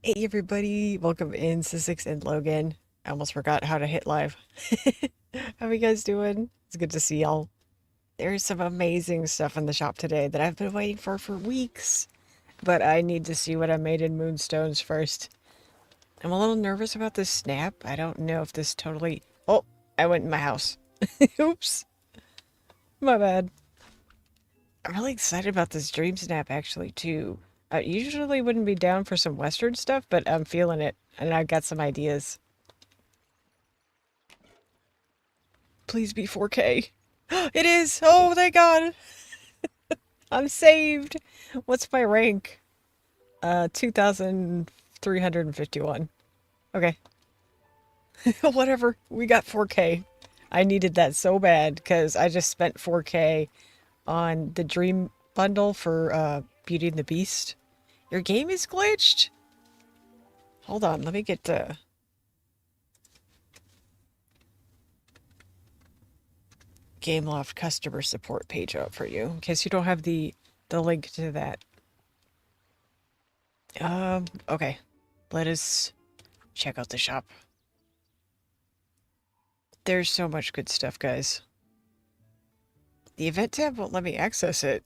Hey everybody, welcome in Sissix and Logan. I almost forgot how to hit live. How are you guys doing? It's good to see y'all. There's some amazing stuff in the shop today that I've been waiting for weeks, but I need to see what I made in Moonstones first. I'm a little nervous about this snap. I don't know if this totally... Oh, I went in my house. Oops, my bad. I'm really excited about this dream snap actually too. I usually wouldn't be down for some Western stuff, but I'm feeling it, and I've got some ideas. Please be 4K. It is! Oh, thank God! I'm saved! What's my rank? 2,351. Okay. Whatever. We got 4K. I needed that so bad, because I just spent 4K on the Dream bundle for Beauty and the Beast. Your game is glitched? Hold on, let me get Gameloft customer support page up for you, in case you don't have the link to that. Okay. Let us check out the shop. There's so much good stuff, guys. The event tab won't let me access it.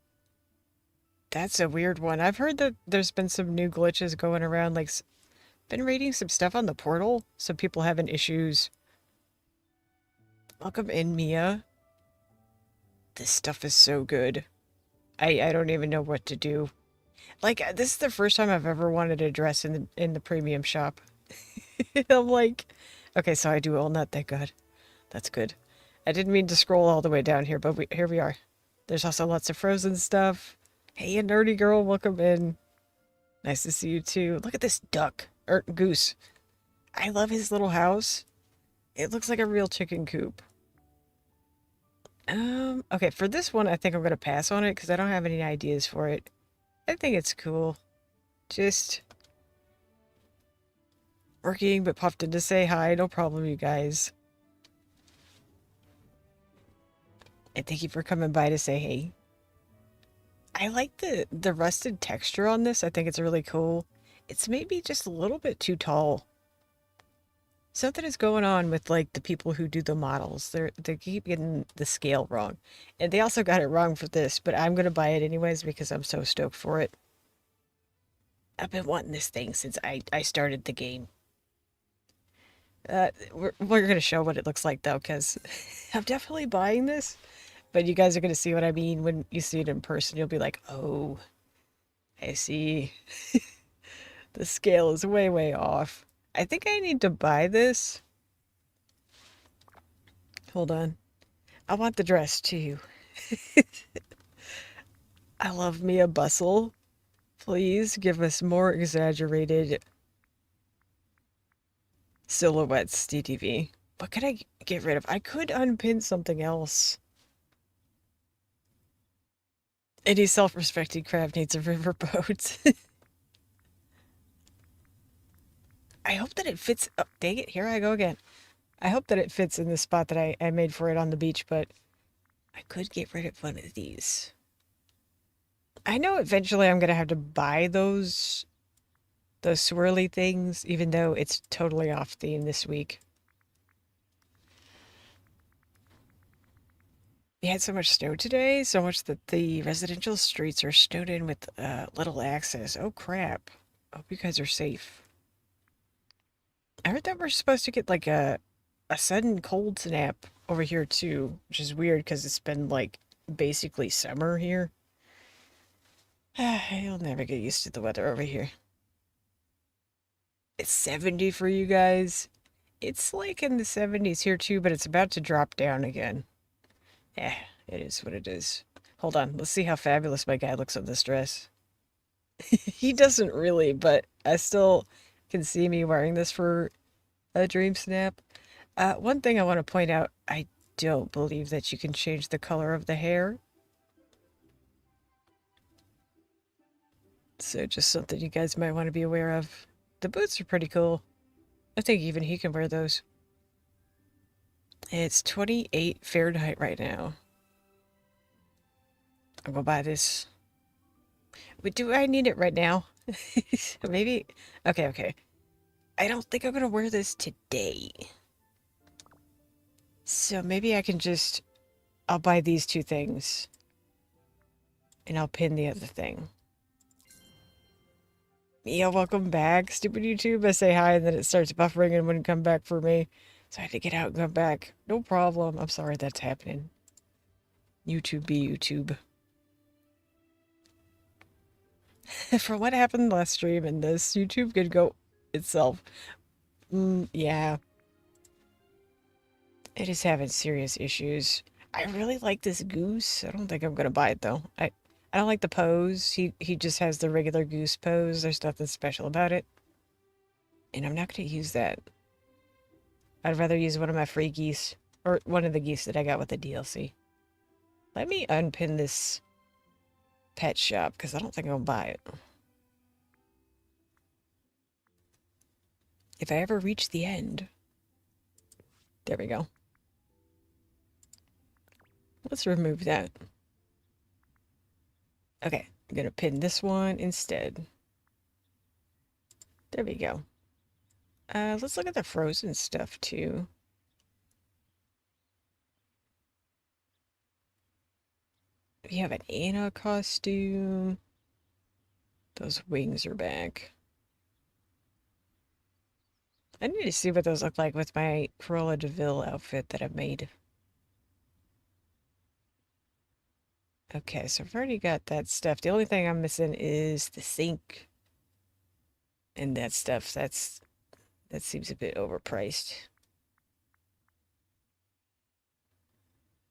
That's a weird one. I've heard that there's been some new glitches going around, like, been reading some stuff on the portal. Some people having issues. Welcome in, Mia. This stuff is so good. I don't even know what to do. Like, this is the first time I've ever wanted a dress in the premium shop. I'm like, okay, so I do own that, thank God. That's good. I didn't mean to scroll all the way down here, but here we are. There's also lots of Frozen stuff. Hey, a nerdy girl, welcome in. Nice to see you too. Look at this duck, or goose. I love his little house. It looks like a real chicken coop. Okay, for this one, I think I'm gonna pass on it because I don't have any ideas for it. I think it's cool. Just working, but popped in to say hi. No problem, you guys. And thank you for coming by to say hey. I like the rusted texture on this. I think it's really cool. It's maybe just a little bit too tall. Something is going on with like the people who do the models. They keep getting the scale wrong. And they also got it wrong for this, but I'm gonna buy it anyways because I'm so stoked for it. I've been wanting this thing since I started the game. We're gonna show what it looks like though, because I'm definitely buying this. But you guys are gonna see what I mean when you see it in person. You'll be like, oh, I see. The scale is way, way off. I think I need to buy this. Hold on. I want the dress too. I love me a bustle. Please give us more exaggerated silhouettes, DTV. What could I get rid of? I could unpin something else. Any self-respecting crab needs a riverboat. I hope that it fits. Oh, dang it. Here I go again. I hope that it fits in the spot that I made for it on the beach, but I could get rid of one of these. I know eventually I'm going to have to buy those swirly things, even though it's totally off theme this week. We had so much snow today, so much that the residential streets are snowed in with little access. Oh crap. Hope you guys are safe. I heard that we're supposed to get like a sudden cold snap over here too, which is weird because it's been like basically summer here. You'll never get used to the weather over here. It's 70 for you guys. It's like in the 70s here too, but it's about to drop down again. Yeah, it is what it is. Hold on, let's see how fabulous my guy looks on this dress. He doesn't really, but I still can see me wearing this for a dream snap. One thing I want to point out, I don't believe that you can change the color of the hair. So just something you guys might want to be aware of. The boots are pretty cool. I think even he can wear those. It's 28 Fahrenheit right now. I'm gonna buy this. But do I need it right now? Maybe. Okay, okay. I don't think I'm gonna wear this today. So maybe I can just. I'll buy these two things. And I'll pin the other thing. Yeah, welcome back, stupid YouTube. I say hi and then it starts buffering and wouldn't come back for me. So I had to get out and come back. No problem. I'm sorry that's happening. YouTube be YouTube. For what happened last stream and this, YouTube could go itself. Yeah. It is having serious issues. I really like this goose. I don't think I'm gonna buy it though. I don't like the pose. He just has the regular goose pose. There's nothing special about it. And I'm not gonna use that. I'd rather use one of my free geese. Or one of the geese that I got with the DLC. Let me unpin this pet shop, because I don't think I'll buy it. If I ever reach the end. There we go. Let's remove that. Okay, I'm gonna pin this one instead. There we go. Let's look at the frozen stuff too. We have an Anna costume. Those wings are back. I need to see what those look like with my Cruella de Vil outfit that I've made. Okay, so I've already got that stuff. The only thing I'm missing is the sink. And that stuff, that seems a bit overpriced.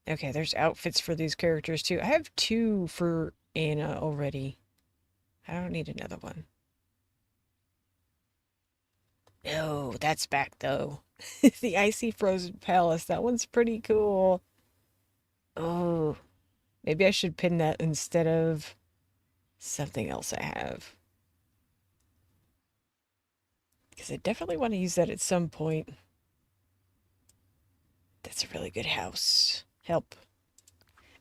Okay, there's outfits for these characters too. I have two for Anna already. I don't need another one. No, that's back though. The Icy Frozen Palace. That one's pretty cool. Oh, maybe I should pin that instead of something else I have. Because I definitely want to use that at some point. That's a really good house. Help.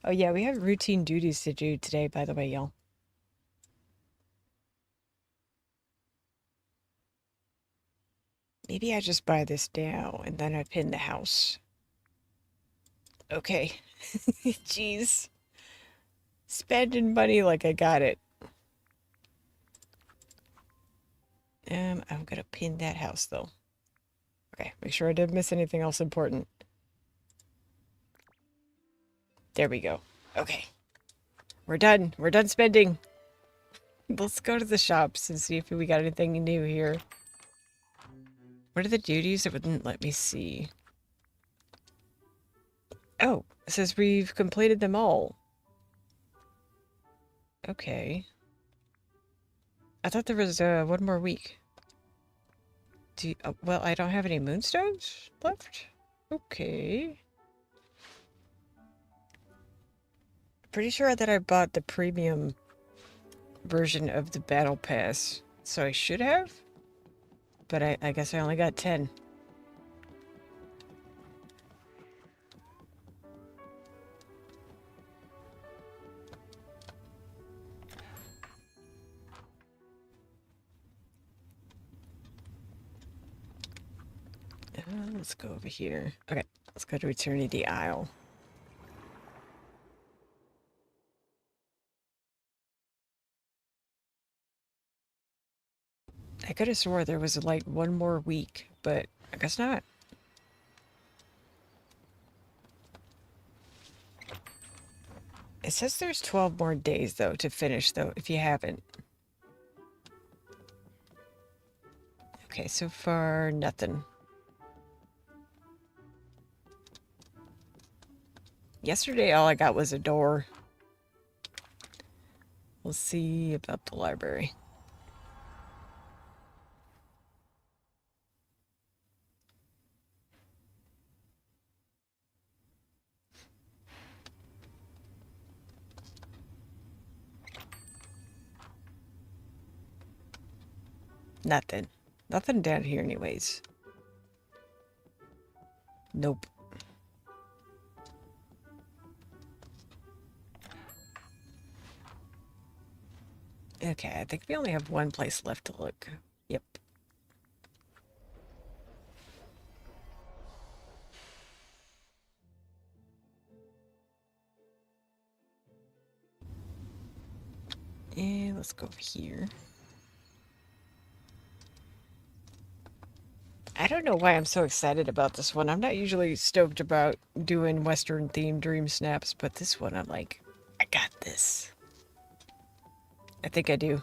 Oh yeah, we have routine duties to do today, by the way, y'all. Maybe I just buy this now and then I pin the house. Okay. Jeez. Spending money like I got it. I'm gonna pin that house though. Okay, make sure I didn't miss anything else important. There we go. Okay. We're done. We're done spending. Let's go to the shops and see if we got anything new here. What are the duties? It wouldn't let me see. Oh, it says we've completed them all. Okay. I thought there was one more week. Well, I don't have any moonstones left? Okay. Pretty sure that I bought the premium version of the battle pass, so I should have? But I guess I only got 10. Let's go over here. Okay, let's go to Eternity Isle. I could have swore there was like one more week, but I guess not. It says there's 12 more days though to finish though, if you haven't. Okay, so far nothing. Yesterday all I got was a door. We'll see about the library. Nothing. Nothing down here anyways. Nope. Okay, I think we only have one place left to look. Yep. And let's go over here. I don't know why I'm so excited about this one. I'm not usually stoked about doing Western themed dream snaps, but this one I'm like, I got this. I think I do.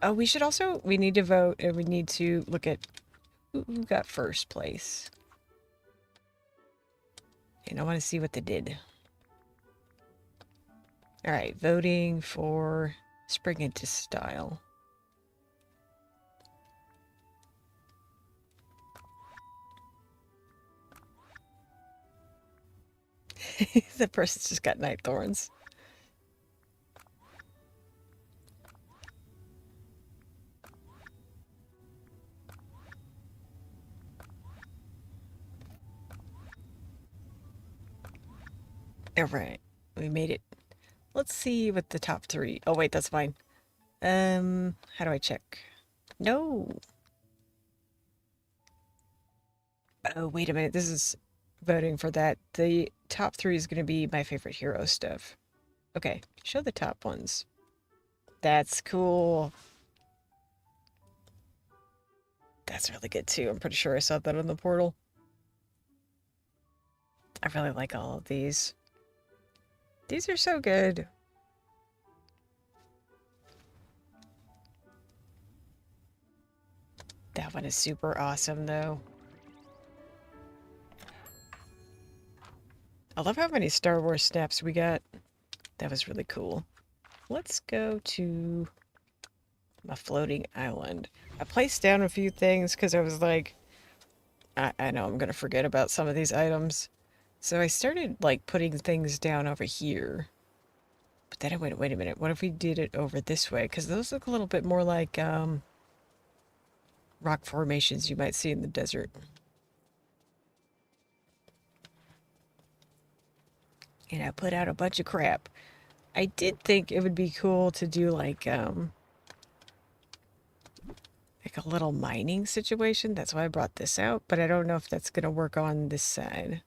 Oh, we need to vote and we need to look at who got first place. And I want to see what they did. All right, voting for Spring into Style. The person's just got night thorns. All right, we made it. Let's see what the top three. Oh wait, that's fine. How do I check? No. Oh, wait a minute. This is voting for that. The top three is going to be my favorite hero stuff. Okay, show the top ones. That's cool. That's really good too. I'm pretty sure I saw that on the portal. I really like all of these. These are so good. That one is super awesome though. I love how many Star Wars snaps we got. That was really cool. Let's go to a floating island. I placed down a few things because I was like, I know I'm going to forget about some of these items. So I started like putting things down over here. But then I went, wait a minute, what if we did it over this way? Because those look a little bit more like rock formations you might see in the desert. And I put out a bunch of crap. I did think it would be cool to do like a little mining situation. That's why I brought this out, but I don't know if that's going to work on this side.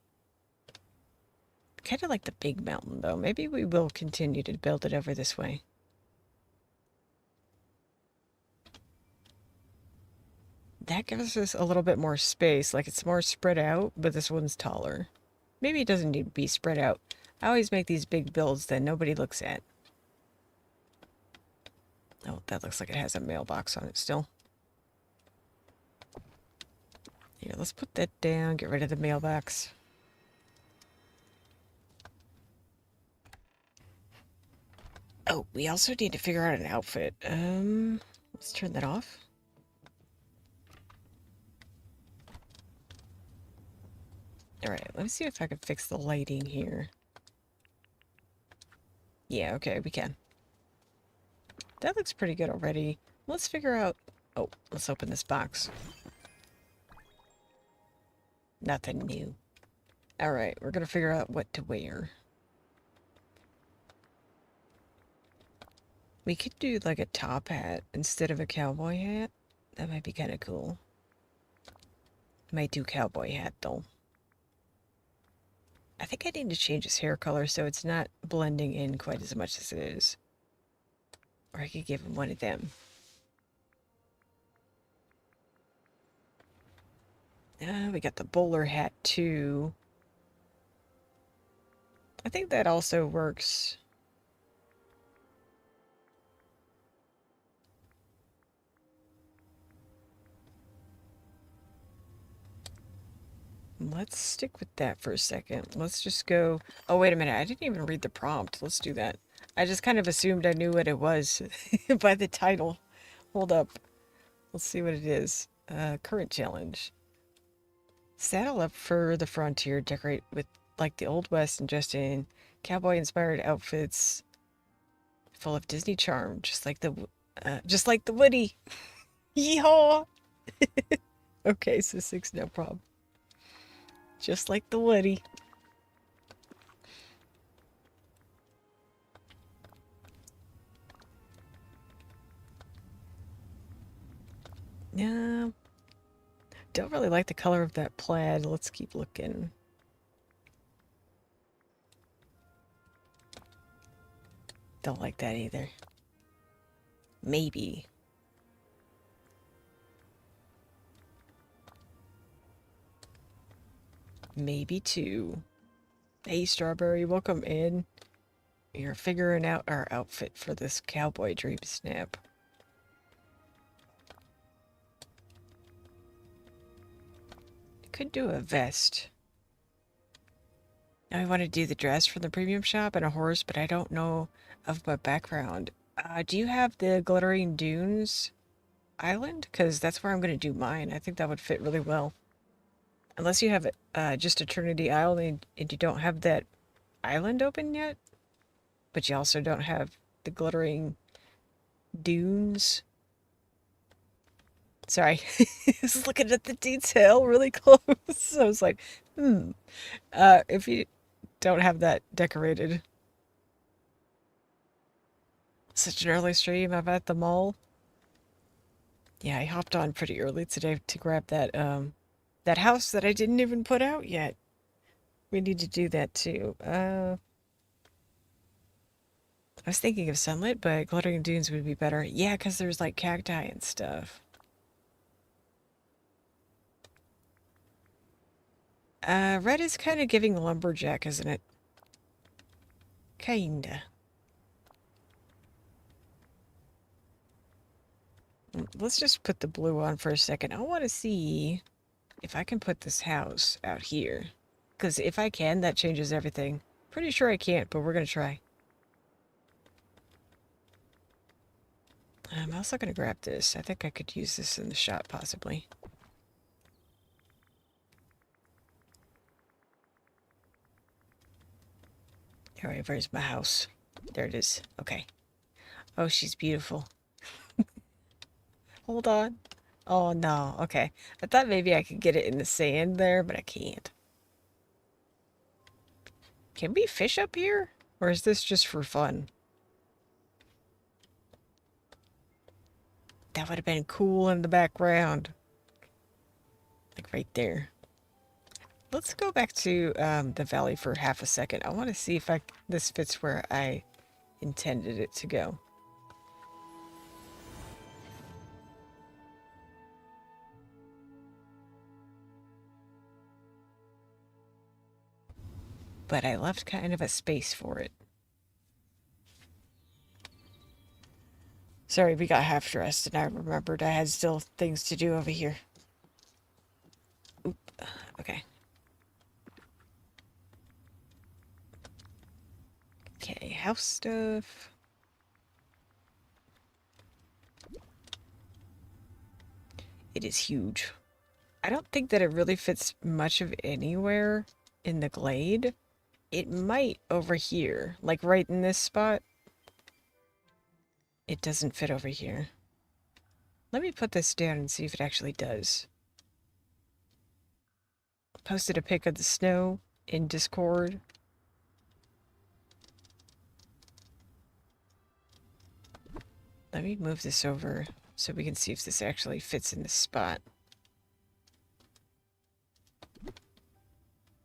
Kind of like the big mountain though. Maybe we will continue to build it over this way. That gives us a little bit more space, like it's more spread out, but this one's taller. Maybe it doesn't need to be spread out. I always make these big builds that nobody looks at. Oh, that looks like it has a mailbox on it still. Here, let's put that down, get rid of the mailbox. Oh, we also need to figure out an outfit. Let's turn that off. Alright, let me see if I can fix the lighting here. Yeah, okay, we can. That looks pretty good already. Let's figure out... Oh, let's open this box. Nothing new. Alright, we're gonna figure out what to wear. We could do like a top hat instead of a cowboy hat. That might be kind of cool. Might do cowboy hat though. I think I need to change his hair color so it's not blending in quite as much as it is. Or I could give him one of them. We got the bowler hat too. I think that also works. Let's stick with that for a second. Let's just go... Oh, wait a minute. I didn't even read the prompt. Let's do that. I just kind of assumed I knew what it was by the title. Hold up. Let's see what it is. Current challenge. Saddle up for the frontier. Decorate with like the Old West and just in cowboy-inspired outfits full of Disney charm. Just like the Woody. Yeehaw! Okay, so 6, no problem. Just like the Woody. Yeah, don't really like the color of that plaid. Let's keep looking. Don't like that either. Maybe. Maybe two. Hey, Strawberry, welcome in. You're figuring out our outfit for this cowboy dream snap. Could do a vest. Now I want to do the dress from the premium shop and a horse, but I don't know of my background. Do you have the Glittering Dunes island? Because that's where I'm going to do mine. I think that would fit really well. Unless you have just Eternity Island and you don't have that island open yet. But you also don't have the Glittering Dunes. Sorry. I was looking at the detail really close. I was like, if you don't have that decorated. Such an early stream. I'm at the mall. Yeah, I hopped on pretty early today to grab that house that I didn't even put out yet. We need to do that too. I was thinking of Sunlit, but Glittering Dunes would be better. Yeah, because there's like cacti and stuff. Red is kind of giving lumberjack, isn't it? Kinda. Let's just put the blue on for a second. I want to see if I can put this house out here. Because if I can, that changes everything. Pretty sure I can't, but we're going to try. I'm also going to grab this. I think I could use this in the shop, possibly. Alright, where's my house? There it is. Okay. Oh, she's beautiful. Hold on. Oh, no. Okay. I thought maybe I could get it in the sand there, but I can't. Can we fish up here? Or is this just for fun? That would have been cool in the background. Like right there. Let's go back to the valley for half a second. I want to see if this fits where I intended it to go. But I left kind of a space for it. Sorry, we got half dressed and I remembered I had still things to do over here. Oop. Okay. Okay, house stuff. It is huge. I don't think that it really fits much of anywhere in the glade. It might over here, like right in this spot. It doesn't fit over here. Let me put this down and see if it actually does. Posted a pic of the snow in Discord. Let me move this over so we can see if this actually fits in this spot.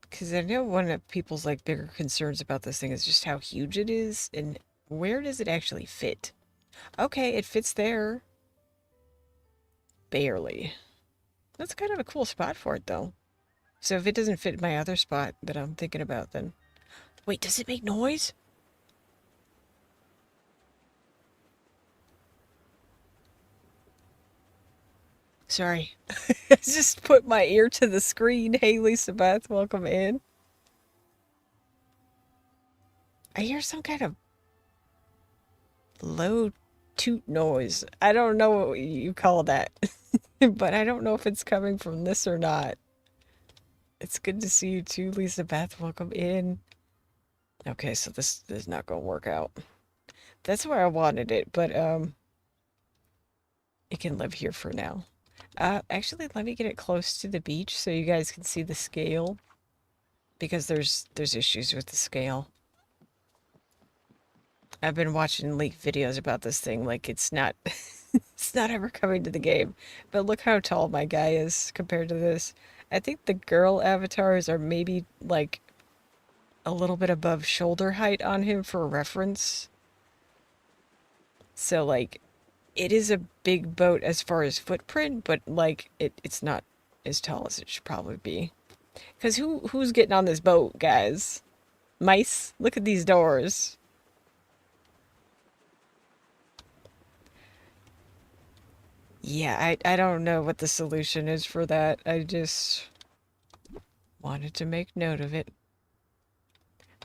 Because I know one of people's like bigger concerns about this thing is just how huge it is and where does it actually fit? Okay, it fits there. Barely. That's kind of a cool spot for it though. So if it doesn't fit my other spot that I'm thinking about then... Wait, does it make noise? Sorry. I just put my ear to the screen. Hey, Lisa Beth, welcome in. I hear some kind of low toot noise. I don't know what you call that. But I don't know if it's coming from this or not. It's good to see you too, Lisa Beth. Welcome in. Okay, so this is not going to work out. That's where I wanted it, but it can live here for now. Actually, let me get it close to the beach so you guys can see the scale. Because there's issues with the scale. I've been watching leaked videos about this thing like it's not It's not ever coming to the game. But look how tall my guy is compared to this. I think the girl avatars are maybe like a little bit above shoulder height on him for reference. So like it is a big boat as far as footprint, but like it's not as tall as it should probably be. Cause who's getting on this boat, guys? Mice? Look at these doors. Yeah, I don't know what the solution is for that. I just wanted to make note of it.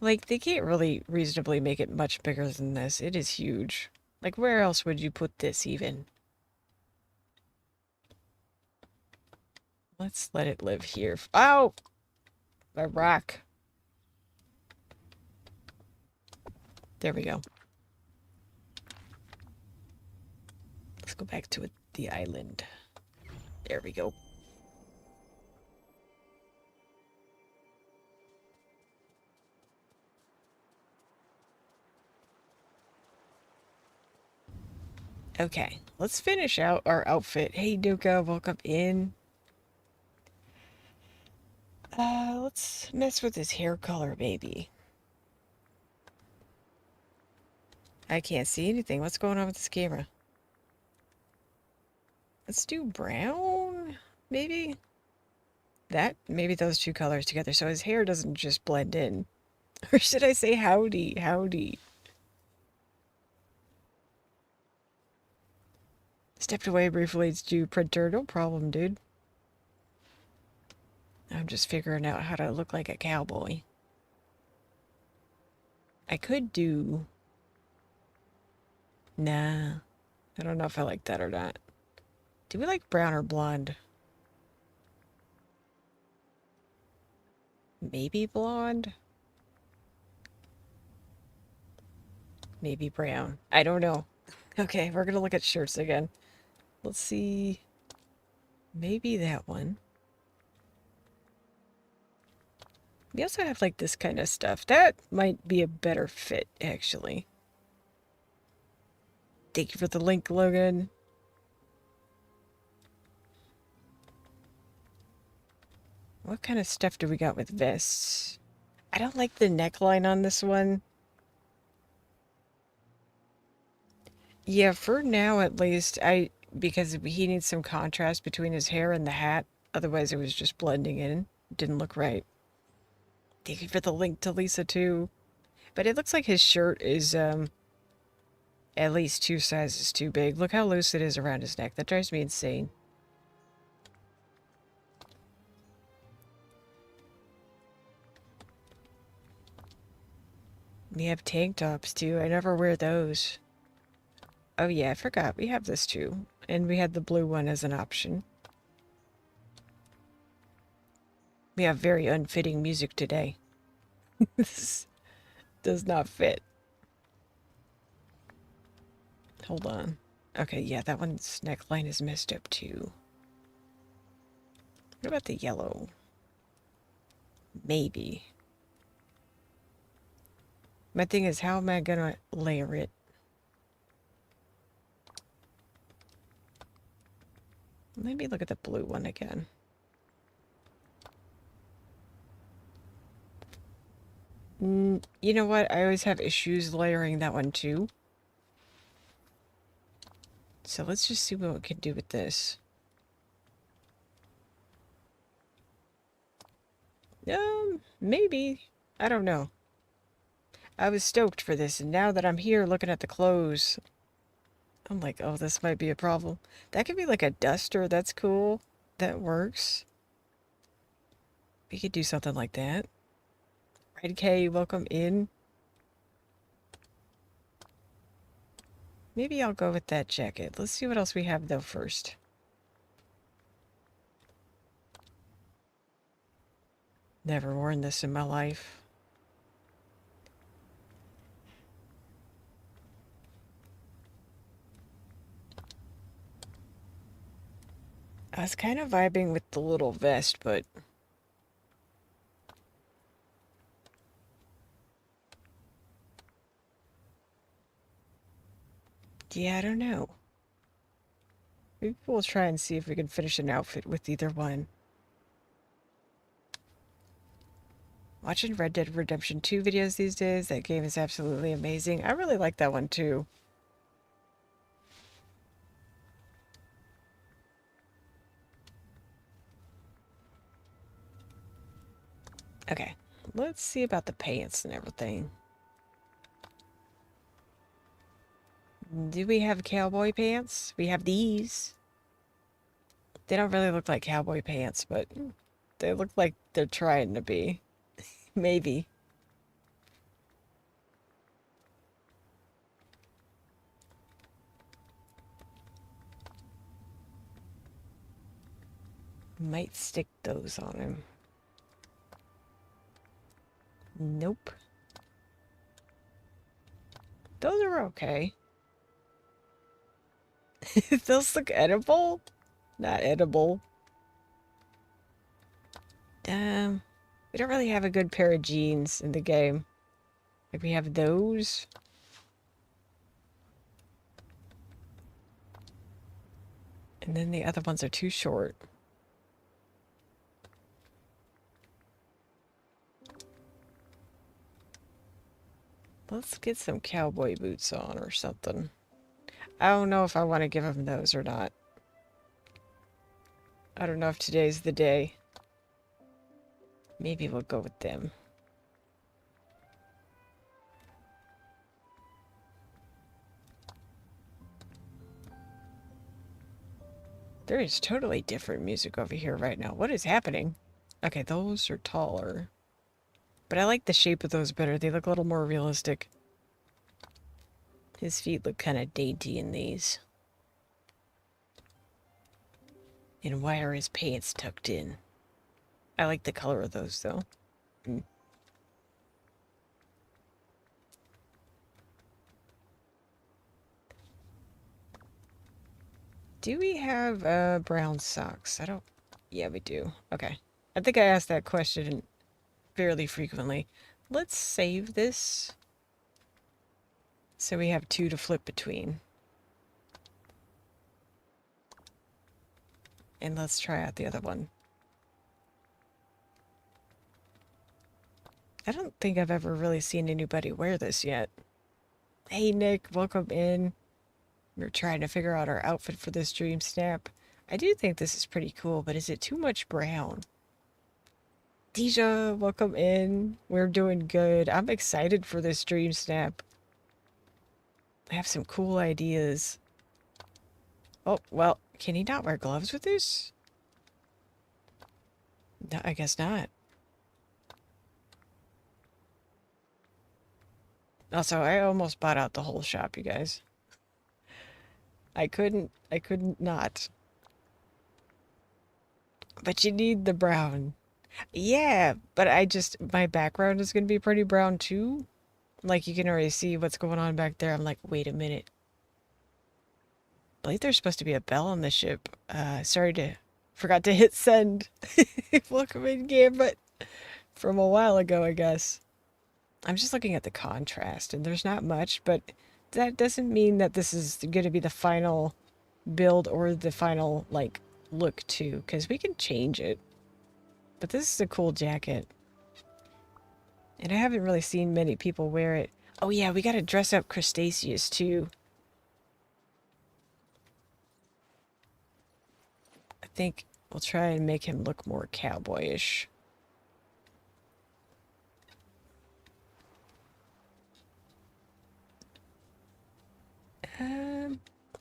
Like, they can't really reasonably make it much bigger than this. It is huge. Like, where else would you put this even? Let's let it live here. Ow! A rock. There we go. Let's go back to the island. There we go. Okay, let's finish out our outfit. Hey, Duka, welcome in. Let's mess with his hair color, maybe. I can't see anything. What's going on with this camera? Let's do brown, maybe? Maybe those two colors together so his hair doesn't just blend in. Or should I say howdy, howdy? Stepped away briefly to printer. No problem, dude. I'm just figuring out how to look like a cowboy. I could do... Nah. I don't know if I like that or not. Do we like brown or blonde? Maybe blonde? Maybe brown. I don't know. Okay, we're gonna look at shirts again. Let's see. Maybe that one. We also have like this kind of stuff. That might be a better fit, actually. Thank you for the link, Logan. What kind of stuff do we got with vests? I don't like the neckline on this one. Yeah, for now at least, because he needs some contrast between his hair and the hat. Otherwise, it was just blending in. Didn't look right. Thank you for the link to Lisa, too. But it looks like his shirt is, at least 2 sizes too big. Look how loose it is around his neck. That drives me insane. We have tank tops, too. I never wear those. Oh, yeah, I forgot. We have this, too. And we had the blue one as an option. We have very unfitting music today. This does not fit. Hold on. Okay, yeah, that one's neckline is messed up, too. What about the yellow? Maybe. My thing is, how am I gonna layer it? Let me look at the blue one again. You know what? I always have issues layering that one too. So let's just see what we can do with this. Maybe. I don't know. I was stoked for this, and now that I'm here looking at the clothes, I'm like, oh, this might be a problem. That could be like a duster. That's cool. That works. We could do something like that. Red K, welcome in. Maybe I'll go with that jacket. Let's see what else we have, though, first. Never worn this in my life. I was kind of vibing with the little vest, but... yeah, I don't know. Maybe we'll try and see if we can finish an outfit with either one. Watching Red Dead Redemption 2 videos these days, that game is absolutely amazing. I really like that one too. Okay, let's see about the pants and everything. Do we have cowboy pants? We have these. They don't really look like cowboy pants, but they look like they're trying to be. Maybe. Might stick those on him. Nope. Those are okay. Those look edible? Not edible. We don't really have a good pair of jeans in the game. Like we have those. And then the other ones are too short. Let's get some cowboy boots on or something. I don't know if I want to give him those or not. I don't know if today's the day. Maybe we'll go with them. There is totally different music over here right now. What is happening? Okay, those are taller. But I like the shape of those better. They look a little more realistic. His feet look kind of dainty in these. And why are his pants tucked in? I like the color of those, though. Do we have brown socks? I don't... Yeah, we do. Okay. I think I asked that question fairly frequently. Let's save this. So we have two to flip between. And let's try out the other one. I don't think I've ever really seen anybody wear this yet. Hey Nick, welcome in. We're trying to figure out our outfit for this dream snap. I do think this is pretty cool, but is it too much brown? Deja, welcome in. We're doing good. I'm excited for this dream snap. I have some cool ideas. Oh, well, can he not wear gloves with this? No, I guess not. Also, I almost bought out the whole shop, you guys. I couldn't not. But you need the brown. Yeah, but my background is going to be pretty brown too. Like, you can already see what's going on back there. I'm like, wait a minute. I believe there's supposed to be a bell on the ship. Forgot to hit send. Welcome in, Gambit. From a while ago, I guess. I'm just looking at the contrast, and there's not much, but that doesn't mean that this is going to be the final build or the final, like, look too, because we can change it. But this is a cool jacket. And I haven't really seen many people wear it. Oh yeah, we gotta dress up Crustaceus too. I think we'll try and make him look more cowboyish.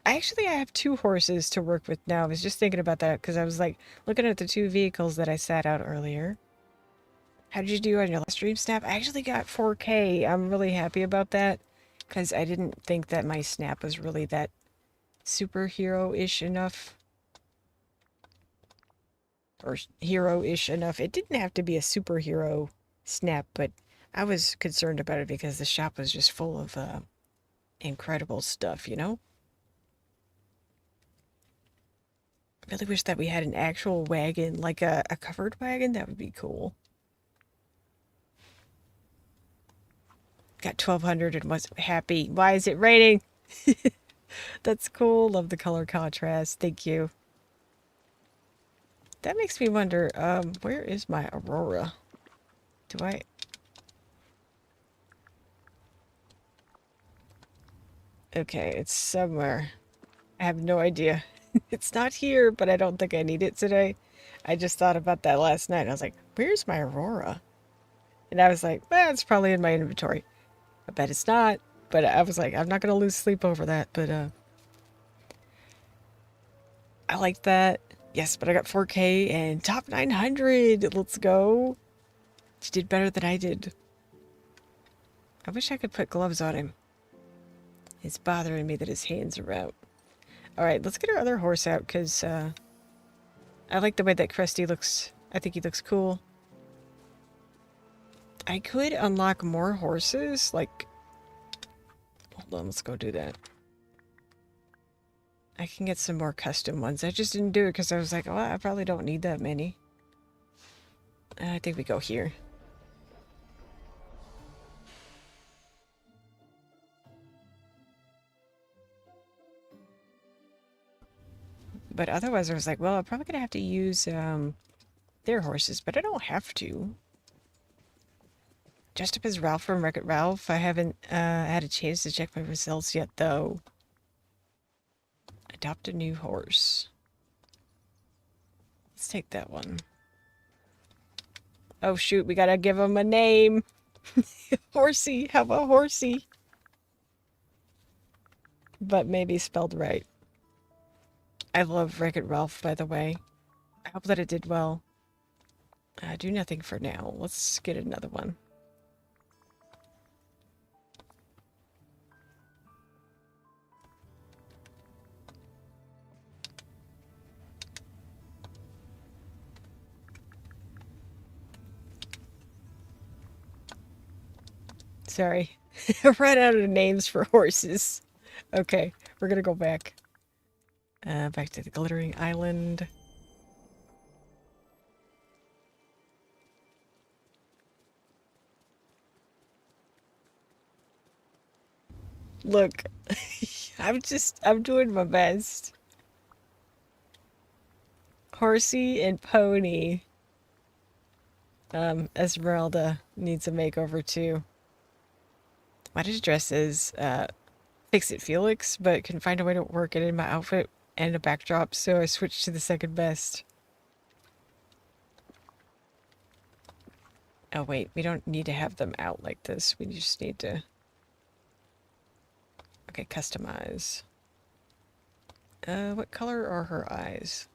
I have two horses to work with now. I was just thinking about that because I was like looking at the two vehicles that I sat out earlier. How did you do on your last stream snap? I actually got 4K. I'm really happy about that because I didn't think that my snap was really that superhero-ish enough. Or hero-ish enough. It didn't have to be a superhero snap, but I was concerned about it because the shop was just full of incredible stuff, you know? Really wish that we had an actual wagon, like a covered wagon. That would be cool. Got 1,200 and was happy. Why is it raining? That's cool. Love the color contrast. Thank you. That makes me wonder, where is my Aurora? Do I... Okay, it's somewhere. I have no idea. It's not here, but I don't think I need it today. I just thought about that last night. I was like, where's my Aurora? And I was like, it's probably in my inventory. I bet it's not. But I was like, I'm not going to lose sleep over that. But I like that. Yes, but I got 4K and top 900. Let's go. She did better than I did. I wish I could put gloves on him. It's bothering me that his hands are out. Alright, let's get our other horse out, because I like the way that Krusty looks. I think he looks cool. I could unlock more horses, like... Hold on, let's go do that. I can get some more custom ones. I just didn't do it because I was like, oh, I probably don't need that many. I think we go here. But otherwise I was like, well, I'm probably going to have to use their horses, but I don't have to. Just up as Ralph from Wreck-It Ralph. I haven't had a chance to check my results yet, though. Adopt a new horse. Let's take that one. Oh, shoot, we gotta give him a name. Horsey, how about Horsey? But maybe spelled right. I love Wreck-It Ralph, by the way. I hope that it did well. Do nothing for now. Let's get another one. Sorry. I ran out of names for horses. Okay, we're gonna go back. Back to the Glittering Island. Look, I'm doing my best. Horsey and Pony. Esmeralda needs a makeover too. Wanted to dress as, Fix It Felix, but couldn't find a way to work it in my outfit and a backdrop, so I switched to the second best. Oh wait, we don't need to have them out like this. We just need to... Okay, customize. What color are her eyes?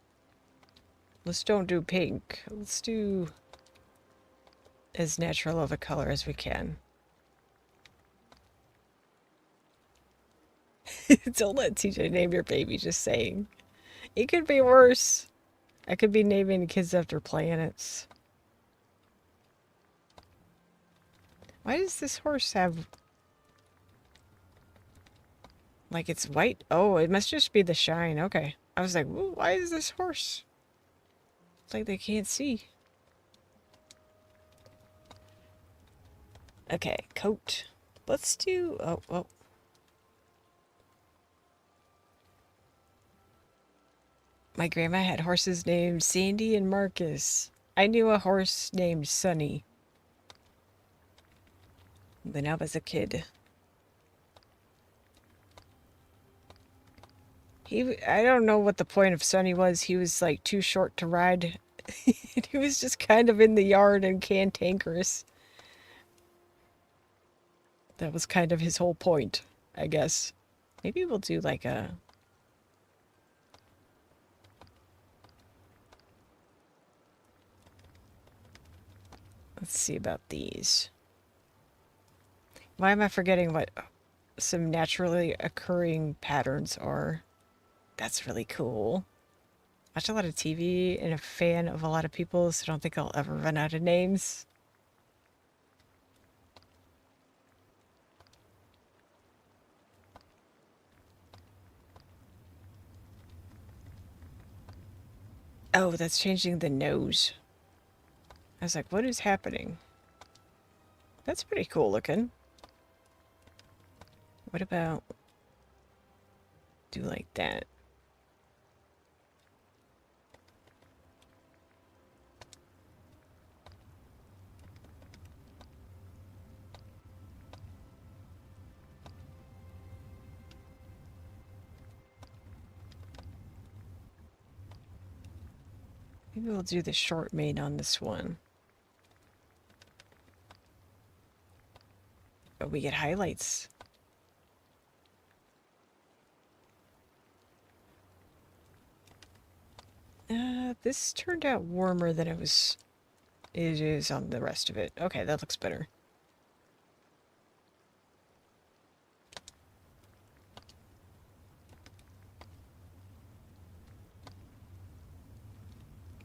Let's don't do pink. Let's do as natural of a color as we can. Don't let TJ name your baby, just saying. It could be worse. I could be naming kids after planets. Why does this horse have... Like it's white? Oh, it must just be the shine. Okay. I was like, why is this horse? It's like they can't see. Okay, coat. Let's do... Oh. My grandma had horses named Sandy and Marcus. I knew a horse named Sunny. When I was a kid. I don't know what the point of Sunny was. He was like too short to ride. He was just kind of in the yard and cantankerous. That was kind of his whole point, I guess. Maybe we'll do like a... Let's see about these. Why am I forgetting what some naturally occurring patterns are? That's really cool. Watch a lot of TV and a fan of a lot of people, so I don't think I'll ever run out of names. Oh, that's changing the nose. I was like, what is happening? That's pretty cool looking. What about... do like that. Maybe we'll do the short mane on this one. But we get highlights. This turned out warmer than it is on the rest of it. Okay, that looks better.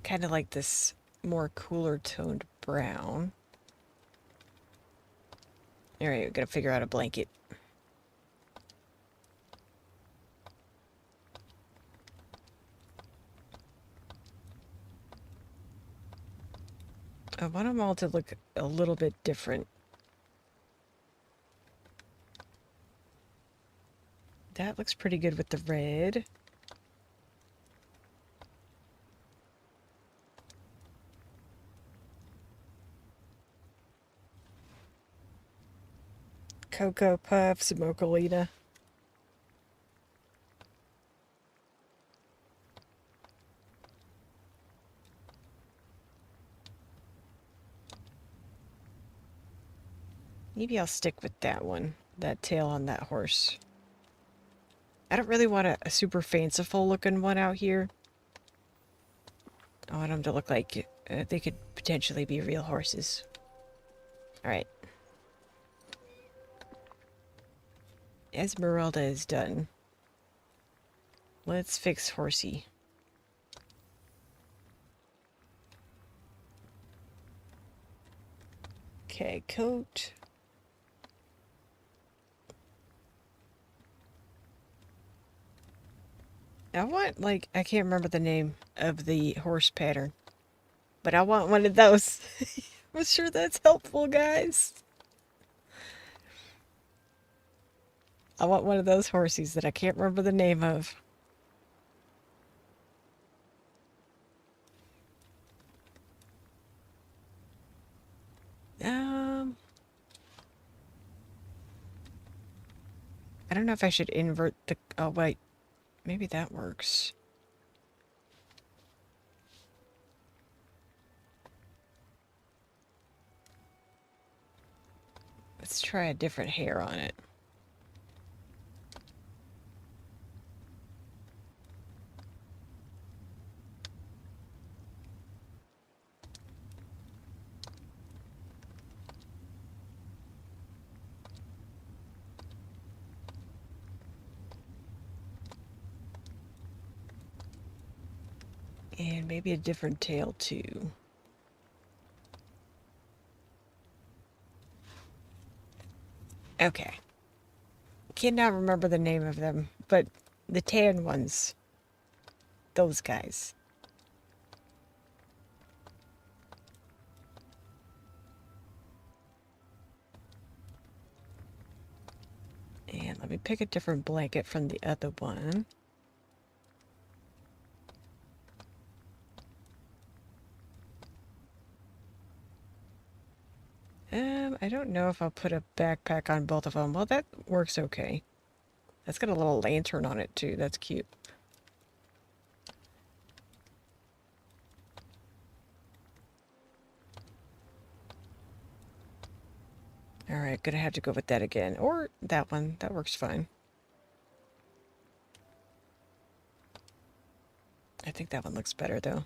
Kind of like this more cooler toned brown. Alright, we gotta figure out a blanket. I want them all to look a little bit different. That looks pretty good with the red. Cocoa Puffs, Mocha. Maybe I'll stick with that one, that tail on that horse. I don't really want a super fanciful looking one out here. I want them to look like they could potentially be real horses. Alright. Esmeralda is done. Let's fix Horsey. Okay, coat. I want, like, I can't remember the name of the horse pattern, but I want one of those. I'm sure that's helpful, guys. I want one of those horsies that I can't remember the name of. I don't know if I should invert the... Oh, wait. Maybe that works. Let's try a different hair on it. And maybe a different tail, too. Okay. Cannot remember the name of them, but the tan ones. Those guys. And let me pick a different blanket from the other one. I don't know if I'll put a backpack on both of them. Well, that works okay. That's got a little lantern on it, too. That's cute. Alright, gonna have to go with that again. Or that one. That works fine. I think that one looks better, though.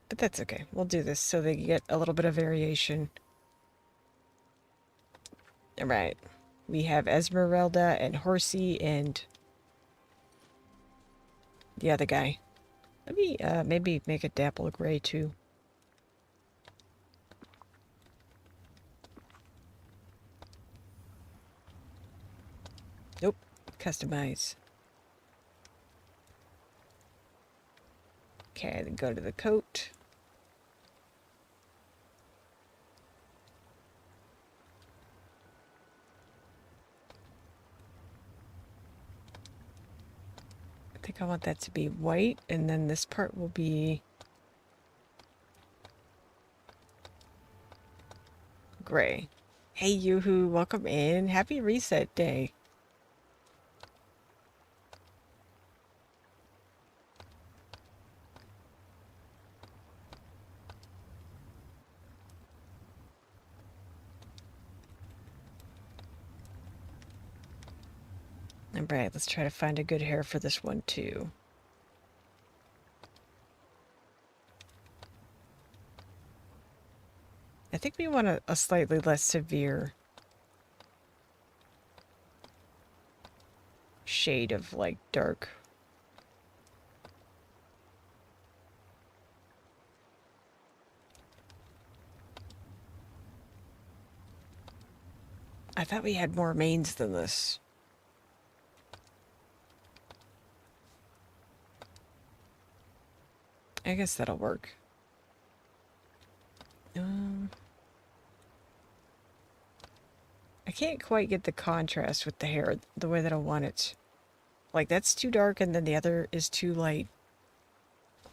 But that's okay. We'll do this so they get a little bit of variation. Alright. We have Esmeralda and Horsey and the other guy. Let me maybe make a dapple gray, too. Nope. Customize. Okay, then go to the coat. think I want that to be white, and then this part will be gray. Hey, Yoo-hoo, welcome in. Happy reset day. All right, let's try to find a good hair for this one too. I think we want a slightly less severe shade of like dark. I thought we had more mains than this. I guess that'll work. I can't quite get the contrast with the hair the way that I want it. Like, that's too dark and then the other is too light.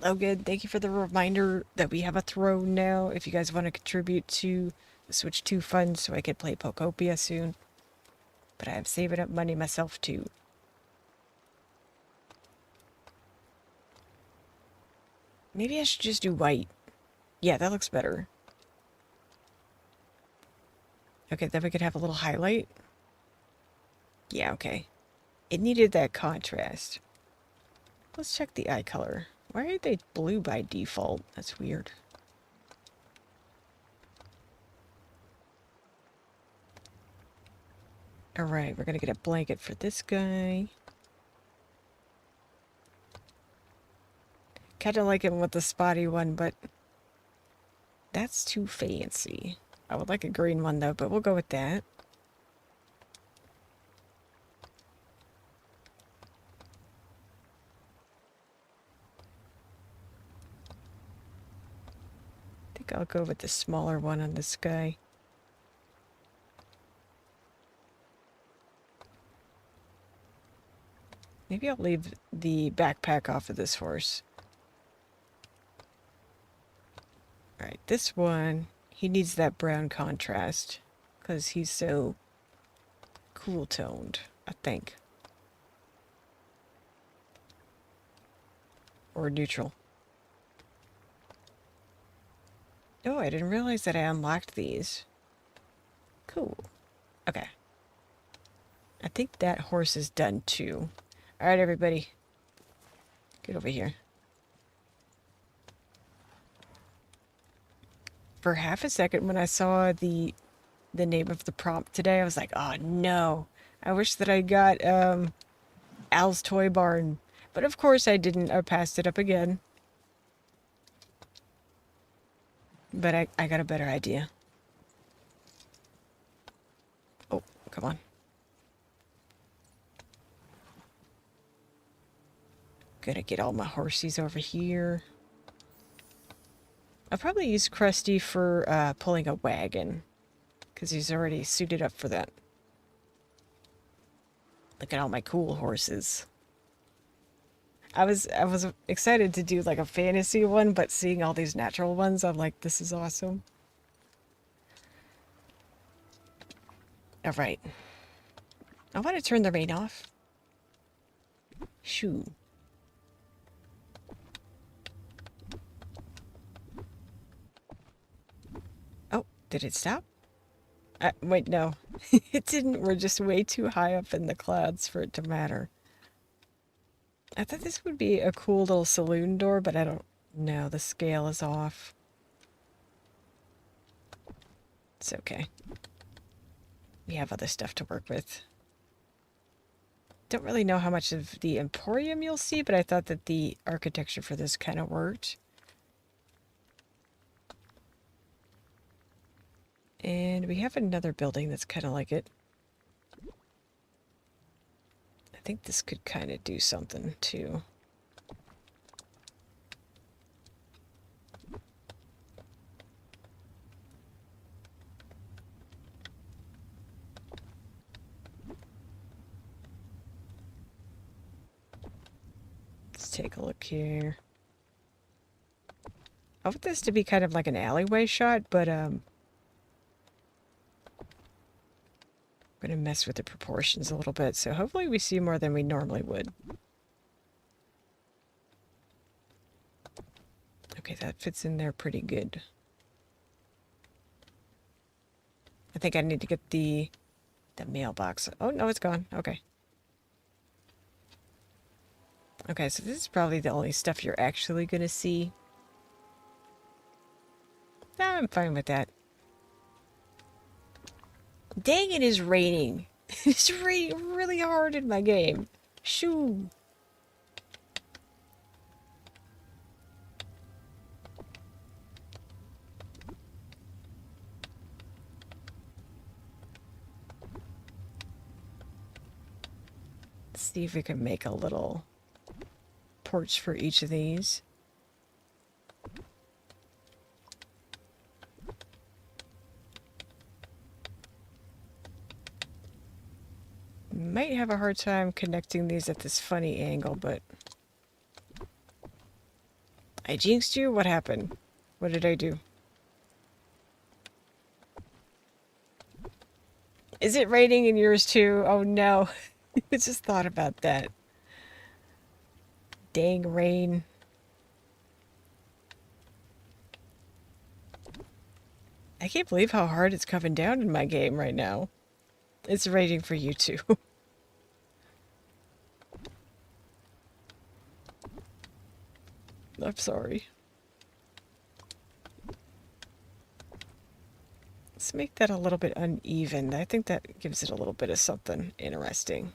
Logan, thank you for the reminder that we have a throne now. If you guys want to contribute to the Switch 2 fund so I could play Pokopia soon. But I'm saving up money myself too. Maybe I should just do white. Yeah, that looks better. Okay, then we could have a little highlight. Yeah, okay. It needed that contrast. Let's check the eye color. Why are they blue by default? That's weird. Alright, we're gonna get a blanket for this guy. Kinda like him with the spotty one, but that's too fancy. I would like a green one though, but we'll go with that. I think I'll go with the smaller one on this guy. Maybe I'll leave the backpack off of this horse. Alright, this one, he needs that brown contrast because he's so cool toned, I think. Or neutral. Oh, I didn't realize that I unlocked these. Cool. Okay. I think that horse is done too. Alright, everybody. Get over here. For half a second when I saw the name of the prompt today, I was like, oh no. I wish that I got Al's Toy Barn. But of course I didn't. I passed it up again. But I got a better idea. Oh, come on. Gonna get all my horsies over here. I'll probably use Krusty for pulling a wagon. Because he's already suited up for that. Look at all my cool horses. I was excited to do like a fantasy one, but seeing all these natural ones, I'm like, this is awesome. Alright. I want to turn the rain off. Shoo. Oh, did it stop? Wait, no. It didn't. We're just way too high up in the clouds for it to matter. I thought this would be a cool little saloon door, but I don't know. The scale is off. It's okay. We have other stuff to work with. Don't really know how much of the Emporium you'll see, but I thought that the architecture for this kind of worked. And we have another building that's kind of like it. I think this could kind of do something too. take a look here. I want this to be kind of like an alleyway shot, but I'm gonna mess with the proportions a little bit, so hopefully we see more than we normally would. Okay, that fits in there pretty good. I think I need to get the mailbox. Oh, no, it's gone. Okay. Okay, so this is probably the only stuff you're actually gonna see. No, I'm fine with that. Dang, it is raining. It's raining really hard in my game. Shoo. Let's see if we can make a little porch for each of these. Might have a hard time connecting these at this funny angle, but... I jinxed you? What happened? What did I do? Is it raining in yours too? Oh no. I just thought about that. Dang rain. I can't believe how hard it's coming down in my game right now. It's raining for you too. I'm sorry. Let's make that a little bit uneven. I think that gives it a little bit of something interesting.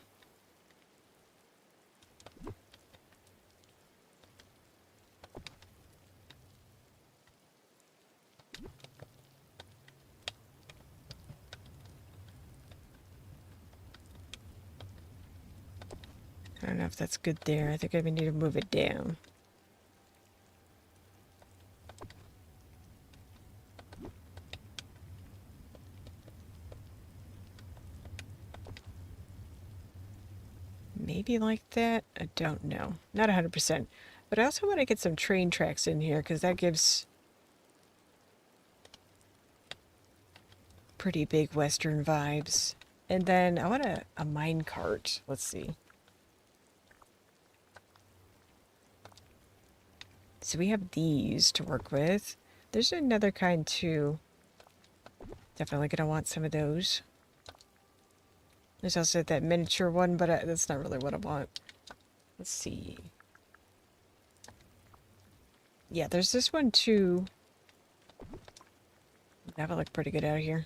I don't know if that's good there. I think I may need to move it down. Maybe like that? I don't know. Not 100%. But I also want to get some train tracks in here because that gives pretty big Western vibes. And then I want a mine cart. Let's see. So we have these to work with. There's another kind too. Definitely going to want some of those. There's also that miniature one, but that's not really what I want. Let's see. Yeah, there's this one too. That would look pretty good out here.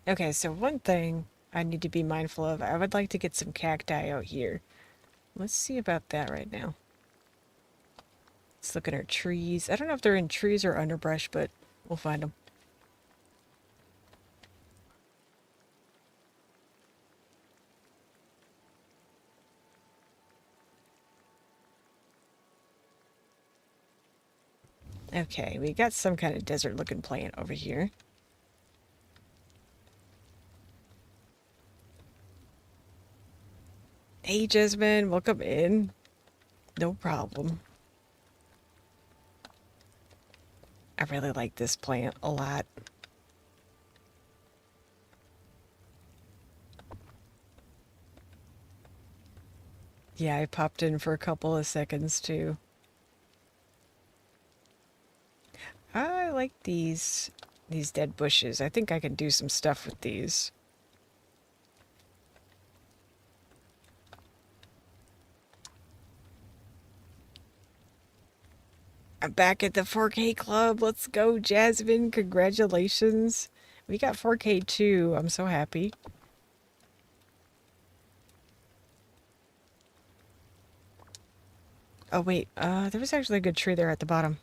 Okay, so one thing I need to be mindful of, I would like to get some cacti out here. Let's see about that right now. Let's look at our trees. I don't know if they're in trees or underbrush, but we'll find them. Okay, we got some kind of desert looking plant over here. Hey Jasmine, welcome in. No problem. I really like this plant a lot. Yeah, I popped in for a couple of seconds too. I like these dead bushes. I think I can do some stuff with these. I'm back at the 4K club. Let's go, Jasmine. Congratulations. We got 4K too. I'm so happy. Oh wait, there was actually a good tree there at the bottom.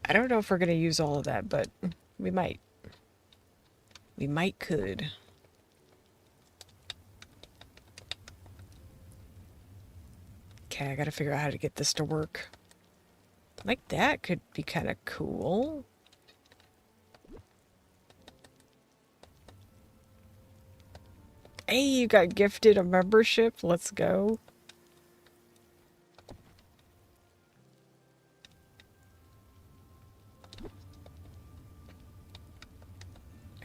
I don't know if we're going to use all of that, but we might. We could. Okay, I gotta figure out how to get this to work. Like that could be kind of cool. Hey, you got gifted a membership. Let's go.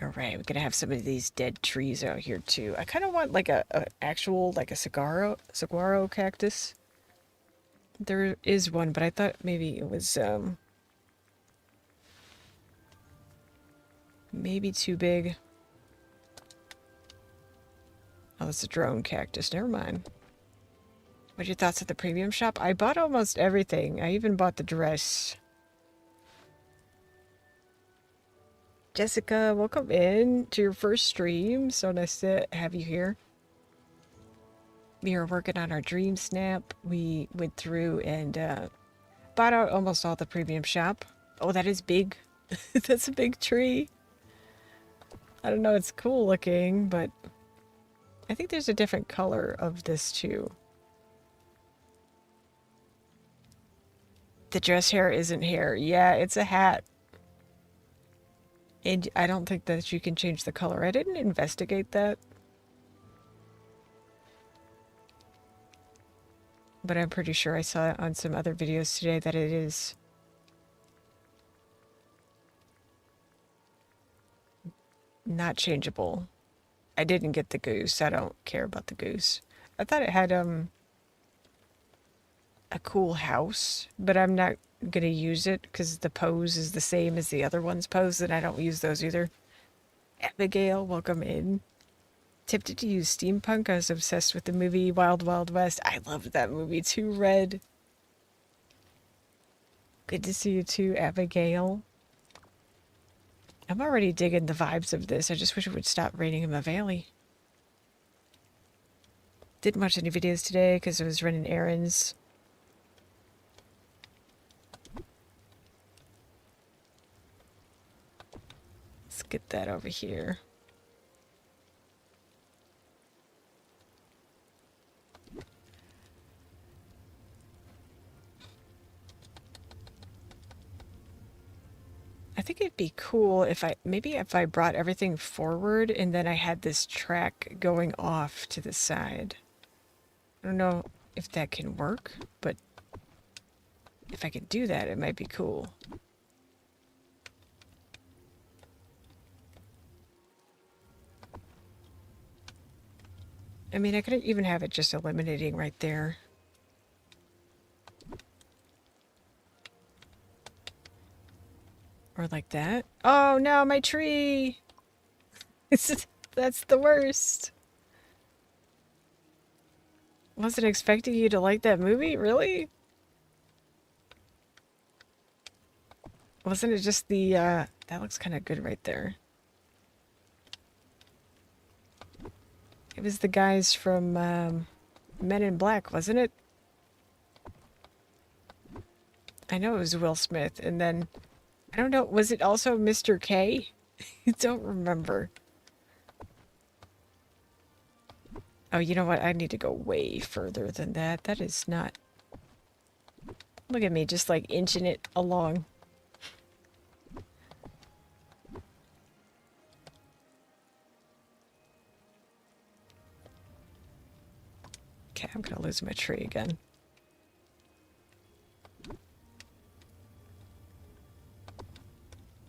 Alright, we're gonna have some of these dead trees out here too. I kind of want like a actual, like a saguaro cactus. There is one, but I thought maybe it was, maybe too big. Oh, that's a drone cactus. Never mind. What's your thoughts of the premium shop? I bought almost everything. I even bought the dress. Jessica, welcome in to your first stream. So nice to have you here. We were working on our dream snap. We went through and bought out almost all the premium shop. Oh, that is big. That's a big tree. I don't know, it's cool looking, but I think there's a different color of this too. The dress hair isn't hair. Yeah, it's a hat. And I don't think that you can change the color. I didn't investigate that. But I'm pretty sure I saw it on some other videos today that it is not changeable. I didn't get the goose. I don't care about the goose. I thought it had a cool house, but I'm not gonna use it because the pose is the same as the other one's pose, and I don't use those either. Abigail, welcome in. Tempted to use steampunk. I was obsessed with the movie Wild Wild West. I loved that movie too, Red. Good to see you too, Abigail. I'm already digging the vibes of this. I just wish it would stop raining in my valley. Didn't watch any videos today because I was running errands. Let's get that over here. I think it'd be cool if I brought everything forward and then I had this track going off to the side. I don't know if that can work, but if I could do that, it might be cool. I mean, I could even have it just eliminating right there. Or like that. Oh no, my tree! That's the worst. Wasn't expecting you to like that movie, really? Wasn't it just the, that looks kind of good right there. It was the guys from, Men in Black, wasn't it? I know it was Will Smith, and then, I don't know, was it also Mr. K? I don't remember. Oh, you know what? I need to go way further than that. That is not... Look at me, just like inching it along. Okay, I'm gonna lose my tree again.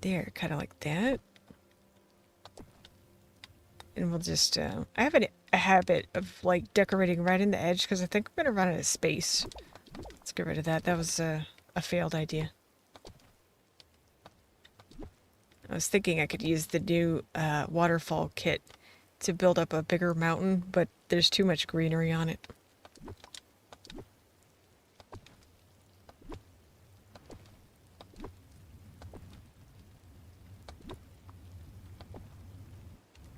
There, kind of like that. And we'll just, I have a habit of, like, decorating right in the edge because I think I'm going to run out of space. Let's get rid of that. That was a failed idea. I was thinking I could use the new waterfall kit to build up a bigger mountain, but there's too much greenery on it.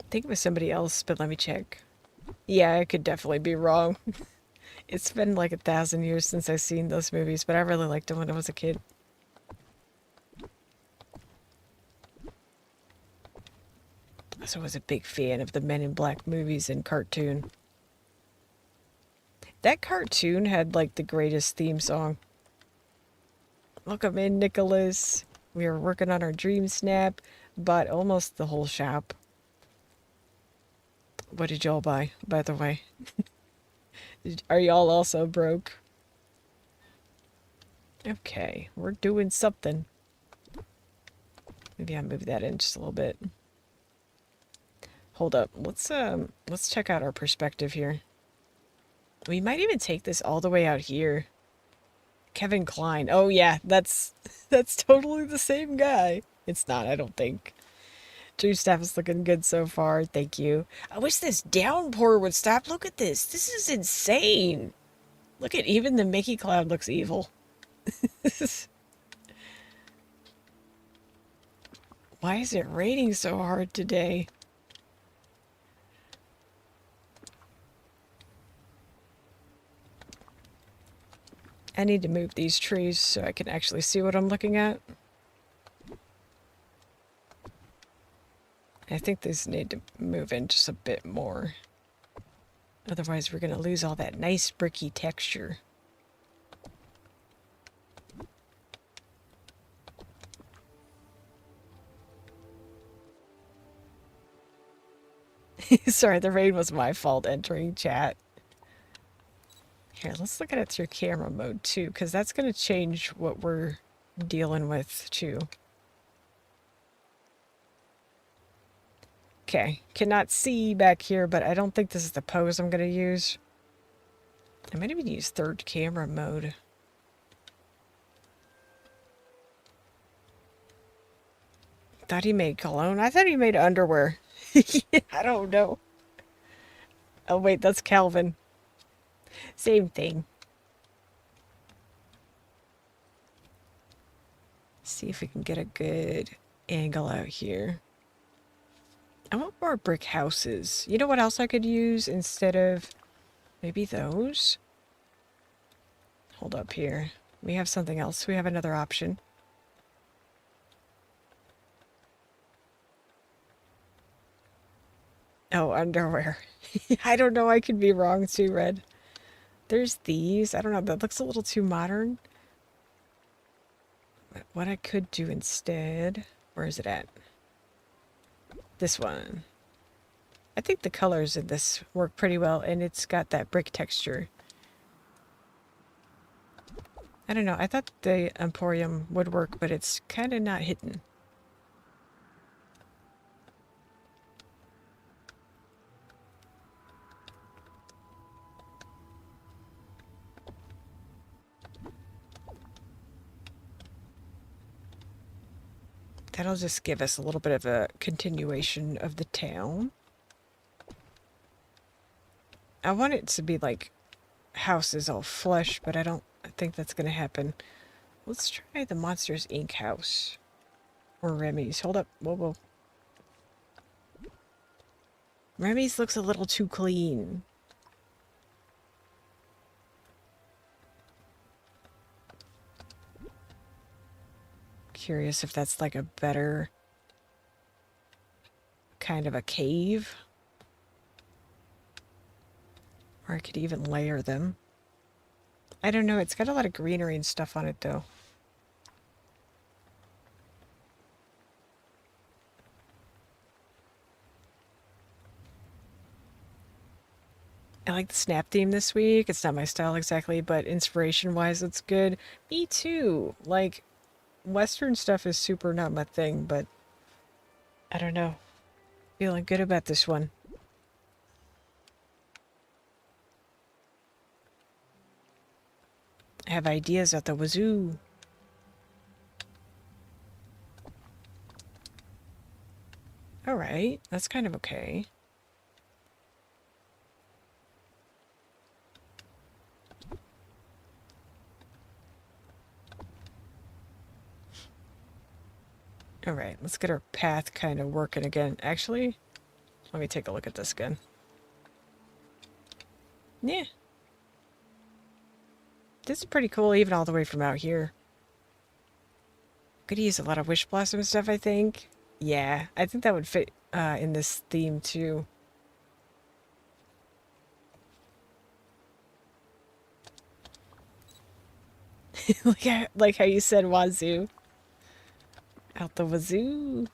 I think it was somebody else, but let me check. Yeah, I could definitely be wrong. It's been like 1,000 years since I've seen those movies, but I really liked them when I was a kid. I also was a big fan of the Men in Black movies and cartoon. That cartoon had like the greatest theme song. Welcome in, Nicholas. We are working on our dream snap, bought almost the whole shop. What did y'all buy, by the way? Are y'all also broke? Okay, we're doing something. Maybe I'll move that in just a little bit. Hold up. Let's check out our perspective here. We might even take this all the way out here. Kevin Klein. Oh yeah, that's totally the same guy. It's not, I don't think. Dream staff is looking good so far. Thank you. I wish this downpour would stop. Look at this. This is insane. Look at even the Mickey Cloud looks evil. Why is it raining so hard today? I need to move these trees so I can actually see what I'm looking at. I think these need to move in just a bit more. Otherwise, we're going to lose all that nice bricky texture. Sorry, the rain was my fault entering chat. Here, let's look at it through camera mode too, because that's going to change what we're dealing with too. Okay, cannot see back here, but I don't think this is the pose I'm going to use. I might even use third camera mode. Thought he made cologne? I thought he made underwear. I don't know. Oh wait, that's Calvin. Same thing. See if we can get a good angle out here. I want more brick houses. You know what else I could use instead of maybe those? Hold up here. We have something else. We have another option. Oh, underwear. I don't know. I could be wrong too, Red. There's these. I don't know. That looks a little too modern. But what I could do instead... Where is it at? This one. I think the colors in this work pretty well, and it's got that brick texture. I don't know. I thought the Emporium would work, but it's kind of not hitting. That'll just give us a little bit of a continuation of the town. I want it to be like houses all flush, but I don't think that's going to happen. Let's try the Monsters Inc. house. Or Remy's. Hold up. Whoa, whoa. Remy's looks a little too clean. Curious if that's like a better kind of a cave. Or I could even layer them. I don't know. It's got a lot of greenery and stuff on it, though. I like the snap theme this week. It's not my style exactly, but inspiration-wise, it's good. Me too. Like, Western stuff is super not my thing, but I don't know. Feeling good about this one. I have ideas at the wazoo. Alright, that's kind of okay. Alright, let's get our path kind of working again. Actually, let me take a look at this again. Yeah. This is pretty cool, even all the way from out here. Could use a lot of wish blossom stuff, I think. Yeah, I think that would fit in this theme too. Like how you said wazoo. Out the wazoo.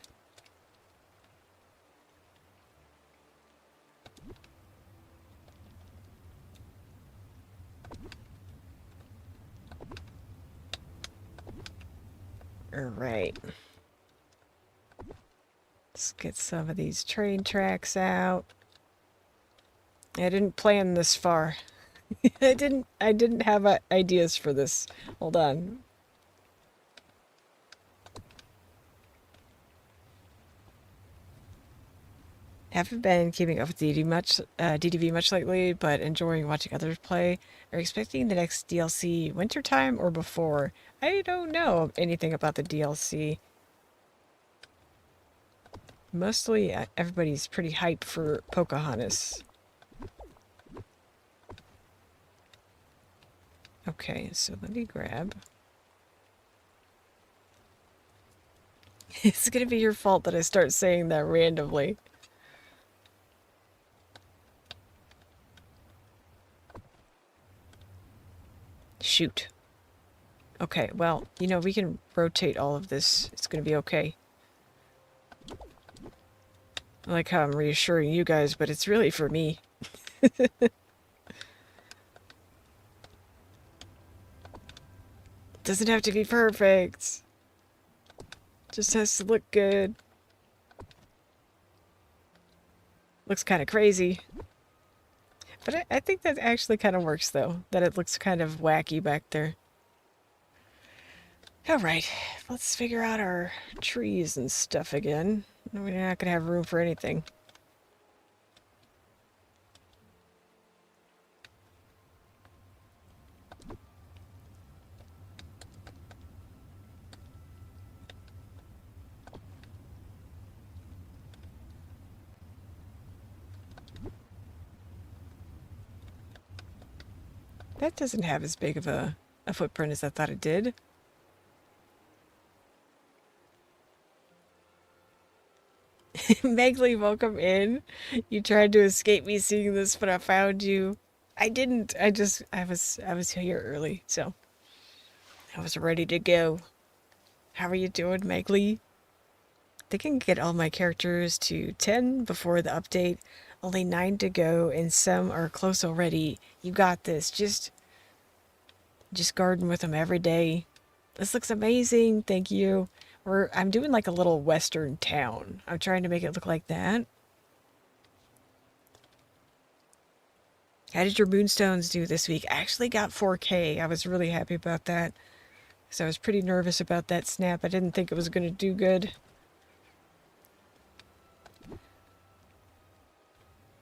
Alright. Let's get some of these train tracks out. I didn't plan this far. I didn't have ideas for this. Hold on. Haven't been keeping up with DDV much lately, but enjoying watching others play. Are you expecting the next DLC wintertime or before? I don't know anything about the DLC. Mostly everybody's pretty hyped for Pocahontas. Okay, so let me grab. It's gonna be your fault that I start saying that randomly. Shoot. Okay, well, you know, we can rotate all of this. It's gonna be okay. I like how I'm reassuring you guys, but it's really for me. Doesn't have to be perfect. Just has to look good. Looks kind of crazy. But I think that actually kind of works, though. That it looks kind of wacky back there. Alright, let's figure out our trees and stuff again. We're not going to have room for anything. That doesn't have as big of a footprint as I thought it did. Megley, welcome in. You tried to escape me seeing this, but I found you. I didn't. I was here early, so I was ready to go. How are you doing, Megley? They can get all my characters to 10 before the update. Only 9 to go, and some are close already. You got this. Just garden with them every day. This looks amazing. Thank you. I'm doing like a little western town. I'm trying to make it look like that. How did your moonstones do this week? I actually got 4K. I was really happy about that. So I was pretty nervous about that snap. I didn't think it was going to do good.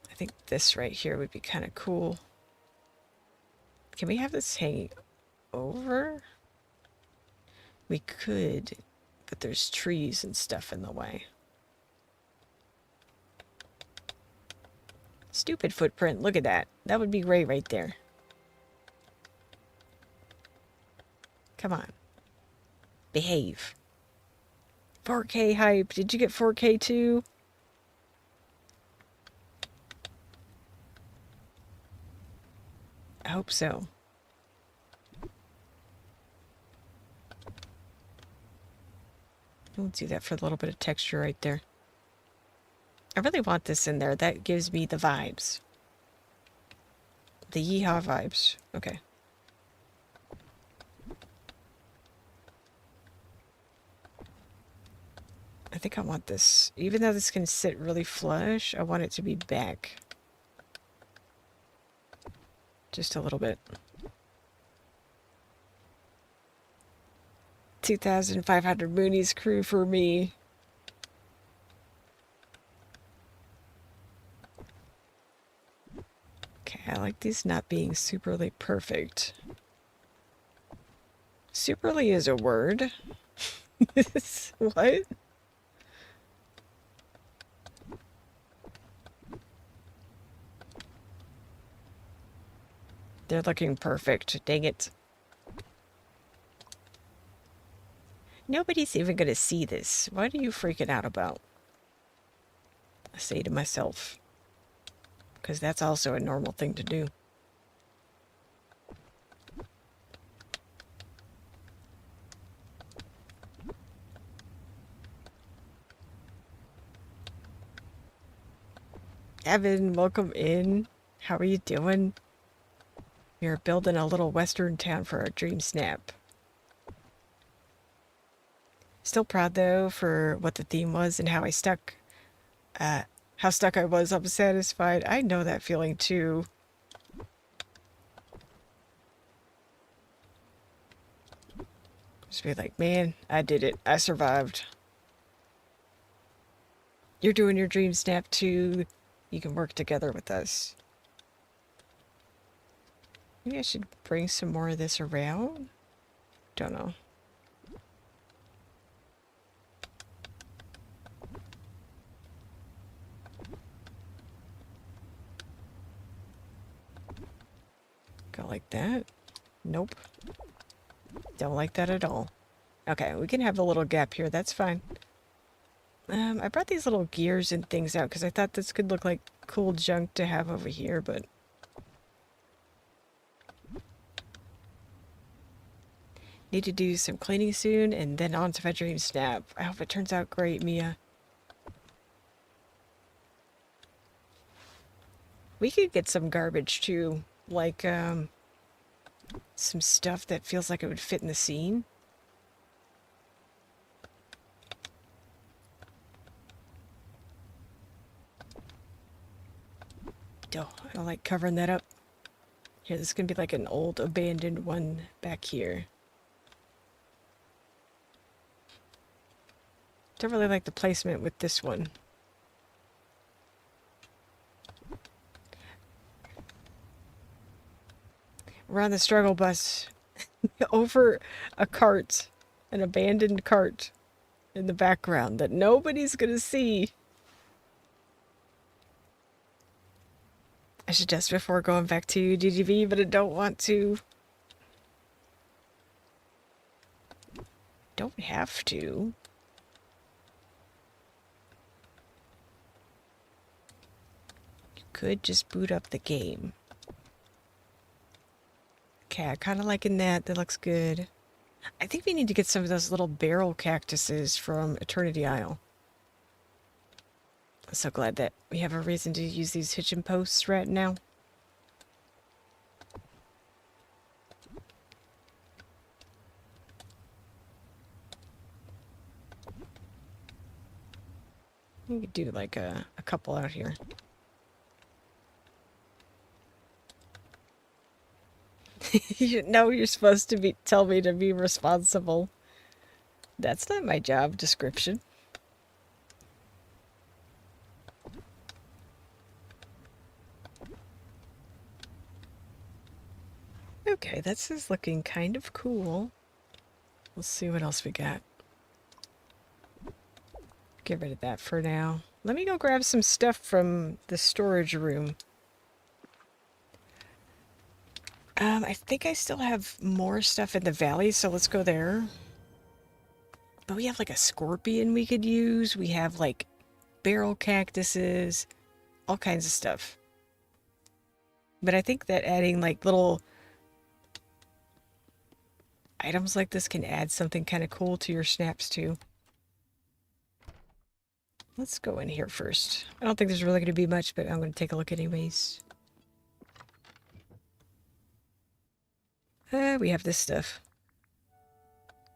I think this right here would be kind of cool. Can we have this hanging over? We could, but there's trees and stuff in the way. Stupid footprint. Look at that. That would be great right there. Come on. Behave. 4K hype. Did you get 4K too? I hope so. We'll do that for a little bit of texture right there. I really want this in there. That gives me the vibes. The yeehaw vibes. Okay. I think I want this. Even though this can sit really flush, I want it to be back. Just a little bit. 2,500 Moonies crew for me. Okay, I like these not being superly perfect. Superly is a word. What? They're looking perfect. Dang it. Nobody's even gonna see this. What are you freaking out about? I say to myself. Because that's also a normal thing to do. Evan, welcome in. How are you doing? We're building a little western town for our dream snap. Still proud though for what the theme was and how stuck I was. I'm satisfied. I know that feeling too. Just be like, man, I did it. I survived. You're doing your dream snap too. You can work together with us. Maybe I should bring some more of this around? Don't know. Go like that. Nope. Don't like that at all. Okay, we can have a little gap here. That's fine. I brought these little gears and things out because I thought this could look like cool junk to have over here, but... Need to do some cleaning soon and then on to my dream snap. I hope it turns out great, Mia. We could get some garbage too, like some stuff that feels like it would fit in the scene. Oh, I don't like covering that up. Here, this is gonna be like an old abandoned one back here. Don't really like the placement with this one. We're on the struggle bus over a cart, an abandoned cart in the background that nobody's gonna see. I should test before going back to DGV, but I don't want to. Don't have to. You could just boot up the game. Okay, I kind of liking that. That looks good. I think we need to get some of those little barrel cactuses from Eternity Isle. I'm so glad that we have a reason to use these hitching posts right now. We could do like a couple out here. You know you're supposed to tell me to be responsible. That's not my job description. Okay, this is looking kind of cool. Let's see what else we got. Get rid of that for now. Let me go grab some stuff from the storage room. I think I still have more stuff in the valley, so let's go there. But we have like a scorpion we could use. We have like barrel cactuses, all kinds of stuff. But I think that adding like little items like this can add something kind of cool to your snaps too. Let's go in here first. I don't think there's really going to be much, but I'm going to take a look anyways. We have this stuff.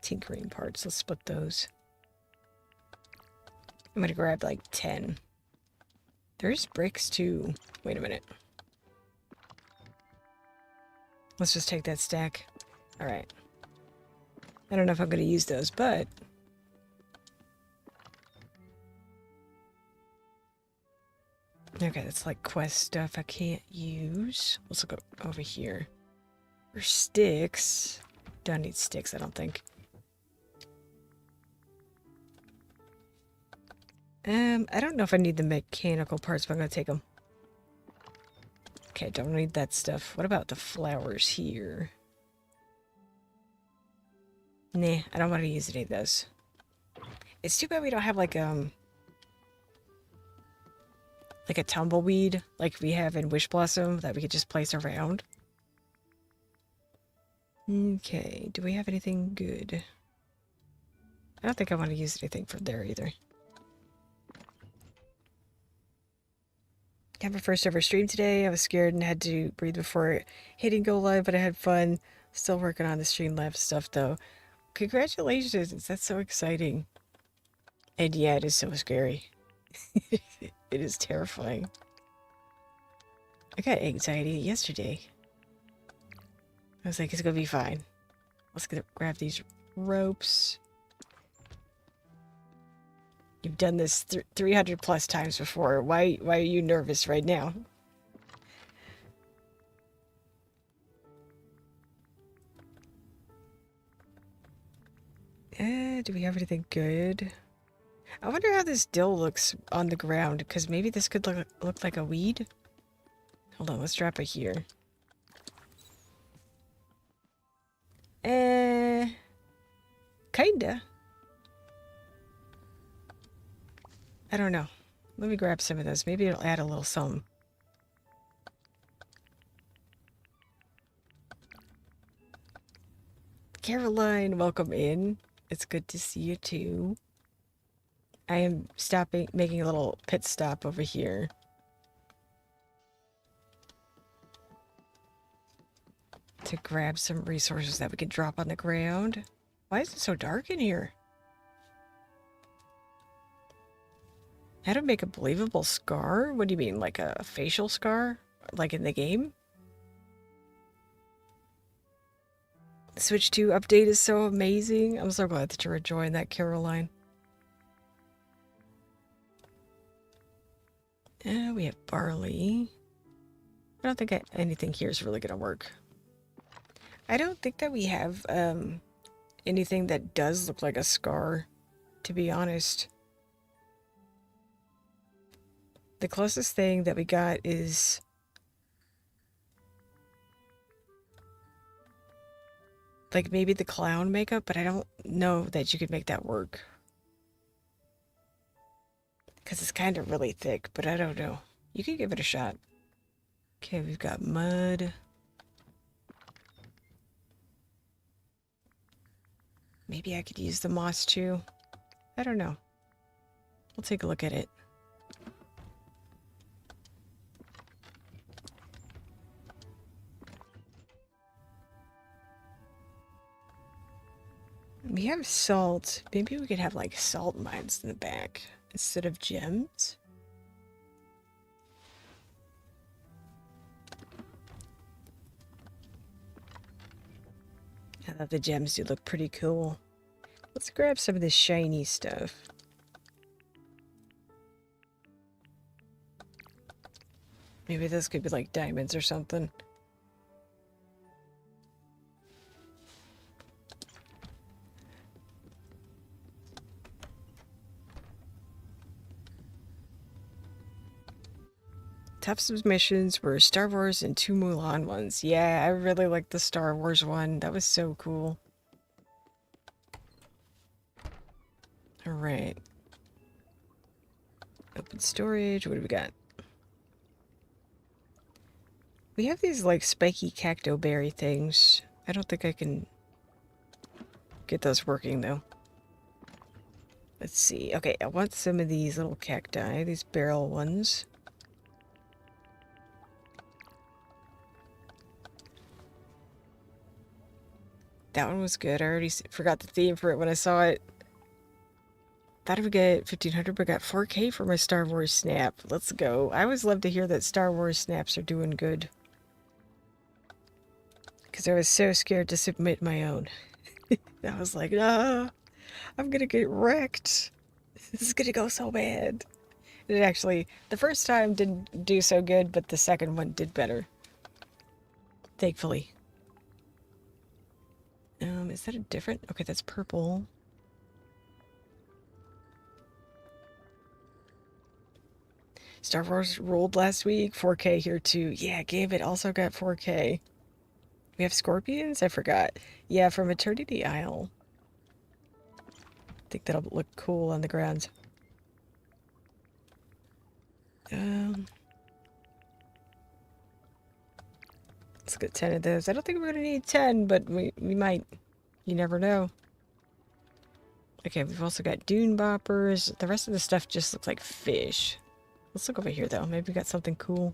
Tinkering parts. Let's split those. I'm going to grab like 10. There's bricks too. Wait a minute. Let's just take that stack. Alright. I don't know if I'm going to use those, but... Okay, that's like quest stuff I can't use. Let's look over here. For sticks. Don't need sticks, I don't think. I don't know if I need the mechanical parts, but I'm going to take them. Okay, don't need that stuff. What about the flowers here? Nah, I don't want to use any of those. It's too bad we don't have like a tumbleweed like we have in Wish Blossom that we could just place around. Okay, do we have anything good? I don't think I want to use anything from there either. Have a first ever stream today. I was scared and had to breathe before hitting go live, but I had fun. Still working on the Streamlabs stuff though. Congratulations, that's so exciting. And yeah, it is so scary. It is terrifying. I got anxiety yesterday. I was like, it's gonna be fine. Let's grab these ropes. You've done this 300 plus times before. Why are you nervous right now? Do we have anything good? I wonder how this dill looks on the ground, because maybe this could look like a weed. Hold on, let's drop it here. Kinda. I don't know. Let me grab some of those. Maybe it'll add a little something. Caroline, welcome in. It's good to see you too. I am making a little pit stop over here. To grab some resources that we can drop on the ground. Why is it so dark in here? How to make a believable scar? What do you mean, like a facial scar? Like in the game? The Switch 2 update is so amazing. I'm so glad that you're enjoying that, Caroline. We have barley. I don't think anything here is really going to work. I don't think that we have anything that does look like a scar, to be honest. The closest thing that we got is like maybe the clown makeup, but I don't know that you could make that work. Because it's kind of really thick, but I don't know. You could give it a shot. Okay, we've got mud. Maybe I could use the moss too. I don't know. We'll take a look at it. We have salt. Maybe we could have like salt mines in the back instead of gems. I thought the gems do look pretty cool. Let's grab some of this shiny stuff. Maybe this could be like diamonds or something. Top submissions were Star Wars and 2 Mulan ones. Yeah, I really liked the Star Wars one. That was so cool. Alright. Open storage. What do we got? We have these like spiky cacto berry things. I don't think I can get those working though. Let's see. Okay, I want some of these little cacti, these barrel ones. That one was good. I already forgot the theme for it when I saw it. Thought I would get 1500, but got 4K for my Star Wars snap. Let's go. I always love to hear that Star Wars snaps are doing good. Because I was so scared to submit my own. I was like, no, I'm gonna get wrecked. This is gonna go so bad. It actually, the first time didn't do so good, but the second one did better. Thankfully. Is that a different? Okay, that's purple. Star Wars rolled last week. 4K here too. Yeah, Gambit also got 4K. We have scorpions? I forgot. Yeah, from Eternity Isle. think that'll look cool on the grounds. Let's get 10 of those. I don't think we're gonna need 10, but we might. You never know. Okay, we've also got dune boppers. The rest of the stuff just looks like fish. Let's look over here, though. Maybe we got something cool.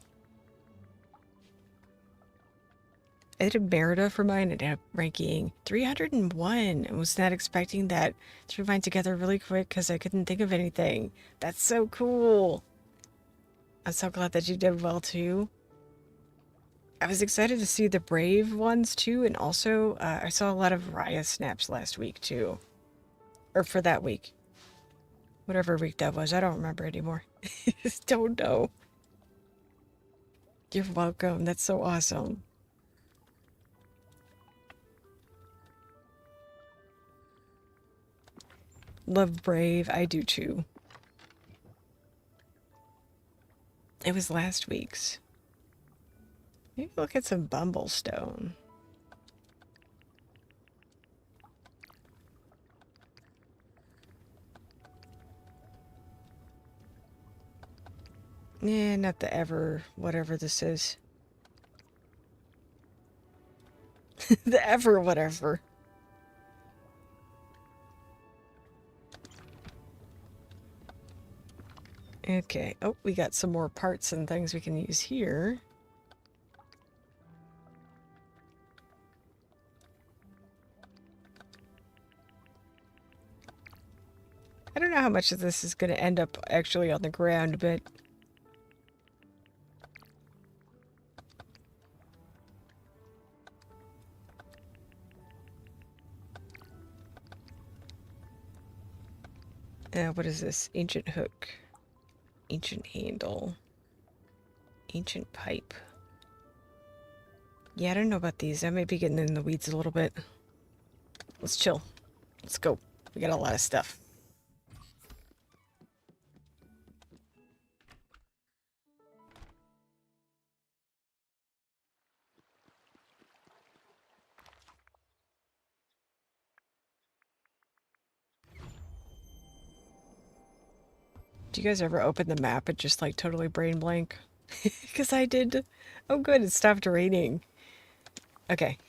I did a Merida for mine. It ended up ranking 301. I was not expecting that. Threw mine together really quick because I couldn't think of anything. That's so cool. I'm so glad that you did well, too. I was excited to see the brave ones, too. And also, I saw a lot of Raya snaps last week, too. Or for that week. Whatever week that was. I don't remember anymore. Just don't know. You're welcome. That's so awesome. Love Brave. I do too. It was last week's. Maybe look at some Bumblestone. Yeah, not the ever, whatever this is. The ever, whatever. Okay. Oh, we got some more parts and things we can use here. I don't know how much of this is going to end up actually on the ground, but... what is this? Ancient hook. Ancient handle. Ancient pipe. Yeah, I don't know about these. I may be getting in the weeds a little bit. Let's chill. Let's go. We got a lot of stuff. Do you guys ever open the map and just like totally brain blank? Because I did. Oh good, it stopped raining. Okay.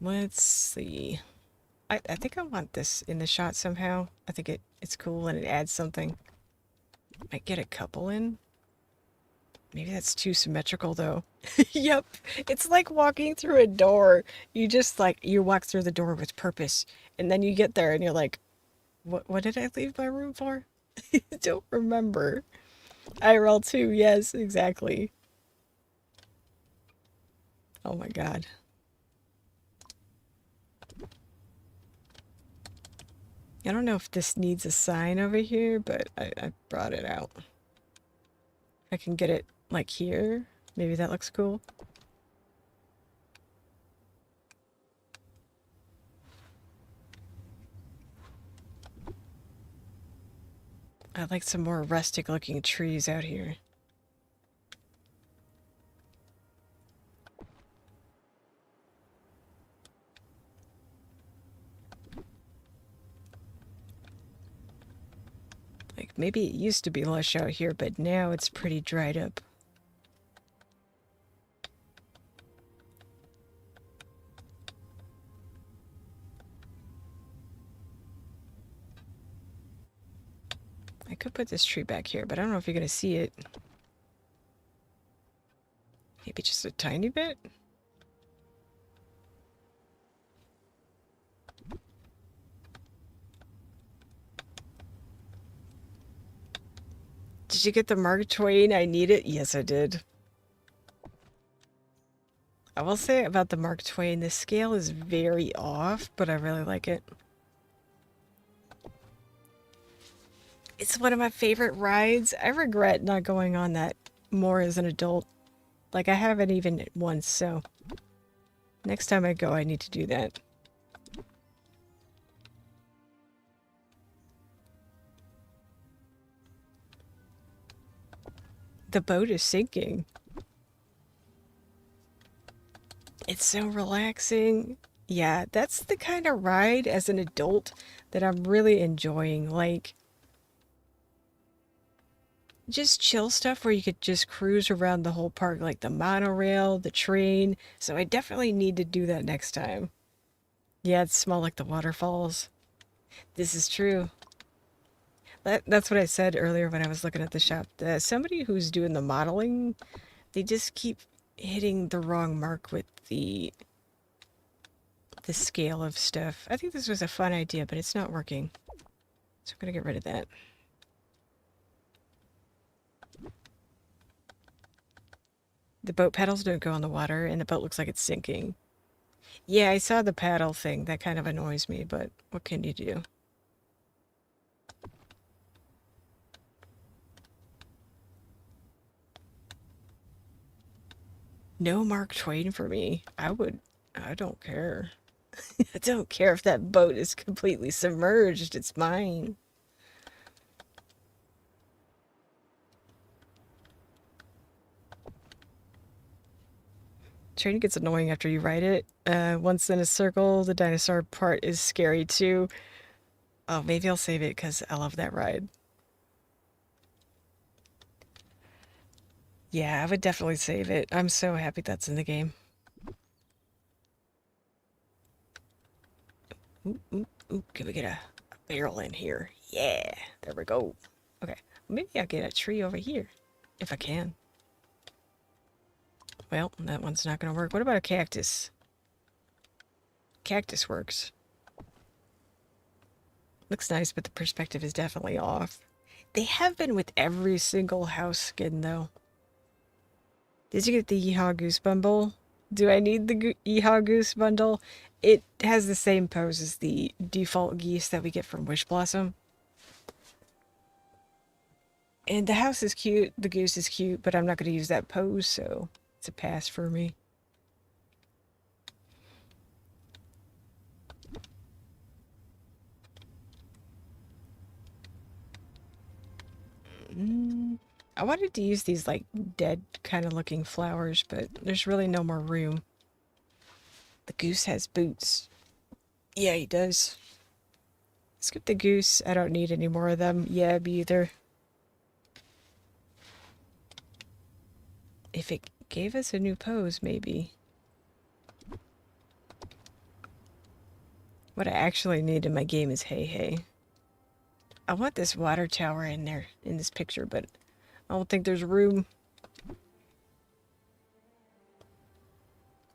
Let's see. I think I want this in the shot somehow. I think it's cool and it adds something. Might get a couple in. Maybe that's too symmetrical though. Yep. It's like walking through a door. You just like, you walk through the door with purpose. And then you get there and you're like, what did I leave my room for? Don't remember. IRL 2, yes, exactly. Oh my god. I don't know if this needs a sign over here, but I brought it out. I can get it like here. Maybe that looks cool. I'd like some more rustic looking trees out here. Like maybe it used to be lush out here, but now it's pretty dried up. I could put this tree back here, but I don't know if you're gonna see it. Maybe just a tiny bit? Did you get the Mark Twain? I need it? Yes, I did. I will say about the Mark Twain, the scale is very off, but I really like it. It's one of my favorite rides. I regret not going on that more as an adult. Like, I haven't even once, so next time I go, I need to do that. The boat is sinking. It's so relaxing. Yeah, that's the kind of ride as an adult that I'm really enjoying. Like, just chill stuff where you could just cruise around the whole park, like the monorail, the train. So I definitely need to do that next time. Yeah, it smells like the waterfalls. This is true. That's what I said earlier when I was looking at the shop. Somebody who's doing the modeling, they just keep hitting the wrong mark with the scale of stuff. I think this was a fun idea, but it's not working. So I'm gonna get rid of that. The boat paddles don't go in the water, and the boat looks like it's sinking. Yeah, I saw the paddle thing. That kind of annoys me, but what can you do? No Mark Twain for me. I don't care. I don't care if that boat is completely submerged. It's mine. Train gets annoying after you ride it. Once in a circle, the dinosaur part is scary too. Oh, maybe I'll save it because I love that ride. Yeah, I would definitely save it. I'm so happy that's in the game. Ooh, ooh, ooh, can we get a barrel in here? Yeah, there we go. Okay, maybe I'll get a tree over here, if I can. Well, that one's not gonna work. What about a cactus? Cactus works. Looks nice, but the perspective is definitely off. They have been with every single house skin, though. Did you get the Yeehaw Goose bundle? Do I need the Yeehaw Goose bundle? It has the same pose as the default geese that we get from Wish Blossom. And the house is cute, the goose is cute, but I'm not going to use that pose, so it's a pass for me. I wanted to use these like dead kind of looking flowers, but there's really no more room. The goose has boots. Yeah, he does. Skip the goose. I don't need any more of them. Yeah, me either. If it gave us a new pose, maybe. What I actually need in my game is Hey Hey. I want this water tower in there, in this picture, but I don't think there's room.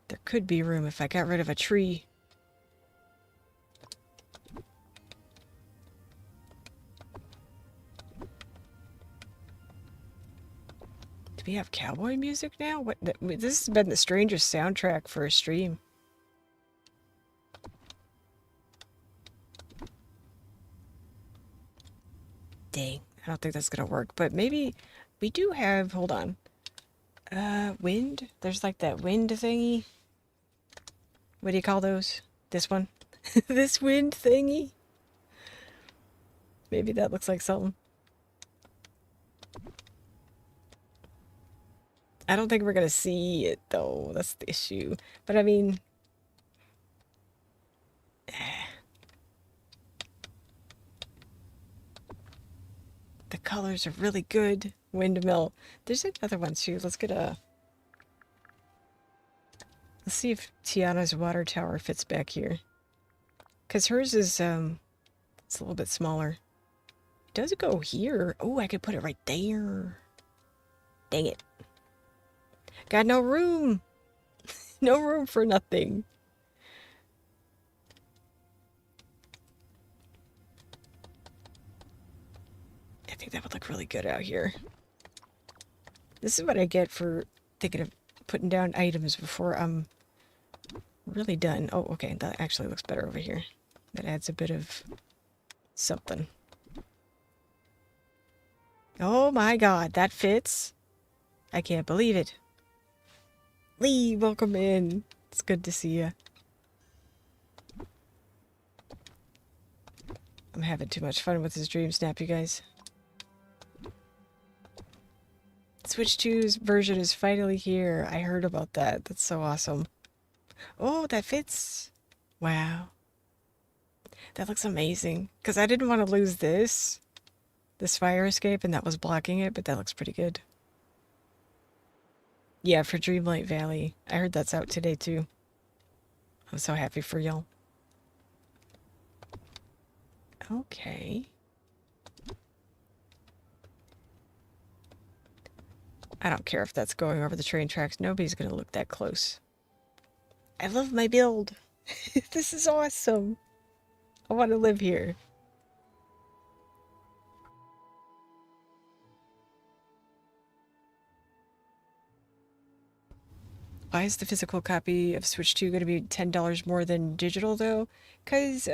There could be room if I got rid of a tree. Do we have cowboy music now? What? This has been the strangest soundtrack for a stream. Dang, I don't think that's gonna work, but maybe we do have, hold on. Wind? There's like that wind thingy. What do you call those? This one? This wind thingy? Maybe that looks like something. I don't think we're gonna see it though. That's the issue. But I mean, the colors are really good. Windmill. There's another one too. Let's get a. Let's see if Tiana's water tower fits back here. Cause hers is it's a little bit smaller. Does it go here? Oh, I could put it right there. Dang it. Got no room. No room for nothing. I think that would look really good out here. This is what I get for thinking of putting down items before I'm really done. Oh, okay. That actually looks better over here. That adds a bit of something. Oh my god, that fits. I can't believe it. Lee, welcome in. It's good to see you. I'm having too much fun with this dream snap, you guys. Switch 2's version is finally here. I heard about that. That's so awesome. Oh, that fits. Wow. That looks amazing. Because I didn't want to lose this fire escape, and that was blocking it, but that looks pretty good. Yeah, for Dreamlight Valley. I heard that's out today, too. I'm so happy for y'all. Okay. I don't care if that's going over the train tracks. Nobody's going to look that close. I love my build. This is awesome. I want to live here. Why is the physical copy of Switch 2 going to be $10 more than digital, though? Because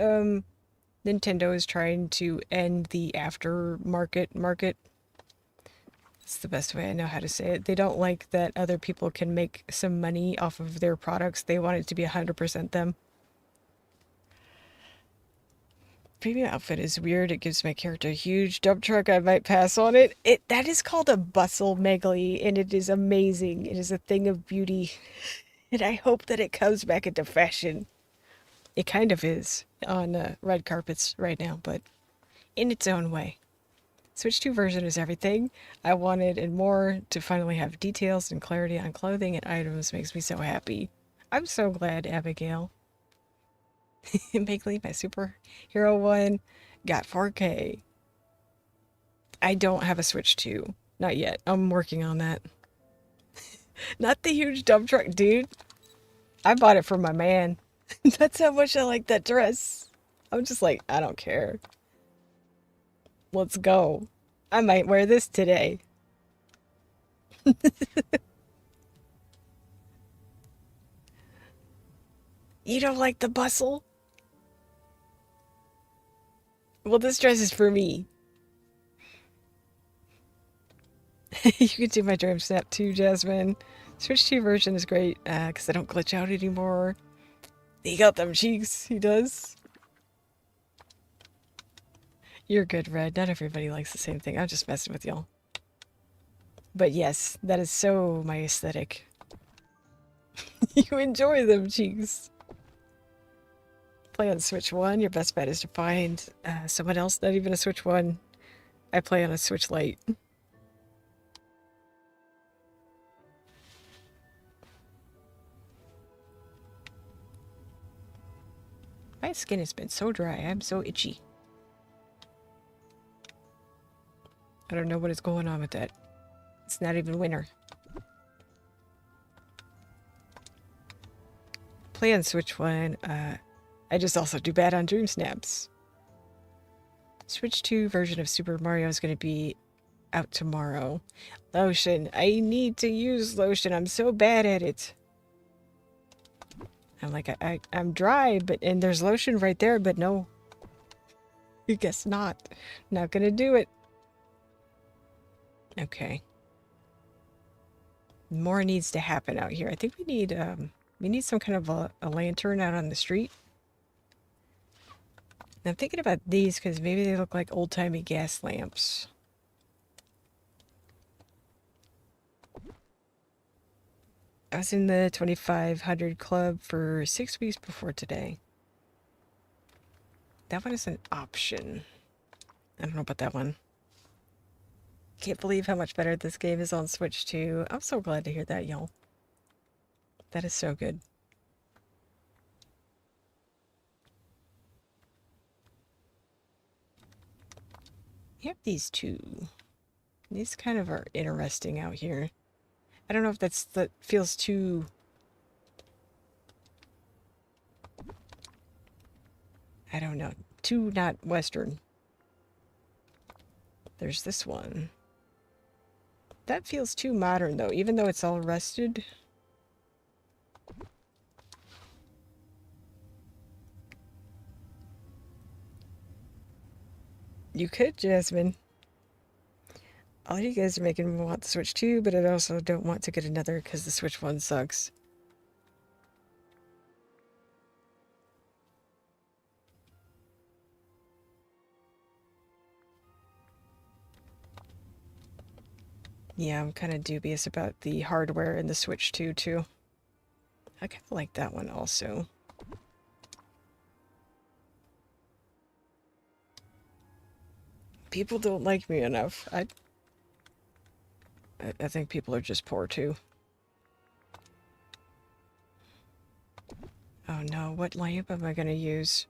Nintendo is trying to end the aftermarket market. That's the best way I know how to say it. They don't like that other people can make some money off of their products. They want it to be 100% them. Premium outfit is weird. It gives my character a huge dump truck. I might pass on it. That is called a bustle megally, and it is amazing. It is a thing of beauty. And I hope that it comes back into fashion. It kind of is on red carpets right now, but in its own way. Switch 2 version is everything I wanted and more. To finally have details and clarity on clothing and items makes me so happy. I'm so glad, Abigail. Megley, my superhero one, got 4K. I don't have a Switch 2. Not yet. I'm working on that. Not the huge dump truck, dude. I bought it for my man. That's how much I like that dress. I'm just like, I don't care. Let's go. I might wear this today. You don't like the bustle? Well, this dress is for me. You can do my dream snap too, Jasmine. Switch 2 version is great because I don't glitch out anymore. He got them cheeks. He does. You're good, Red. Not everybody likes the same thing. I'm just messing with y'all. But yes, that is so my aesthetic. You enjoy them cheeks. Play on Switch 1. Your best bet is to find someone else, not even a Switch 1. I play on a Switch Lite. My skin has been so dry. I'm so itchy. I don't know what is going on with that. It's not even winter. Play on Switch 1. I just also do bad on Dream Snaps. Switch 2 version of Super Mario is going to be out tomorrow. Lotion. I need to use lotion. I'm so bad at it. I'm like, I'm dry, and there's lotion right there, but no. I guess not. Not gonna do it. Okay. More needs to happen out here. I think we need some kind of a lantern out on the street. And I'm thinking about these because maybe they look like old-timey gas lamps. I was in the 2500 club for 6 weeks before today. That one is an option. I don't know about that one. Can't believe how much better this game is on Switch 2. I'm so glad to hear that, y'all. That is so good. You have these two. These kind of are interesting out here. I don't know if that feels too... I don't know. Too not Western. There's this one. That feels too modern, though, even though it's all rusted. You could, Jasmine. All you guys are making me want the Switch 2, but I also don't want to get another because the Switch 1 sucks. Yeah, I'm kind of dubious about the hardware in the Switch 2, too. I kind of like that one also. People don't like me enough. I think people are just poor too. Oh no, what lamp am I gonna use?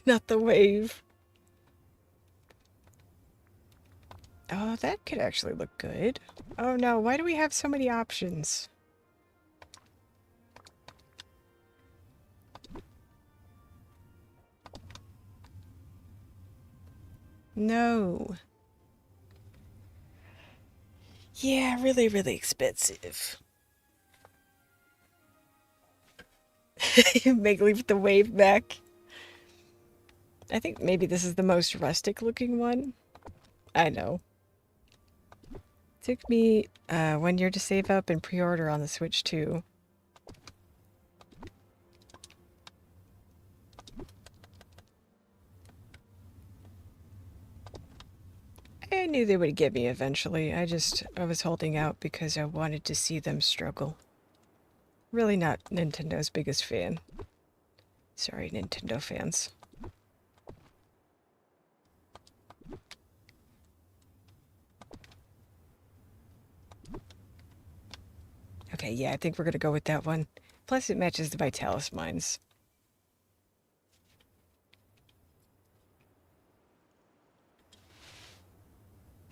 Not the wave. Oh, that could actually look good. Oh no, why do we have so many options? No. Yeah, really, really expensive. Make leave the wave back. I think maybe this is the most rustic looking one. I know. Took me 1 year to save up and pre-order on the Switch too. I knew they would get me eventually. I was holding out because I wanted to see them struggle. Really not Nintendo's biggest fan. Sorry, Nintendo fans. Okay, yeah, I think we're gonna go with that one. Plus it matches the Vitalis mines.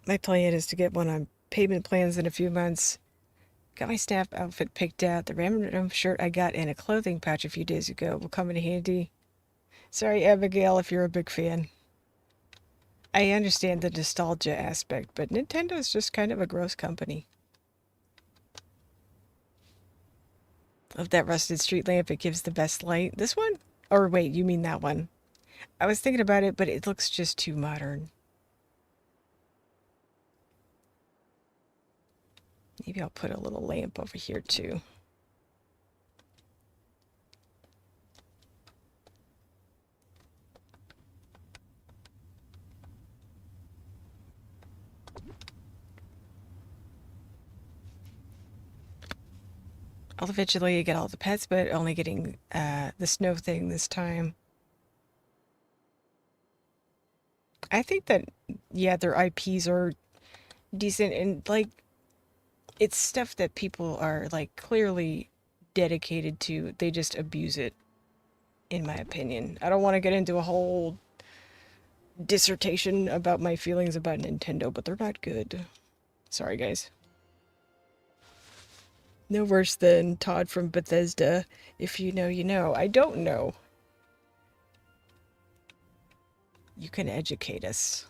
My plan is to get one on payment plans in a few months. Got my staff outfit picked out. The random shirt I got in a clothing pouch a few days ago will come in handy. Sorry, Abigail, if you're a big fan. I understand the nostalgia aspect, but Nintendo's just kind of a gross company. Love that rusted street lamp. It gives the best light. This one? Or wait, you mean that one? I was thinking about it, but it looks just too modern. Maybe I'll put a little lamp over here too. I'll eventually get all the pets, but only getting the snow thing this time. I think that, yeah, their IPs are decent, and like, it's stuff that people are like clearly dedicated to. They just abuse it, in my opinion. I don't want to get into a whole dissertation about my feelings about Nintendo, but they're not good. Sorry, guys. No worse than Todd from Bethesda. If you know, you know. I don't know. You can educate us.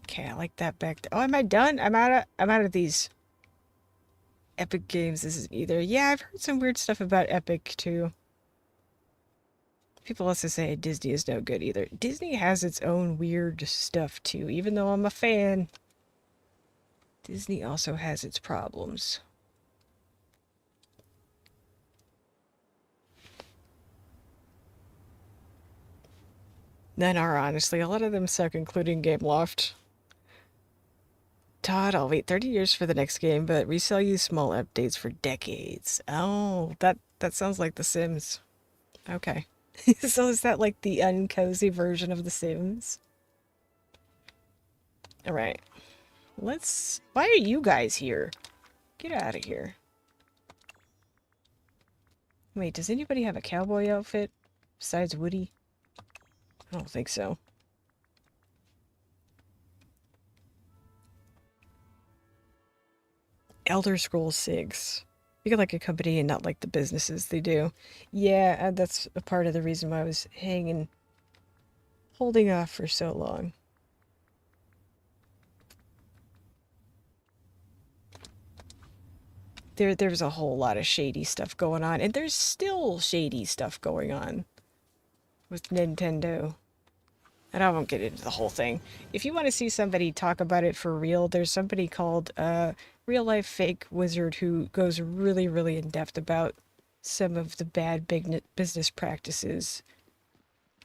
Okay, I like that back there. Oh, am I done? I'm out of these Epic games. This is either. Yeah, I've heard some weird stuff about Epic too. People also say Disney is no good either. Disney has its own weird stuff too, even though I'm a fan. Disney also has its problems. None are, honestly. A lot of them suck, including Gameloft. Todd, I'll wait 30 years for the next game, but resell you small updates for decades. Oh, that sounds like The Sims. Okay. So is that like the uncozy version of The Sims? Alright. Why are you guys here? Get out of here. Wait, does anybody have a cowboy outfit? Besides Woody? I don't think so. Elder Scrolls 6. You get like a company and not like the businesses they do. Yeah, that's a part of the reason why I was holding off for so long. There's a whole lot of shady stuff going on, and there's still shady stuff going on with Nintendo. And I won't get into the whole thing. If you want to see somebody talk about it for real, there's somebody called Real Life Fake Wizard who goes really, really in depth about some of the bad big business practices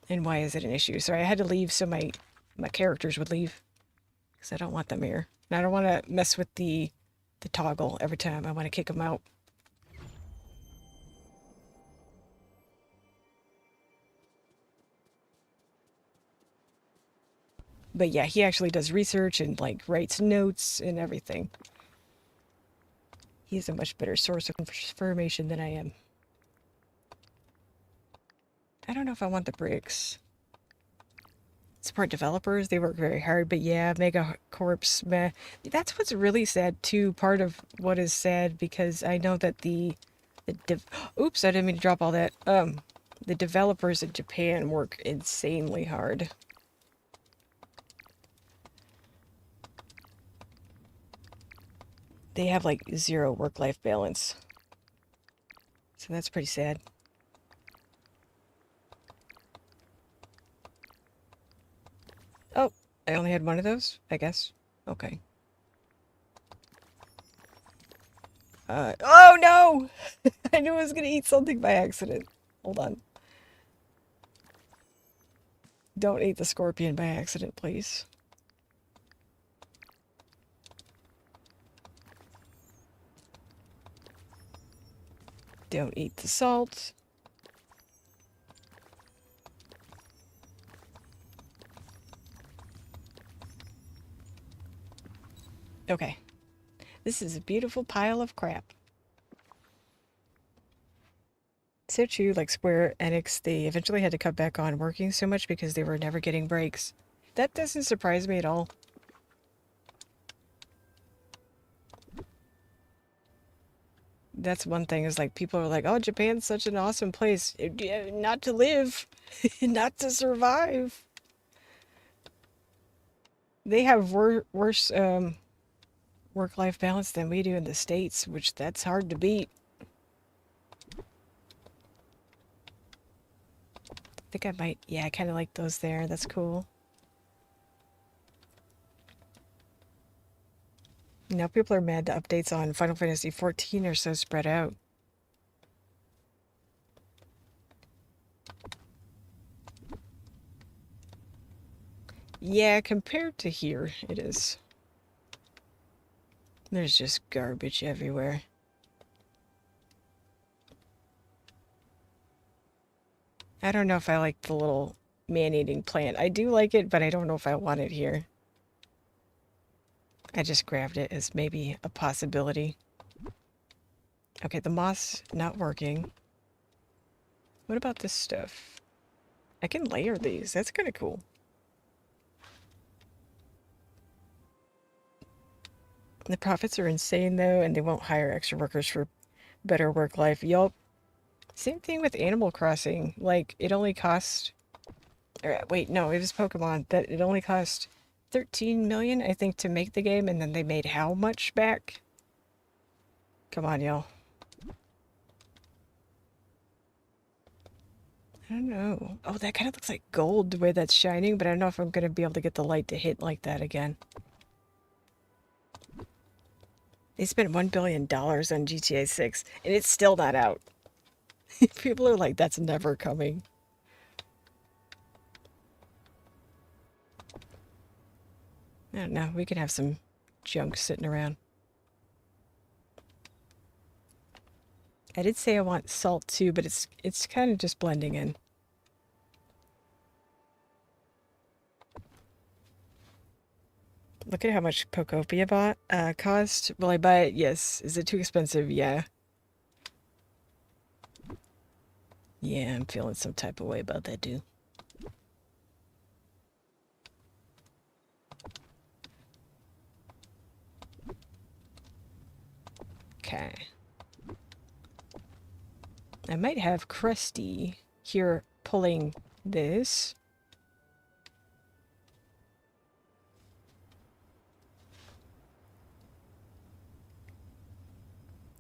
and why is it an issue. Sorry, I had to leave so my characters would leave because I don't want them here. And I don't want to mess with the toggle every time. I want to kick them out. But yeah, he actually does research and like writes notes and everything. He's a much better source of information than I am. I don't know if I want the bricks. Support developers, they work very hard, but yeah, Mega Corps, meh. That's what's really sad too. Part of what is sad, because I know that oops, I didn't mean to drop all that. The developers in Japan work insanely hard. They have like zero work-life balance. So that's pretty sad. Oh, I only had one of those, I guess. Okay. Oh no! I knew I was gonna eat something by accident. Hold on. Don't eat the scorpion by accident, please. Don't eat the salt. Okay. This is a beautiful pile of crap. So true, like Square Enix, they eventually had to cut back on working so much because they were never getting breaks. That doesn't surprise me at all. That's one thing, is like people are like, oh, Japan's such an awesome place. Not to live, not to survive. They have worse work-life balance than we do in the States, which that's hard to beat. I think I might, yeah, I kind of like those there. That's cool. Now people are mad the updates on Final Fantasy 14 are so spread out. Yeah, compared to here, it is. There's just garbage everywhere. I don't know if I like the little man-eating plant. I do like it, but I don't know if I want it here. I just grabbed it as maybe a possibility. Okay, the moss not working. What about this stuff? I can layer these. That's kind of cool. The profits are insane though, and they won't hire extra workers for better work life. Yup. Same thing with Animal Crossing. Like, it only cost... wait, no, it was Pokemon. That it only cost 13 million, I think, to make the game, and then they made how much back? Come on, y'all. I don't know. Oh, that kind of looks like gold the way that's shining, but I don't know if I'm going to be able to get the light to hit like that again. They spent $1 billion on GTA 6, and it's still not out. People are like, that's never coming. I don't know. We could have some junk sitting around. I did say I want salt too, but it's kind of just blending in. Look at how much Pocopia cost. Will I buy it? Yes. Is it too expensive? Yeah. Yeah, I'm feeling some type of way about that, dude. Okay. I might have Krusty here pulling this.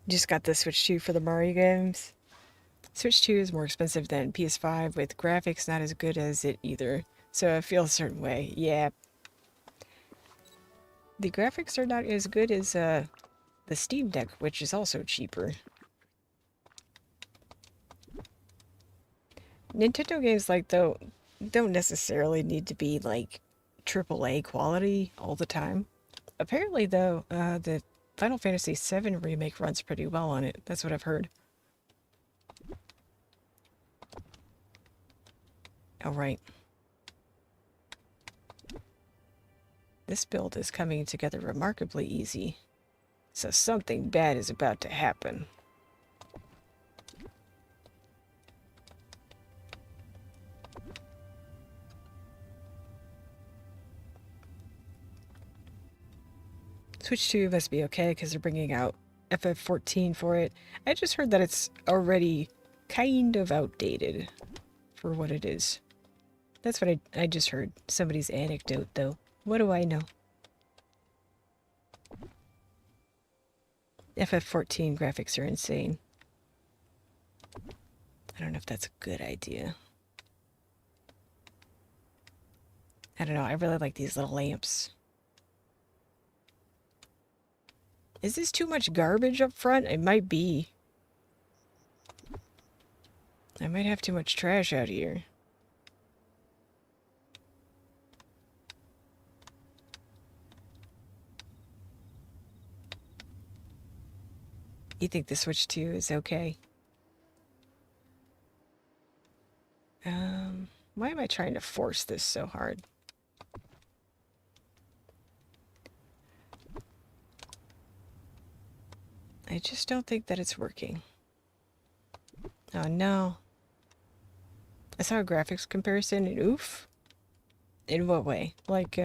Just got the Switch 2 for the Mario games. Switch 2 is more expensive than PS5 with graphics not as good as it either. So I feel a certain way. Yeah. The graphics are not as good as the Steam Deck, which is also cheaper. Nintendo games, like, though, don't necessarily need to be like AAA quality all the time. Apparently, though, the Final Fantasy VII remake runs pretty well on it. That's what I've heard. Oh, right. This build is coming together remarkably easy. So something bad is about to happen. Switch 2 must be okay because they're bringing out FF14 for it. I just heard that it's already kind of outdated for what it is. That's what I just heard. Somebody's anecdote, though. What do I know? FF14 graphics are insane. I don't know if that's a good idea. I don't know. I really like these little lamps. Is this too much garbage up front? It might be. I might have too much trash out here. You think the Switch 2 is okay? Why am I trying to force this so hard? I just don't think that it's working. Oh no. I saw a graphics comparison and oof. In what way? Like,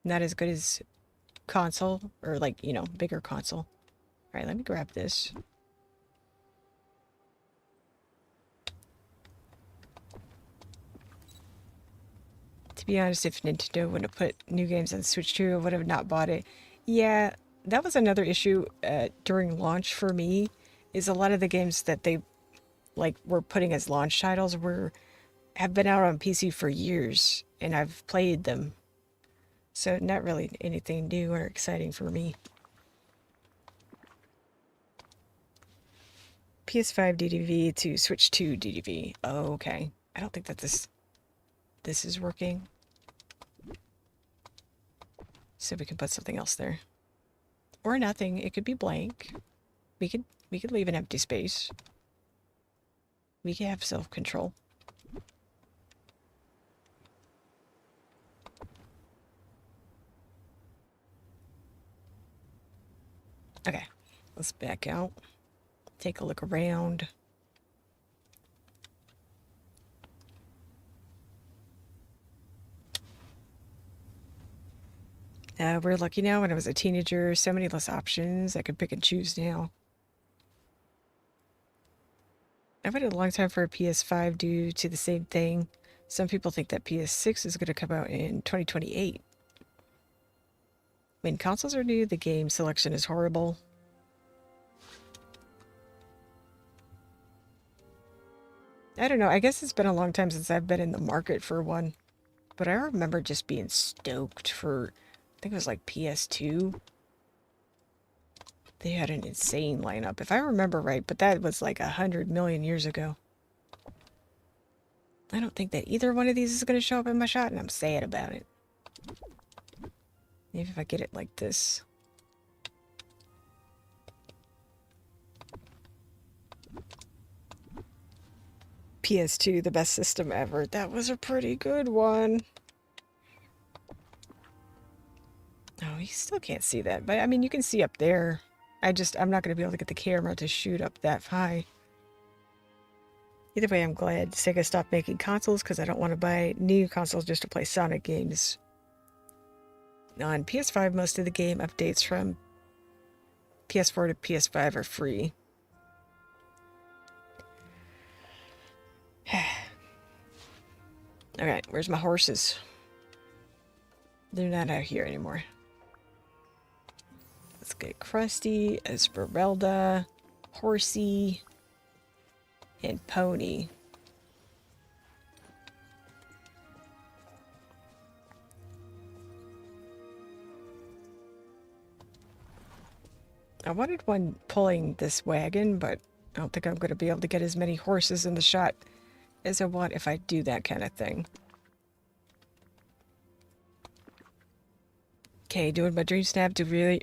not as good as console, or like, you know, bigger console. Alright, let me grab this. To be honest, if Nintendo would have put new games on Switch 2, I would have not bought it. Yeah, that was another issue during launch for me, is a lot of the games that they like were putting as launch titles have been out on PC for years, and I've played them. So not really anything new or exciting for me. PS5 DDV to Switch 2 DDV. Oh, okay. I don't think that this is working. So we can put something else there. Or nothing. It could be blank. We could leave an empty space. We can have self-control. Okay, let's back out. Take a look around. We're lucky now. When I was a teenager, so many less options. I could pick and choose now. I've waited a long time for a PS5 due to the same thing. Some people think that PS6 is going to come out in 2028. When consoles are new, the game selection is horrible. I don't know. I guess it's been a long time since I've been in the market for one. But I remember just being stoked for, I think it was like PS2. They had an insane lineup, if I remember right, but that was like 100 million years ago. I don't think that either one of these is going to show up in my shot, and I'm sad about it. Maybe if I get it like this. PS2, the best system ever. That was a pretty good one. Oh, you still can't see that, but I mean, you can see up there. I'm not going to be able to get the camera to shoot up that high. Either way, I'm glad Sega stopped making consoles because I don't want to buy new consoles just to play Sonic games. On PS5, most of the game updates from PS4 to PS5 are free. Alright, where's my horses? They're not out here anymore. Let's get Krusty, Esmeralda, Horsey, and Pony. I wanted one pulling this wagon, but I don't think I'm going to be able to get as many horses in the shot as I want if I do that kind of thing. Okay, doing my dream snap to really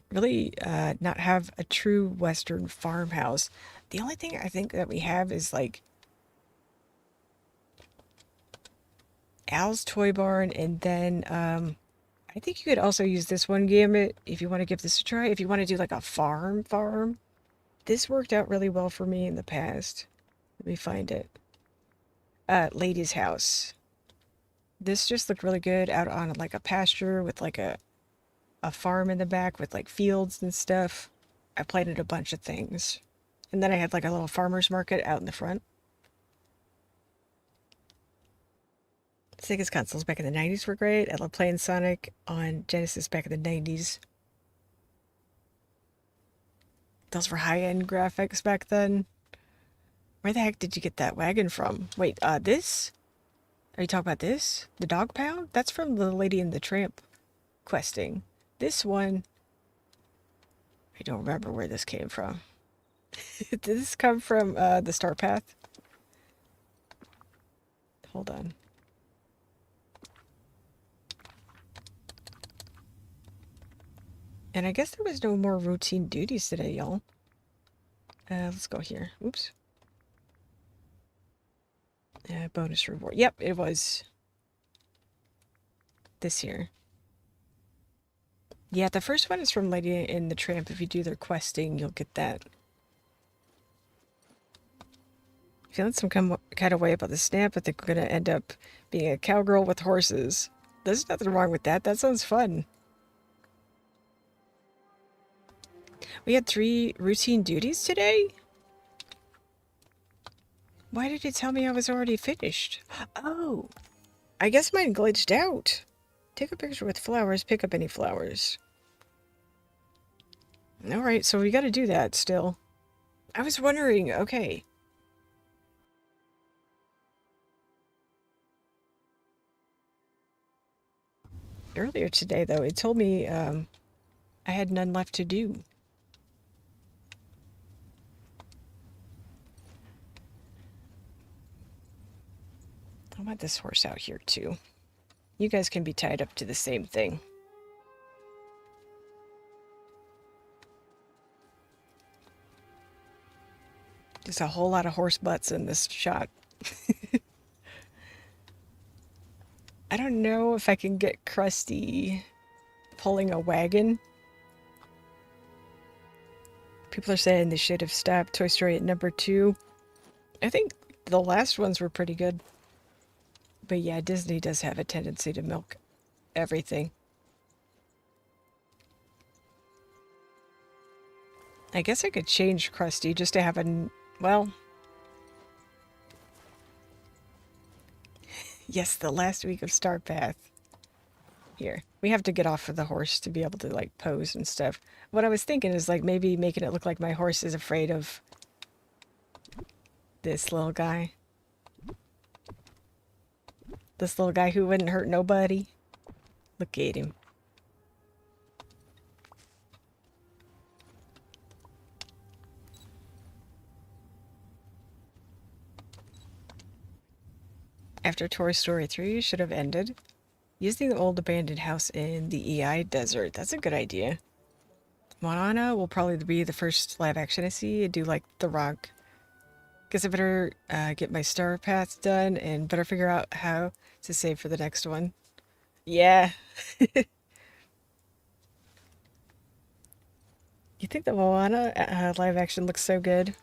not have a true Western farmhouse. The only thing I think that we have is like Al's Toy Barn, and then I think you could also use this one Gambit if you want to give this a try. If you want to do like a farm. This worked out really well for me in the past. Let me find it. Lady's House. This just looked really good out on like a pasture with like a farm in the back with like fields and stuff. I planted a bunch of things. And then I had like a little farmer's market out in the front. Sega's consoles back in the 90s were great. I love playing Sonic on Genesis back in the 90s. Those were high-end graphics back then. Where the heck did you get that wagon from? Wait, this? Are you talking about this? The dog pound? That's from the Lady and the Tramp questing. This one, I don't remember where this came from. Did this come from the Star Path? Hold on. And I guess there was no more routine duties today, y'all. Let's go here. Oops. Bonus reward. Yep, it was this here. Yeah, the first one is from Lady and the Tramp. If you do their questing, you'll get that. Feeling some kind of way about the snap, but they're going to end up being a cowgirl with horses. There's nothing wrong with that. That sounds fun. We had 3 routine duties today? Why did it tell me I was already finished? Oh, I guess mine glitched out. Take a picture with flowers, pick up any flowers. Alright, so we gotta do that still. I was wondering, okay. Earlier today, though, it told me I had none left to do. I want this horse out here, too. You guys can be tied up to the same thing. There's a whole lot of horse butts in this shot. I don't know if I can get Krusty pulling a wagon. People are saying they should have stopped Toy Story at number 2. I think the last ones were pretty good. But yeah, Disney does have a tendency to milk everything. I guess I could change Krusty just to have a... Well... Yes, the last week of Star Path. Here. We have to get off of the horse to be able to, like, pose and stuff. What I was thinking is, like, maybe making it look like my horse is afraid of this little guy. This little guy who wouldn't hurt nobody. Look at him. After Toy Story 3 should have ended. Using the old abandoned house in the EI desert. That's a good idea. Moana will probably be the first live action I see. I do like The Rock. Guess I better get my Star Path done and better figure out how to save for the next one. Yeah. You think the Moana live action looks so good?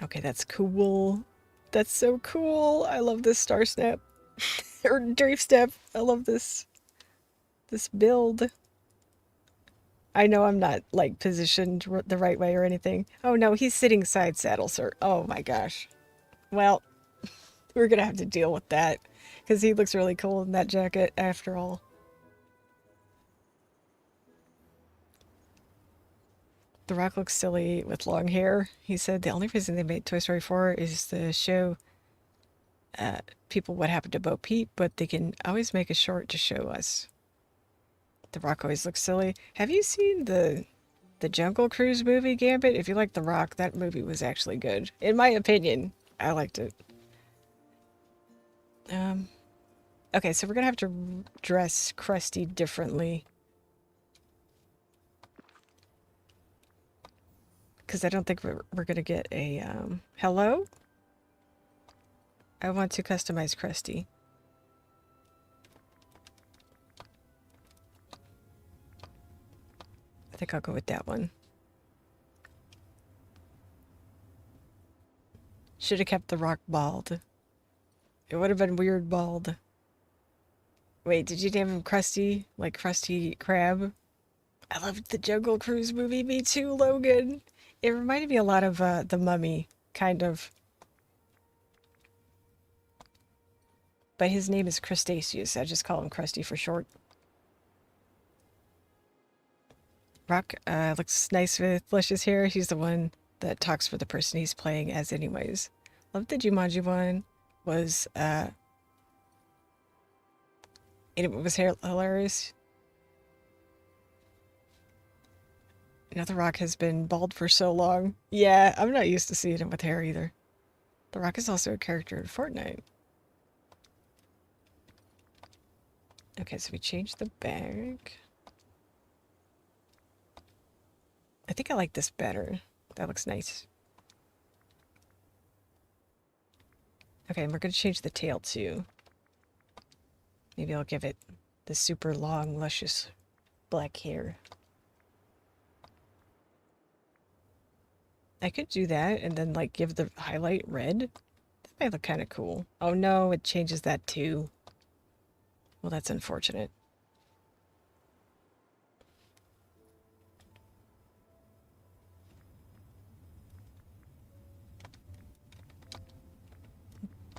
Okay, that's cool. That's so cool. I love this Star Snap. Or Dream Snap. I love this build. I know I'm not, like, positioned the right way or anything. Oh no, he's sitting side saddle, sir. Oh my gosh. Well, we're gonna have to deal with that. Because he looks really cool in that jacket, after all. The Rock looks silly with long hair. He said the only reason they made Toy Story 4 is to show people what happened to Bo Peep, but they can always make a short to show us. The Rock always looks silly. Have you seen the Jungle Cruise movie, Gambit? If you like The Rock, that movie was actually good. In my opinion, I liked it. Okay, so we're gonna have to dress Krusty differently. Because I don't think we're gonna get a, hello? I want to customize Krusty. I think I'll go with that one. Should have kept the rock bald. It would have been weird bald. Wait, did you name him Krusty? Like Krusty Krab? I loved the Jungle Cruise movie. Me too, Logan. It reminded me a lot of The Mummy, kind of. But his name is Crustaceus. I just call him Krusty for short. Rock looks nice with luscious hair. He's the one that talks for the person he's playing as anyways. Love the Jumanji one. It was hilarious. You know, The Rock has been bald for so long. Yeah, I'm not used to seeing him with hair either. The Rock is also a character in Fortnite. Okay, so we changed the bag. I think I like this better. That looks nice. Okay, and we're going to change the tail too. Maybe I'll give it the super long, luscious black hair. I could do that and then like give the highlight red. That might look kind of cool. Oh no, it changes that too. Well, that's unfortunate.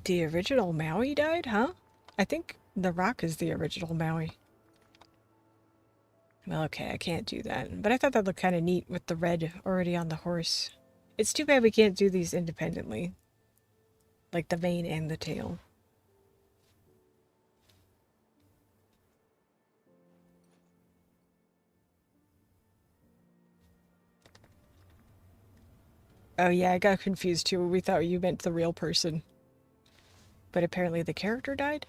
The original Maui died, huh? I think The Rock is the original Maui. Well, okay, I can't do that. But I thought that looked kind of neat with the red already on the horse. It's too bad we can't do these independently. Like the mane and the tail. Oh yeah, I got confused too. We thought you meant the real person. But apparently the character died?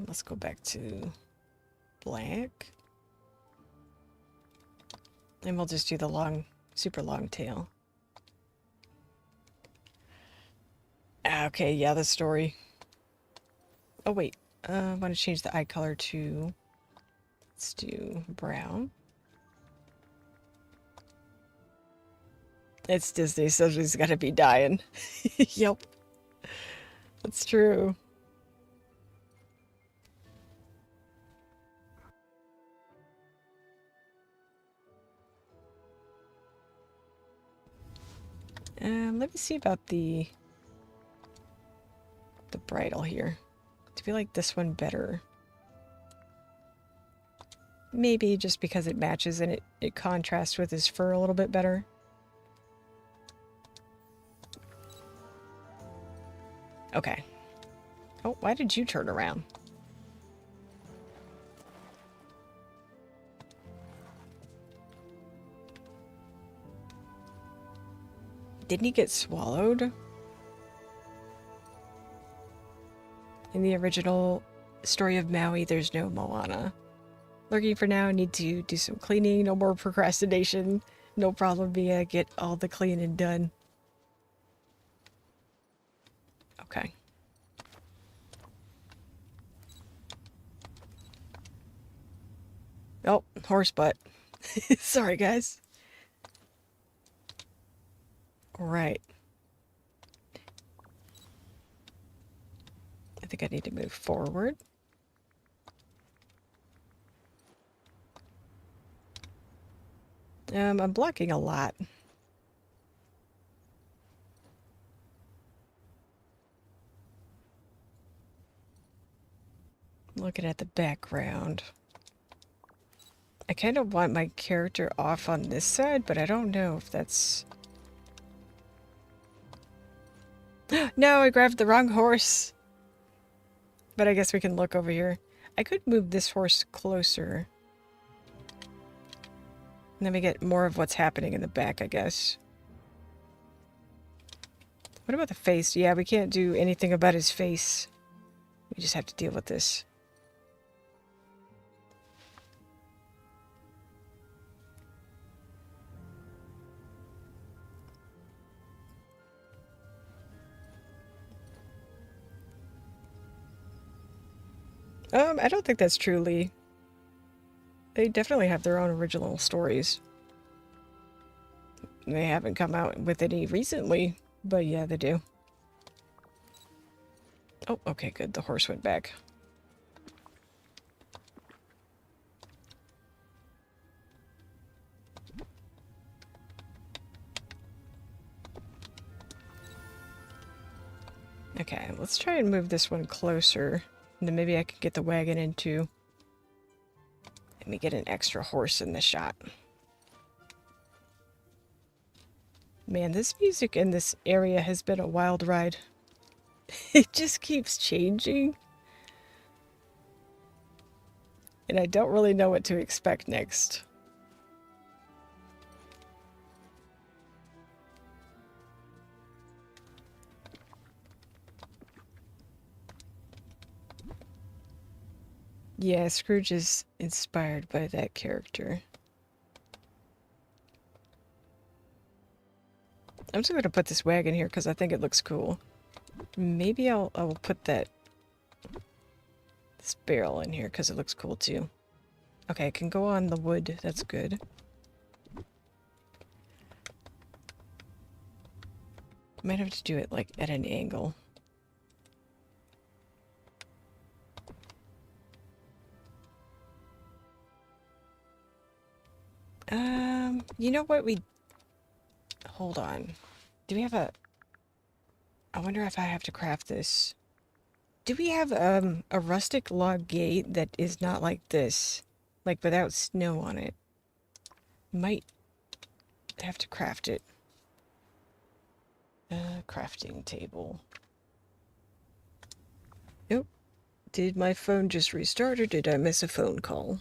Let's go back to black. And we'll just do the long, super long tail. Okay, yeah, the story. Oh wait, I want to change the eye color to, let's do brown. It's Disney, so she's gotta be dying. Yep. That's true. Let me see about the bridle here. I feel like this one better. Maybe just because it matches and it contrasts with his fur a little bit better. Okay. Oh, why did you turn around? Didn't he get swallowed? In the original story of Maui, there's no Moana. Lurking for now, need to do some cleaning, no more procrastination. No problem, Mia, get all the cleaning done. Okay. Oh, horse butt. Sorry, guys. All right. I think I need to move forward. I'm blocking a lot. Looking at the background. I kind of want my character off on this side, but I don't know if that's... No, I grabbed the wrong horse. But I guess we can look over here. I could move this horse closer. And then we get more of what's happening in the back, I guess. What about the face? Yeah, we can't do anything about his face. We just have to deal with this. I don't think that's true, Lee. They definitely have their own original stories. They haven't come out with any recently, but yeah, they do. Oh, okay, good. The horse went back. Okay, let's try and move this one closer. And then maybe I could get the wagon in too. Let me get an extra horse in the shot. Man, this music in this area has been a wild ride. It just keeps changing. And I don't really know what to expect next. Yeah, Scrooge is inspired by that character. I'm just going to put this wagon here because I think it looks cool. Maybe I will put this barrel in here because it looks cool too. Okay, I can go on the wood. That's good. Might have to do it like at an angle. You know what hold on. Do we have a... I wonder if I have to craft this. Do we have a rustic log gate that is not like this? Like without snow on it? Might have to craft it. Crafting table. Nope. Did my phone just restart or did I miss a phone call?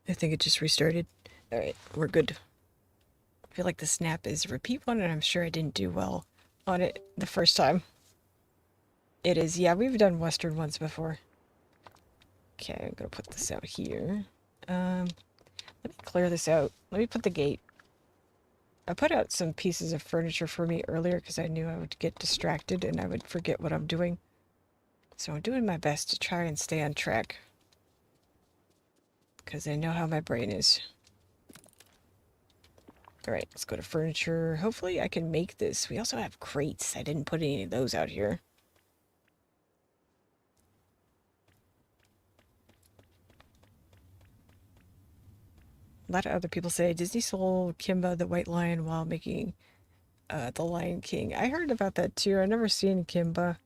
I think it just restarted. Alright, we're good. I feel like the snap is a repeat one and I'm sure I didn't do well on it the first time. It is. Yeah, we've done Western ones before. Okay, I'm gonna put this out here. Let me clear this out. Let me put the gate. I put out some pieces of furniture for me earlier because I knew I would get distracted and I would forget what I'm doing. So I'm doing my best to try and stay on track. Because I know how my brain is. Alright, let's go to furniture. Hopefully I can make this. We also have crates. I didn't put any of those out here. A lot of other people say Disney sold Kimba the White Lion while making The Lion King. I heard about that too. I've never seen Kimba.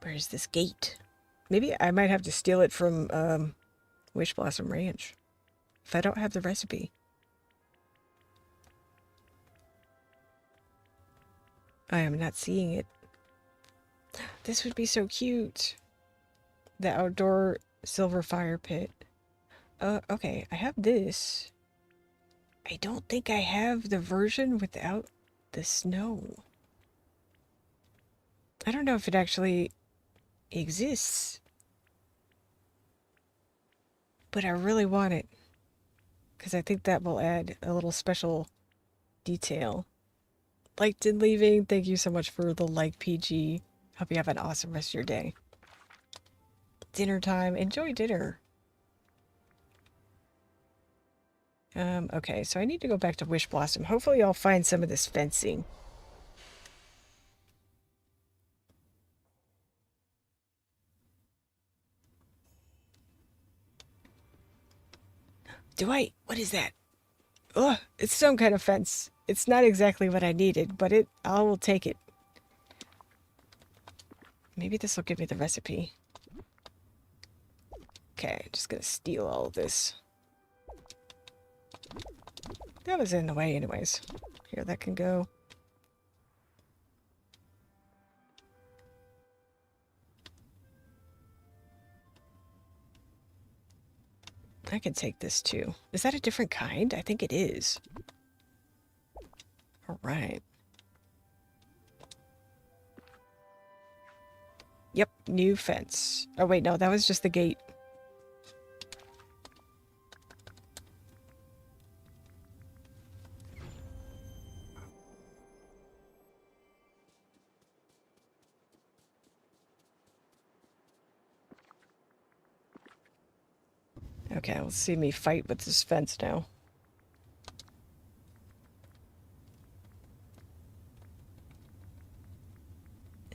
Where's this gate? Maybe I might have to steal it from Wish Blossom Ranch. If I don't have the recipe. I am not seeing it. This would be so cute. The outdoor silver fire pit. Okay, I have this. I don't think I have the version without the snow. I don't know if it actually exists. But I really want it. Because I think that will add a little special detail. Liked and leaving. Thank you so much for the like, PG. Hope you have an awesome rest of your day. Dinner time. Enjoy dinner. Okay, so I need to go back to Wish Blossom. Hopefully I'll find some of this fencing. What is that? Ugh, it's some kind of fence. It's not exactly what I needed, but I will take it. Maybe this will give me the recipe. Okay, just gonna steal all of this. That was in the way anyways. Here, that can go. I can take this too. Is that a different kind? I think it is. Alright. Yep, new fence. Oh wait, no, that was just the gate. Okay, let's see me fight with this fence now.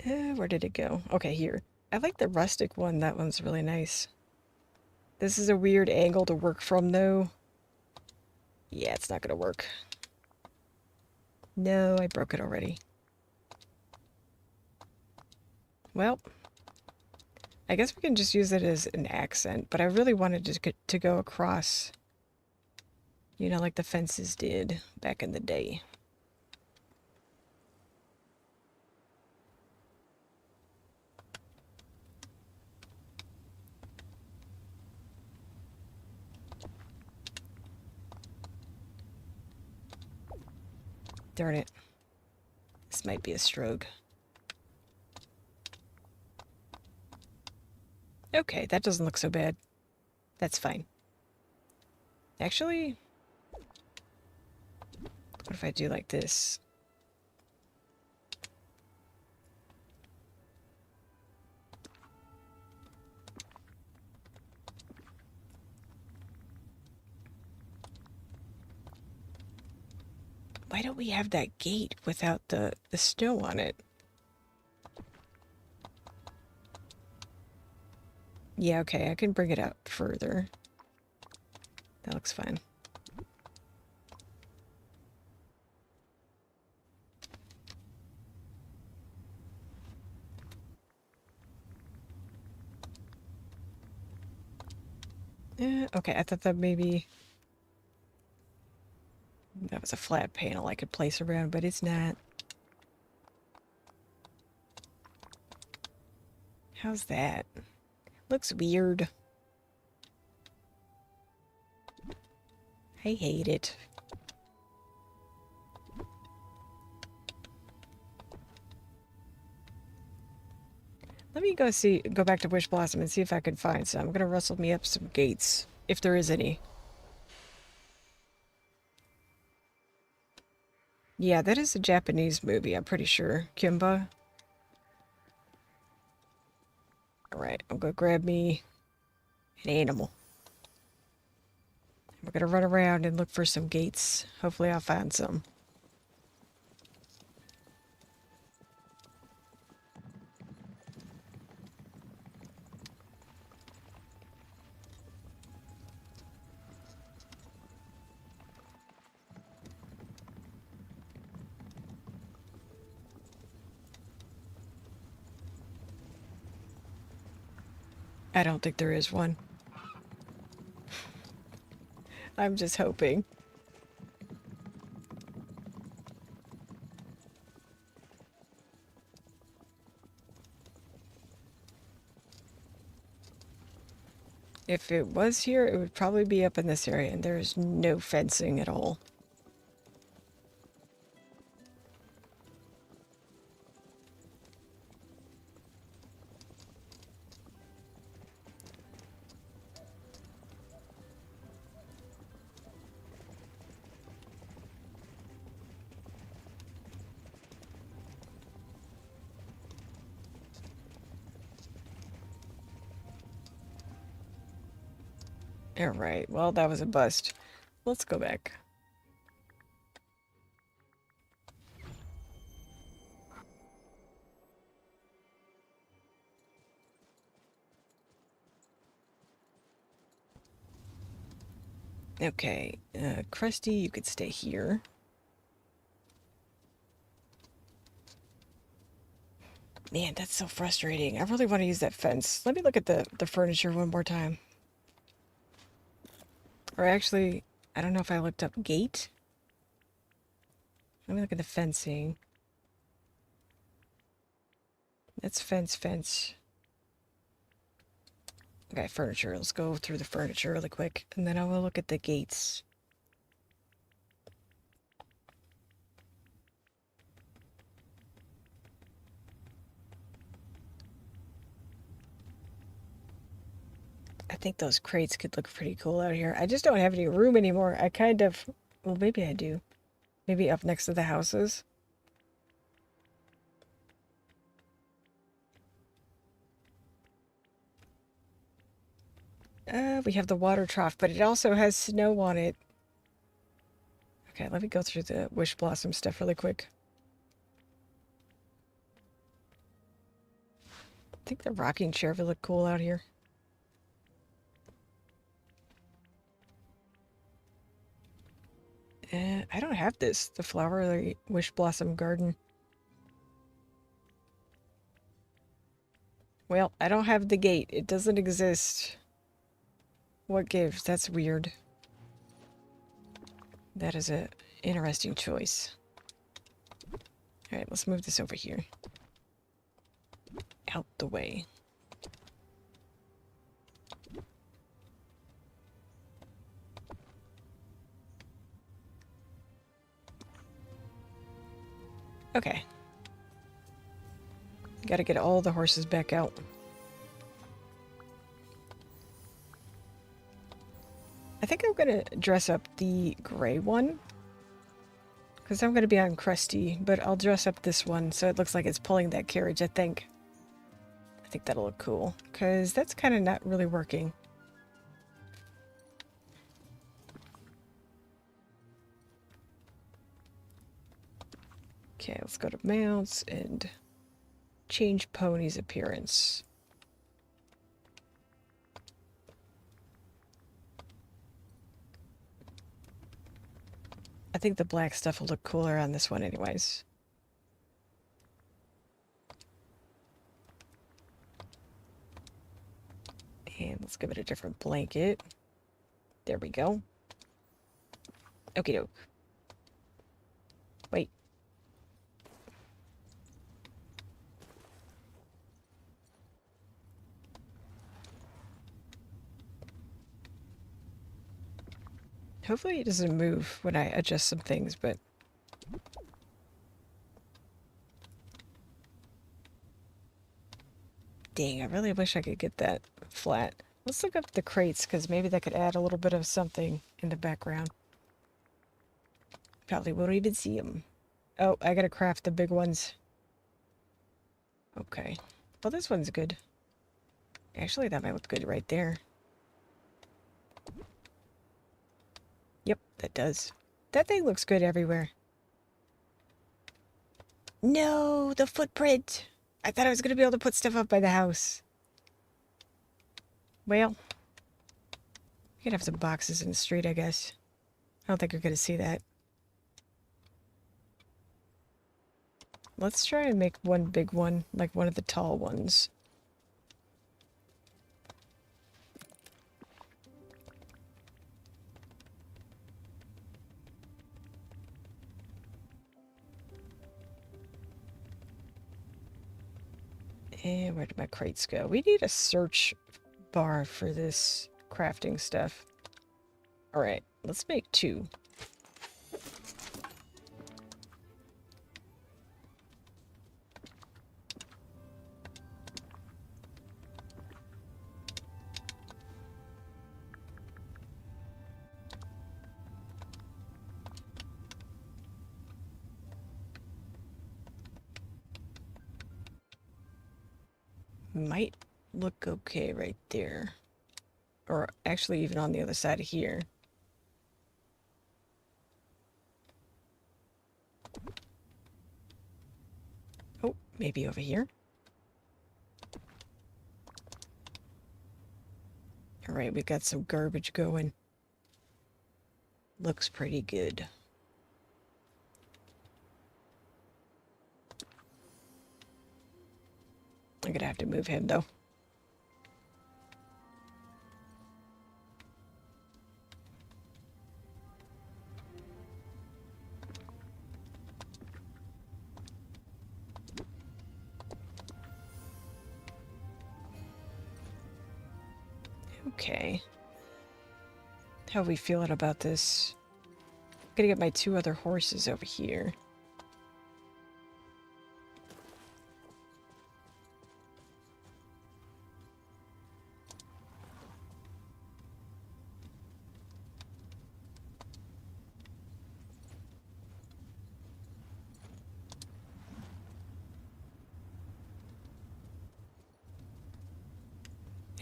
Where did it go? Okay, here. I like the rustic one. That one's really nice. This is a weird angle to work from, though. Yeah, it's not gonna work. No, I broke it already. Well, I guess we can just use it as an accent, but I really wanted to go across, you know, like the fences did back in the day. Darn it. This might be a stroke. Okay, that doesn't look so bad. That's fine. Actually, what if I do like this? Why don't we have that gate without the snow on it? Yeah, okay, I can bring it up further. That looks fine. Okay, I thought that maybe that was a flat panel I could place around, but it's not. How's that? Looks weird. I hate it. Let me go back to Wish Blossom and see if I can find some. I'm gonna rustle me up some gates, if there is any. Yeah, that is a Japanese movie, I'm pretty sure. Kimba. Alright, I'm gonna grab me an animal. We're gonna run around and look for some gates. Hopefully I'll find some. I don't think there is one. I'm just hoping. If it was here, it would probably be up in this area, and there is no fencing at all. Alright, well, that was a bust. Let's go back. Okay, Krusty, you could stay here. Man, that's so frustrating. I really want to use that fence. Let me look at the furniture one more time. Or actually, I don't know if I looked up gate. Let me look at the fencing. That's fence. Okay, furniture. Let's go through the furniture really quick, and then I will look at the gates. I think those crates could look pretty cool out here. I just don't have any room anymore. I kind of... Well, maybe I do. Maybe up next to the houses. We have the water trough, but it also has snow on it. Okay, let me go through the wish blossom stuff really quick. I think the rocking chair would look cool out here. I don't have this, the flowery wish blossom garden. Well, I don't have the gate. It doesn't exist. What gives? That's weird. That is an interesting choice. Alright, let's move this over here. Out the way. Okay. Gotta get all the horses back out. I think I'm gonna dress up the gray one. Because I'm gonna be on Krusty, but I'll dress up this one so it looks like it's pulling that carriage, I think. I think that'll look cool. Because that's kind of not really working. Okay, let's go to mounts and change pony's appearance. I think the black stuff will look cooler on this one anyways. And let's give it a different blanket. There we go. Okie doke. Wait. Hopefully it doesn't move when I adjust some things, but... Dang, I really wish I could get that flat. Let's look up the crates, because maybe that could add a little bit of something in the background. Probably won't even see them. Oh, I gotta craft the big ones. Okay. Well, this one's good. Actually, that might look good right there. Yep, that does. That thing looks good everywhere. No, the footprint! I thought I was gonna be able to put stuff up by the house. Well, you could have some boxes in the street, I guess. I don't think you're gonna see that. Let's try and make one big one, like one of the tall ones. And where did my crates go? We need a search bar for this crafting stuff. Alright, let's make 2. Might look okay right there. Or actually even on the other side of here. Oh, maybe over here. Alright, we got some garbage going. Looks pretty good. I'm gonna have to move him though. Okay. How are we feeling about this? I'm gonna get my 2 other horses over here.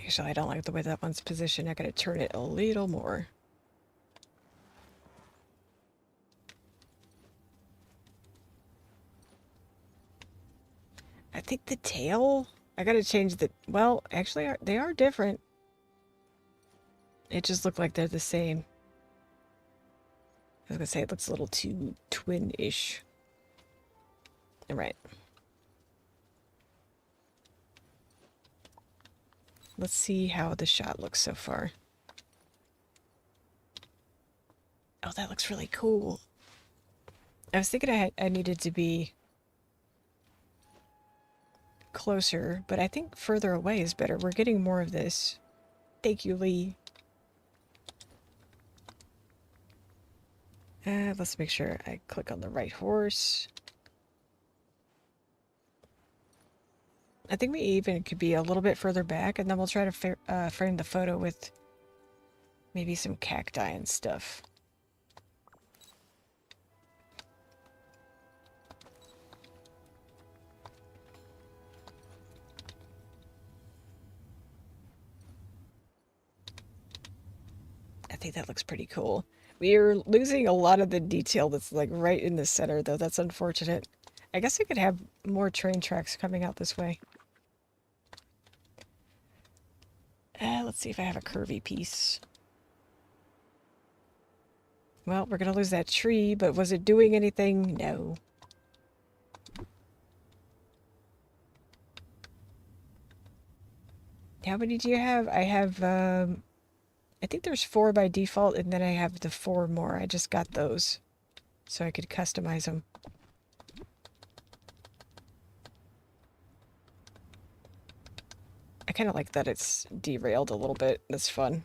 Actually, I don't like the way that one's positioned. I gotta turn it a little more. I think the tail, I gotta change the, well, actually, they are different. It just looked like they're the same. I was gonna say it looks a little too twin-ish. All right. Let's see how the shot looks so far. Oh, that looks really cool. I was thinking I needed to be closer, but I think further away is better. We're getting more of this. Thank you, Lee. Let's make sure I click on the right horse. I think we even could be a little bit further back, and then we'll try to frame the photo with maybe some cacti and stuff. I think that looks pretty cool. We are losing a lot of the detail that's like right in the center, though. That's unfortunate. I guess I could have more train tracks coming out this way. Let's see if I have a curvy piece. Well, we're going to lose that tree, but was it doing anything? No. How many do you have? I have, I think there's 4 by default, and then I have the 4 more. I just got those, so I could customize them. I kind of like that it's derailed a little bit. That's fun.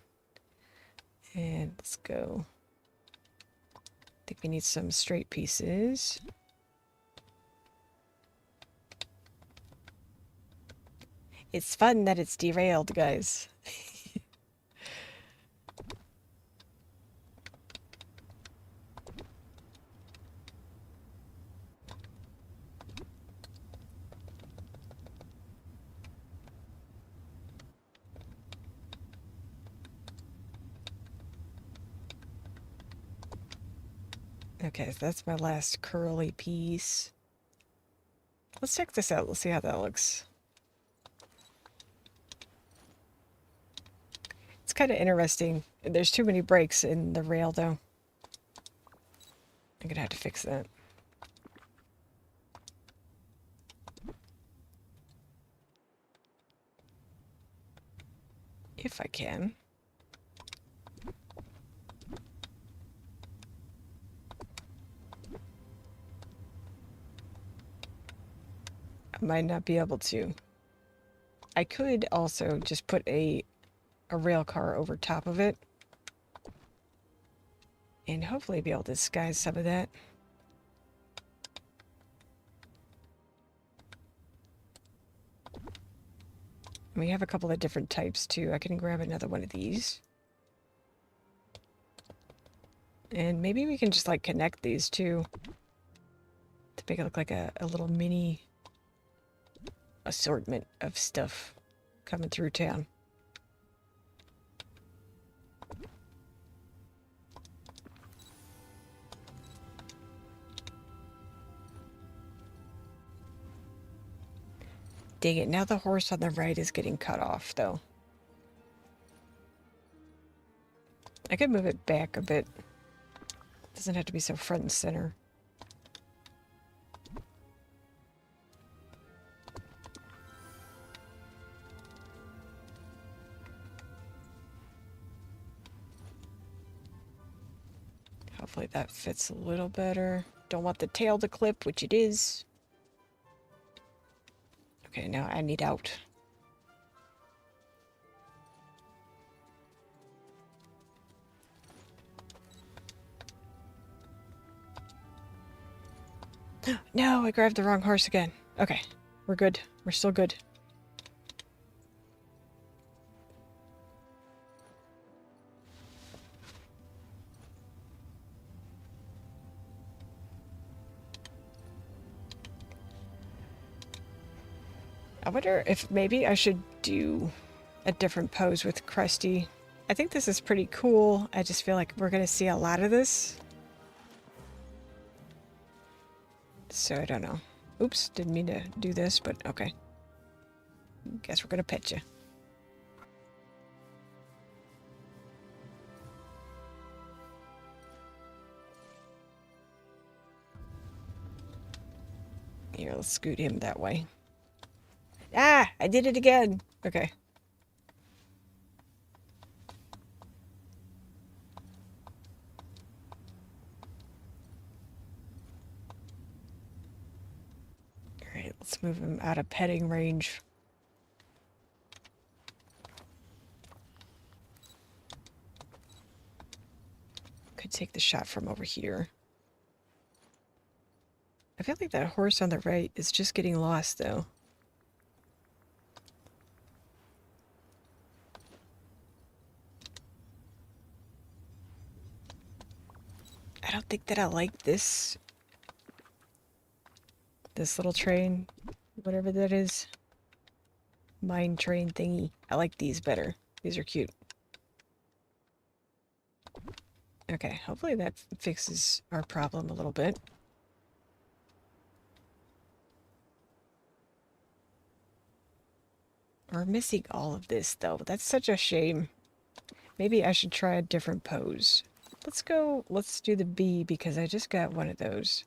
And let's go. I think we need some straight pieces. It's fun that it's derailed, guys. Okay, so that's my last curly piece. Let's check this out. Let's see how that looks. It's kind of interesting. There's too many breaks in the rail, though. I'm gonna have to fix that. If I can. I might not be able to. I could also just put a rail car over top of it and hopefully be able to disguise some of that. We have a couple of different types too. I can grab another one of these. And maybe we can just like connect these two to make it look like a little mini assortment of stuff coming through town. Dang it, now the horse on the right is getting cut off, though. I could move it back a bit. It doesn't have to be so front and center. Hopefully that fits a little better. Don't want the tail to clip, which it is. Okay, now I need out. No, I grabbed the wrong horse again. Okay, we're good. We're still good. I wonder if maybe I should do a different pose with Krusty. I think this is pretty cool. I just feel like we're going to see a lot of this. So I don't know. Oops, didn't mean to do this, but okay. Guess we're going to pet you. Here, let's scoot him that way. Ah, I did it again. Okay. Alright, let's move him out of petting range. Could take the shot from over here. I feel like that horse on the right is just getting lost, though. I don't think that I like this little train, whatever that is. Mine train thingy. I like these better. These are cute. Okay, hopefully that fixes our problem a little bit. We're missing all of this, though. That's such a shame. Maybe I should try a different pose. Let's do the bee, because I just got one of those.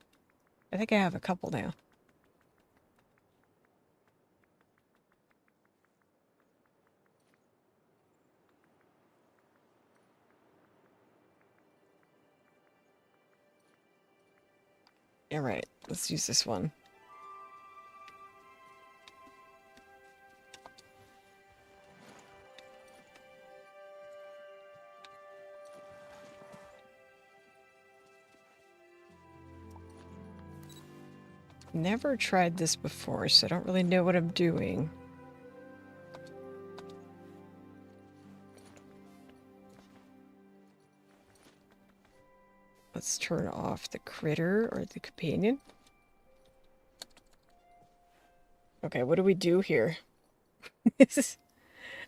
I think I have a couple now. Alright, let's use this one. Never tried this before, so I don't really know what I'm doing. Let's turn off the critter or the companion. Okay, what do we do here?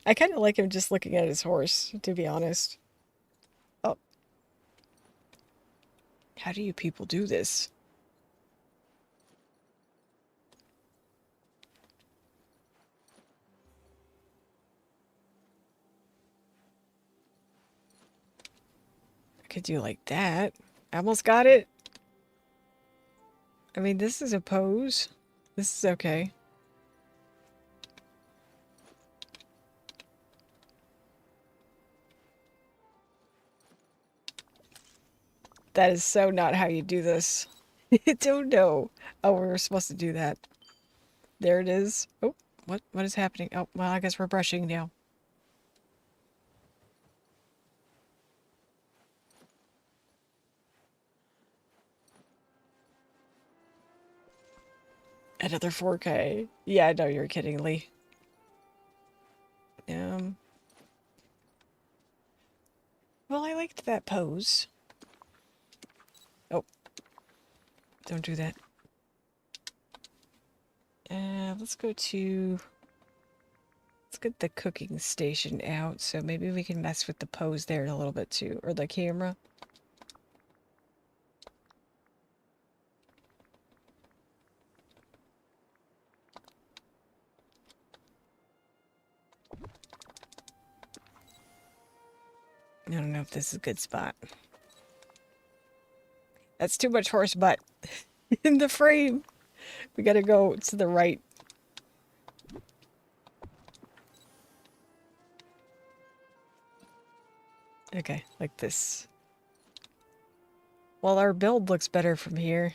I kind of like him just looking at his horse, to be honest. Oh. How do you people do this? I could do like that. I almost got it. I mean, this is a pose. This is okay. That is so not how you do this. I don't know. Oh, we were supposed to do that. There it is. Oh, what is happening? Oh, well, I guess we're brushing now. Another 4K. Yeah, I know you're kidding, Lee. Well, I liked that pose. Oh. Don't do that. Let's get the cooking station out, so maybe we can mess with the pose there a little bit too, or the camera. I don't know if this is a good spot. That's too much horse butt in the frame. We gotta go to the right. Okay, like this. Well, our build looks better from here.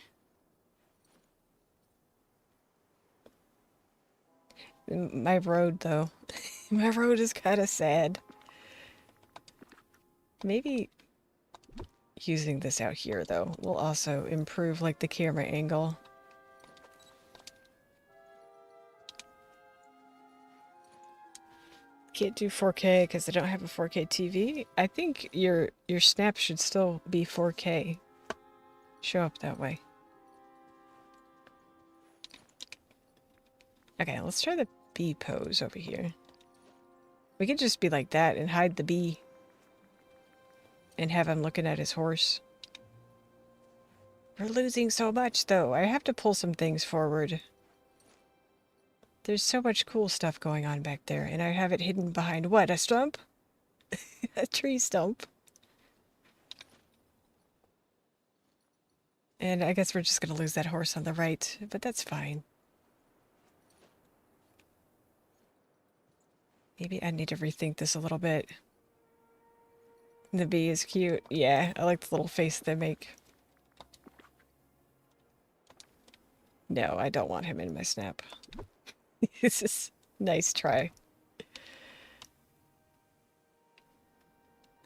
My road, though. My road is kind of sad. Maybe using this out here, though, will also improve, like, the camera angle. Can't do 4K because I don't have a 4K TV. I think your snap should still be 4K. Show up that way. Okay, let's try the bee pose over here. We could just be like that and hide the bee. And have him looking at his horse. We're losing so much, though. I have to pull some things forward. There's so much cool stuff going on back there, and I have it hidden behind what? A stump? A tree stump. And I guess we're just going to lose that horse on the right, but that's fine. Maybe I need to rethink this a little bit. The bee is cute. Yeah, I like the little face they make. No, I don't want him in my snap. This is nice try.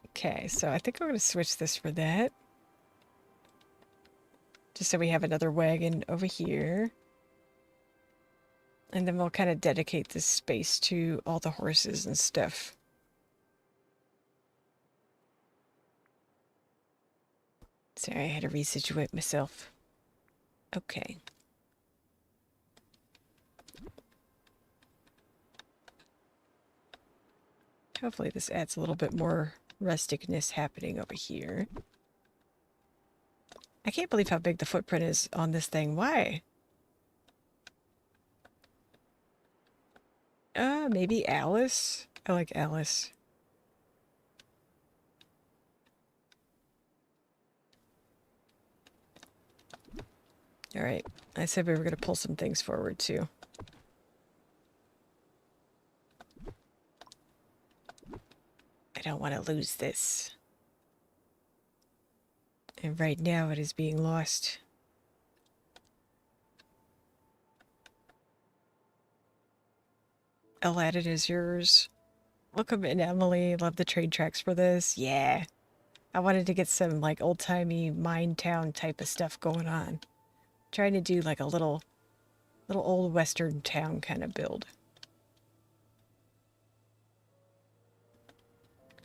Okay, so I think I'm going to switch this for that. Just so we have another wagon over here. And then we'll kind of dedicate this space to all the horses and stuff. Sorry, I had to resituate myself. Okay. Hopefully this adds a little bit more rusticness happening over here. I can't believe how big the footprint is on this thing. Why? Maybe Alice? I like Alice. Alright, I said we were going to pull some things forward too. I don't want to lose this. And right now it is being lost. Aladdin is yours. Welcome in, Emily. Love the train tracks for this. Yeah. I wanted to get some like old-timey mine town type of stuff going on. Trying to do like a little old western town kind of build.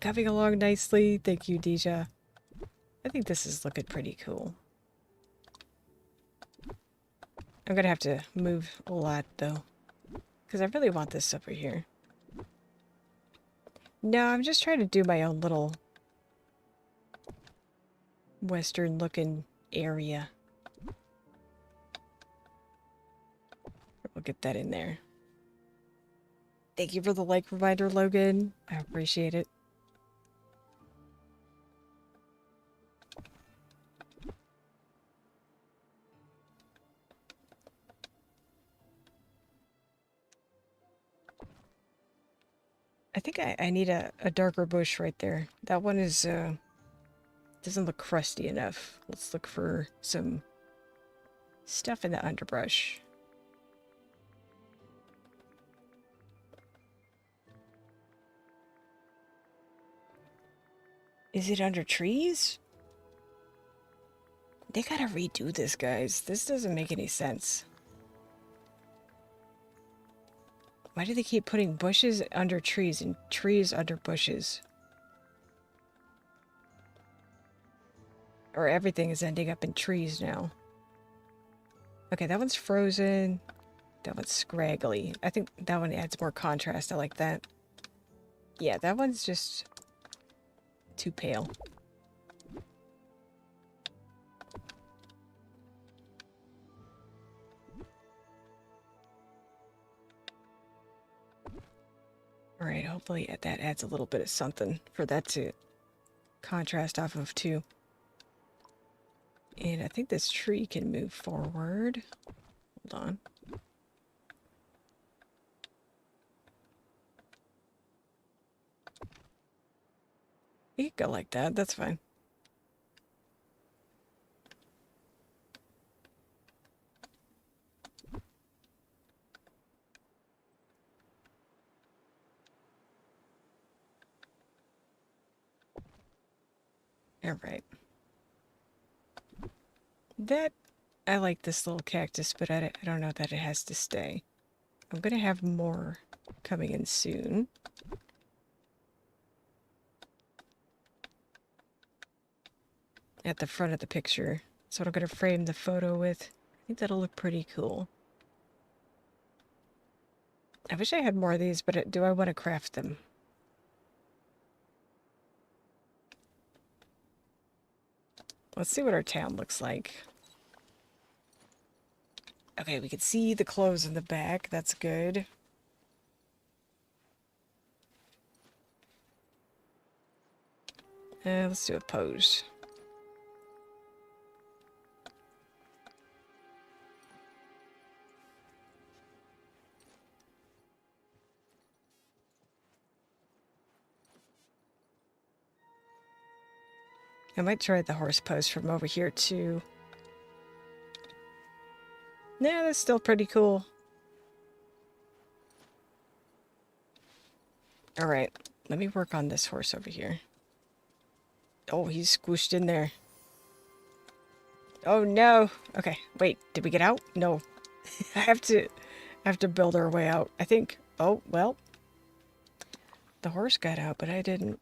Coming along nicely. Thank you, Deja. I think this is looking pretty cool. I'm gonna have to move a lot though, because I really want this over here. No, I'm just trying to do my own little western looking area. We'll get that in there. Thank you for the like reminder, Logan. I appreciate it. I think I need a darker bush right there. That one is, doesn't look crusty enough. Let's look for some stuff in the underbrush. Is it under trees? They gotta redo this, guys. This doesn't make any sense. Why do they keep putting bushes under trees and trees under bushes? Or everything is ending up in trees now. Okay, that one's frozen. That one's scraggly. I think that one adds more contrast. I like that. Yeah, that one's just too pale. Alright, hopefully that adds a little bit of something for that to contrast off of too. And I think this tree can move forward. Hold on. You can go like that, that's fine. Alright. That, I like this little cactus, but I don't know that it has to stay. I'm going to have more coming in soon. At the front of the picture. That's what I'm going to frame the photo with. I think that'll look pretty cool. I wish I had more of these, but do I want to craft them? Let's see what our town looks like. Okay, we can see the clothes in the back. That's good. Let's do a pose. I might try the horse pose from over here too. Nah, that's still pretty cool. Alright, let me work on this horse over here. Oh, he's squished in there. Oh no! Okay, wait, did we get out? No. I have to build our way out. I think, oh, well. The horse got out, but I didn't.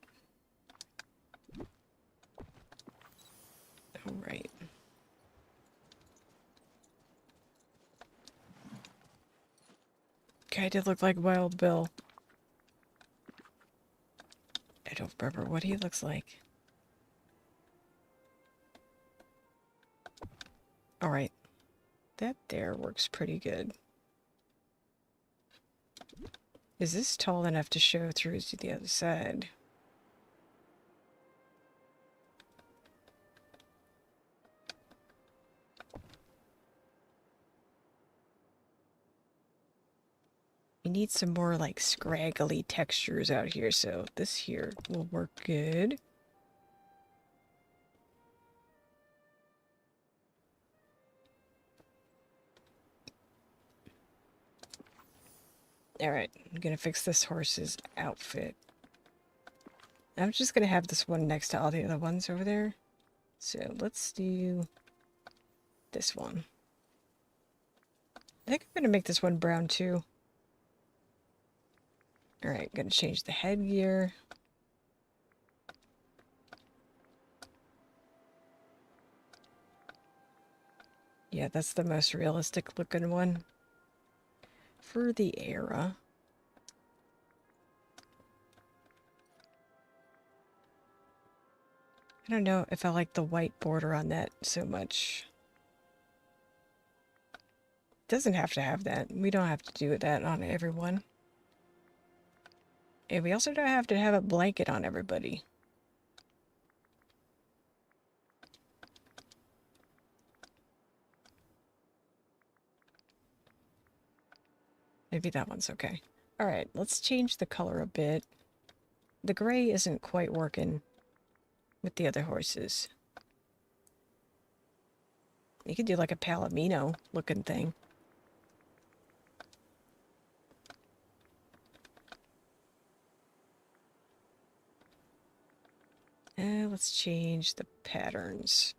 Alright. Okay, I did look like Wild Bill. I don't remember what he looks like. Alright. That there works pretty good. Is this tall enough to show through to the other side? We need some more like scraggly textures out here, so this here will work good. Alright, I'm gonna fix this horse's outfit. I'm just gonna have this one next to all the other ones over there. So let's do this one. I think I'm gonna make this one brown too. Alright, gonna change the headgear. Yeah, that's the most realistic looking one for the era. I don't know if I like the white border on that so much. Doesn't have to have that. We don't have to do that on everyone. And we also don't have to have a blanket on everybody. Maybe that one's okay. Alright, let's change the color a bit. The gray isn't quite working with the other horses. You could do like a palomino looking thing. Let's change the patterns.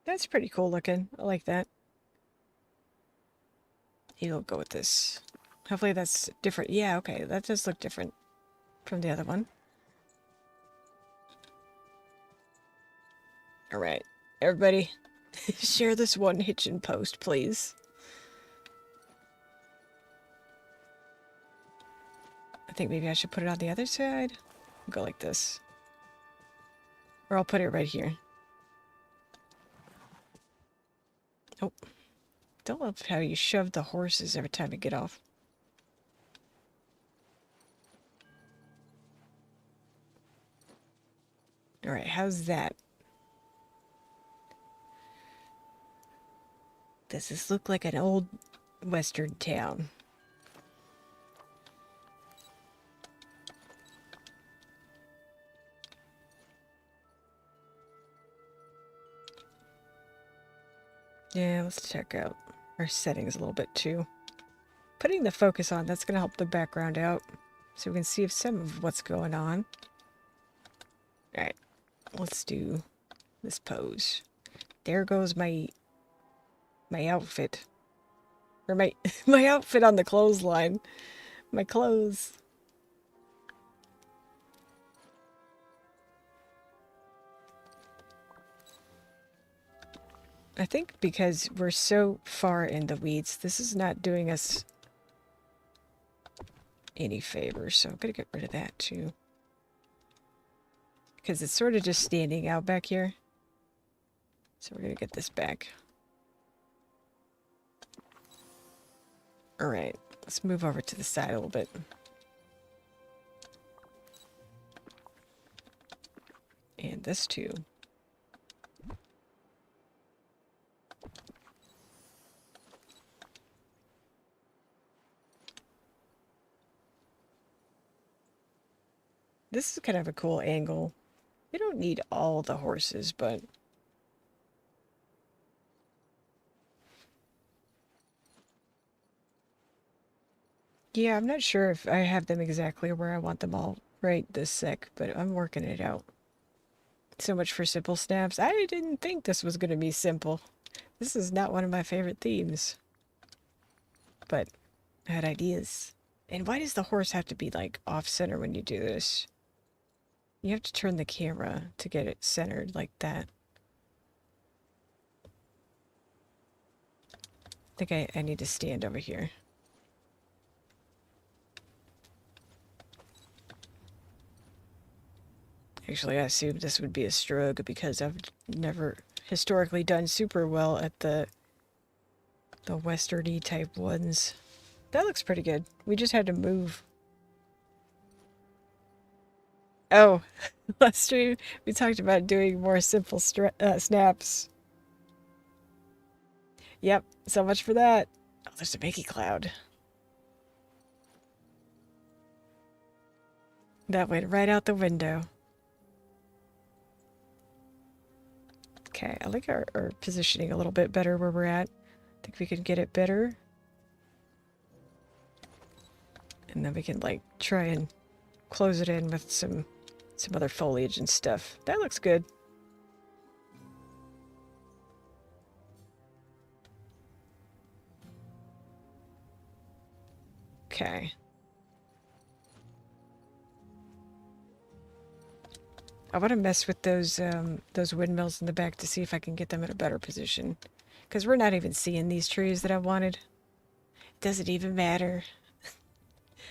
That's pretty cool looking. I like that. He'll go with this. Hopefully that's different. Yeah, okay. That does look different from the other one. Alright. Everybody, share this one hitchin' post, please. I think maybe I should put it on the other side. Go like this. Or I'll put it right here. Oh. Don't love how you shove the horses every time you get off. Alright, how's that? Does this look like an old western town? Yeah, let's check out our settings a little bit too. Putting the focus on, that's going to help the background out. So we can see some of what's going on. Alright, let's do this pose. There goes my outfit. Or my outfit on the clothesline. My clothes. I think because we're so far in the weeds, this is not doing us any favors, so I'm gonna get rid of that too. Because it's sort of just standing out back here. So we're gonna get this back. Alright, let's move over to the side a little bit. And this too. This is kind of a cool angle. You don't need all the horses, but... yeah, I'm not sure if I have them exactly where I want them all right this sec, but I'm working it out. So much for simple snaps. I didn't think this was going to be simple. This is not one of my favorite themes. But I had ideas. And why does the horse have to be like off-center when you do this? You have to turn the camera to get it centered like that. I think I need to stand over here. Actually, I assumed this would be a stroke because I've never historically done super well at the westerny type ones. That looks pretty good. We just had to move. Oh, last stream we talked about doing more simple snaps. Yep, so much for that. Oh, there's a Mickey cloud. That went right out the window. Okay, I like our positioning a little bit better where we're at. I think we can get it better. And then we can like try and close it in with some other foliage and stuff. That looks good. Okay. I want to mess with those windmills in the back to see if I can get them in a better position. Because we're not even seeing these trees that I wanted. Doesn't even matter.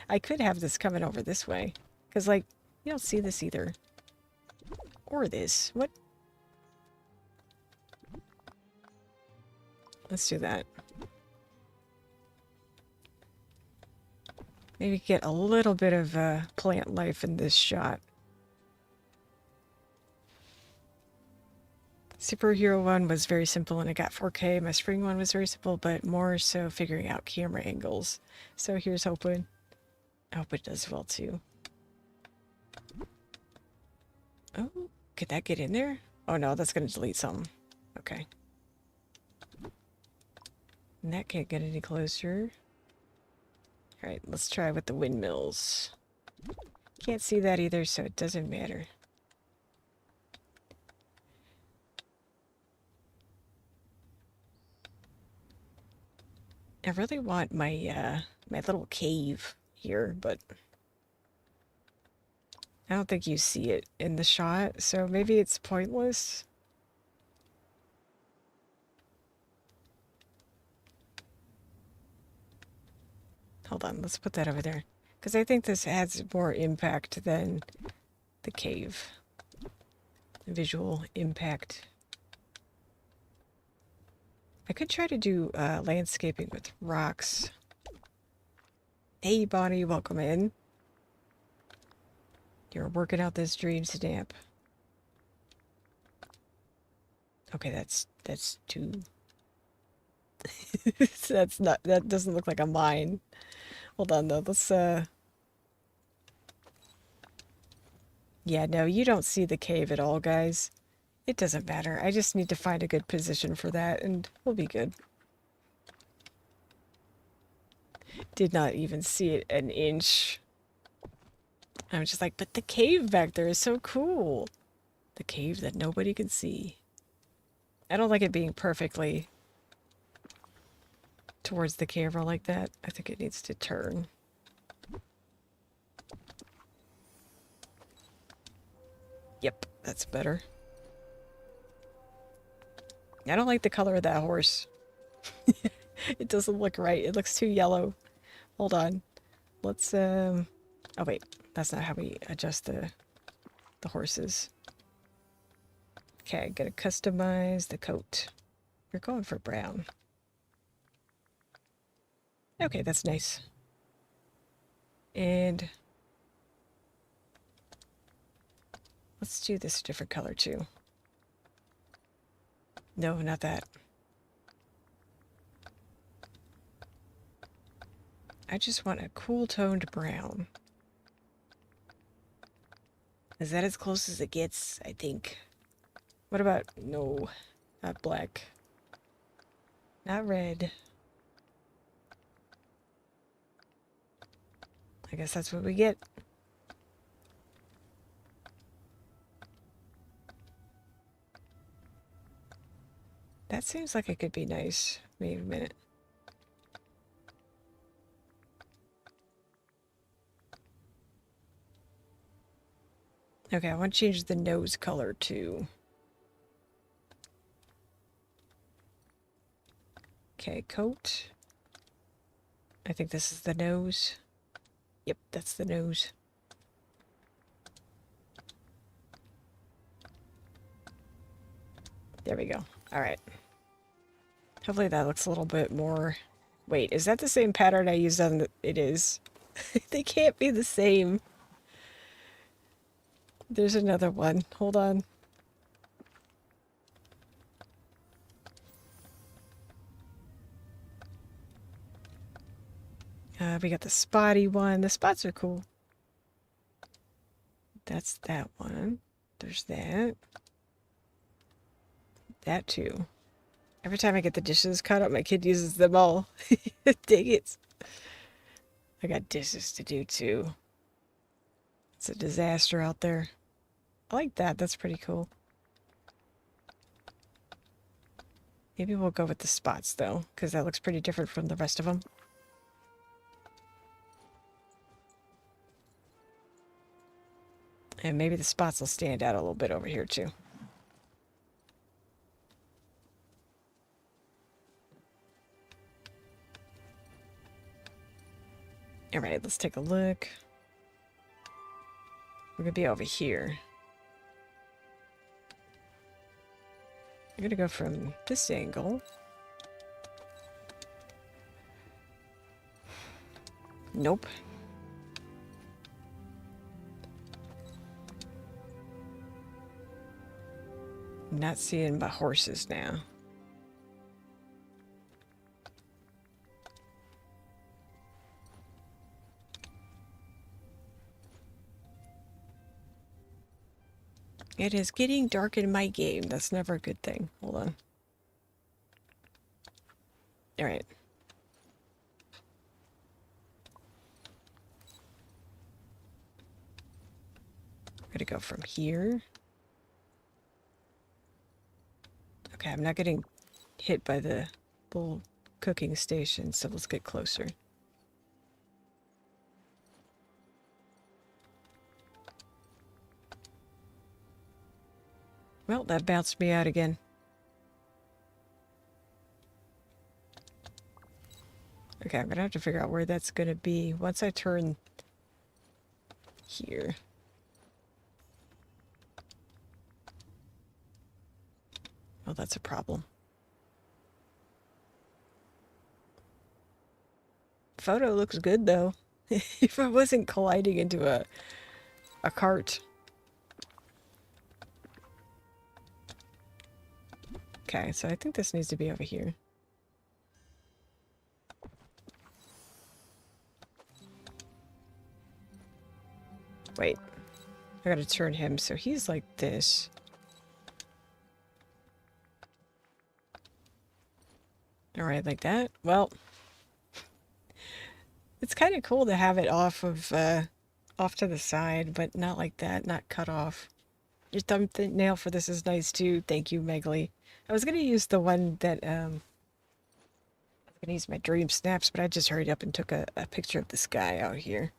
I could have this coming over this way. Because, like, you don't see this either. Or this. What? Let's do that. Maybe get a little bit of plant life in this shot. Superhero one was very simple and it got 4K. My spring one was very simple, but more so figuring out camera angles. So here's hoping. I hope it does well too. Oh, could that get in there? Oh no, that's going to delete something. Okay. And that can't get any closer. Alright, let's try with the windmills. Can't see that either, so it doesn't matter. I really want my my little cave here, but I don't think you see it in the shot, so maybe it's pointless. Hold on, let's put that over there. Because I think this adds more impact than the cave. Visual impact. I could try to do landscaping with rocks. Hey, Bonnie, welcome in. You're working out this dream snap. Okay, that's too... that's not... that doesn't look like a mine. Hold on, though. Let's, yeah, no, you don't see the cave at all, guys. It doesn't matter. I just need to find a good position for that, and we'll be good. Did not even see it an inch. I was just like, but the cave back there is so cool. The cave that nobody can see. I don't like it being perfectly towards the camera like that. I think it needs to turn. Yep, that's better. I don't like the color of that horse. It doesn't look right. It looks too yellow. Hold on. Let's, oh wait, that's not how we adjust the horses. Okay, gotta customize the coat. We're going for brown. Okay, that's nice. And let's do this different color too. No, not that. I just want a cool toned brown. Is that as close as it gets? I think. What about, no, not black. Not red. I guess that's what we get. That seems like it could be nice. Wait a minute. Okay, I want to change the nose color to... Okay, coat. I think this is the nose. Yep, that's the nose. There we go. Alright. Hopefully that looks a little bit more... Wait, is that the same pattern I used on the... It is. They can't be the same. There's another one. Hold on. We got the spotty one. The spots are cool. That's that one. There's that. That too. Every time I get the dishes cut up, my kid uses them all. Dang it. I got dishes to do too. It's a disaster out there. I like that. That's pretty cool. Maybe we'll go with the spots though, because that looks pretty different from the rest of them. And maybe the spots will stand out a little bit over here too. Alright, let's take a look. We're gonna be over here. I'm gonna go from this angle. Nope. I'm not seeing my horses now. It is getting dark in my game. That's never a good thing. Hold on. Alright. I'm gonna go from here. Okay, I'm not getting hit by the bull cooking station, so let's get closer. Well, that bounced me out again. Okay, I'm gonna have to figure out where that's gonna be once I turn here. Oh, that's a problem. Photo looks good though. If I wasn't colliding into a cart. Okay, so I think this needs to be over here. Wait, I gotta turn him so he's like this. Alright, like that. Well, it's kind of cool to have it off of, off to the side, but not like that, not cut off. Your thumbnail for this is nice too. Thank you, Megley. I was gonna use the one that, I was gonna use my dream snaps, but I just hurried up and took a picture of the sky out here.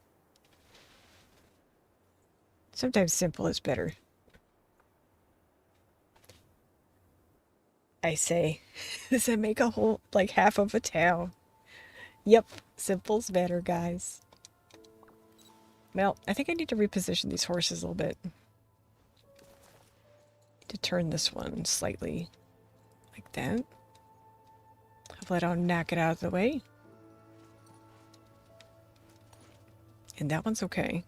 Sometimes simple is better. I say. Does it make a whole, like half of a town? Yep, simple's better, guys. Well, I think I need to reposition these horses a little bit. To turn this one slightly like that. Hopefully I don't knock it out of the way. And that one's okay.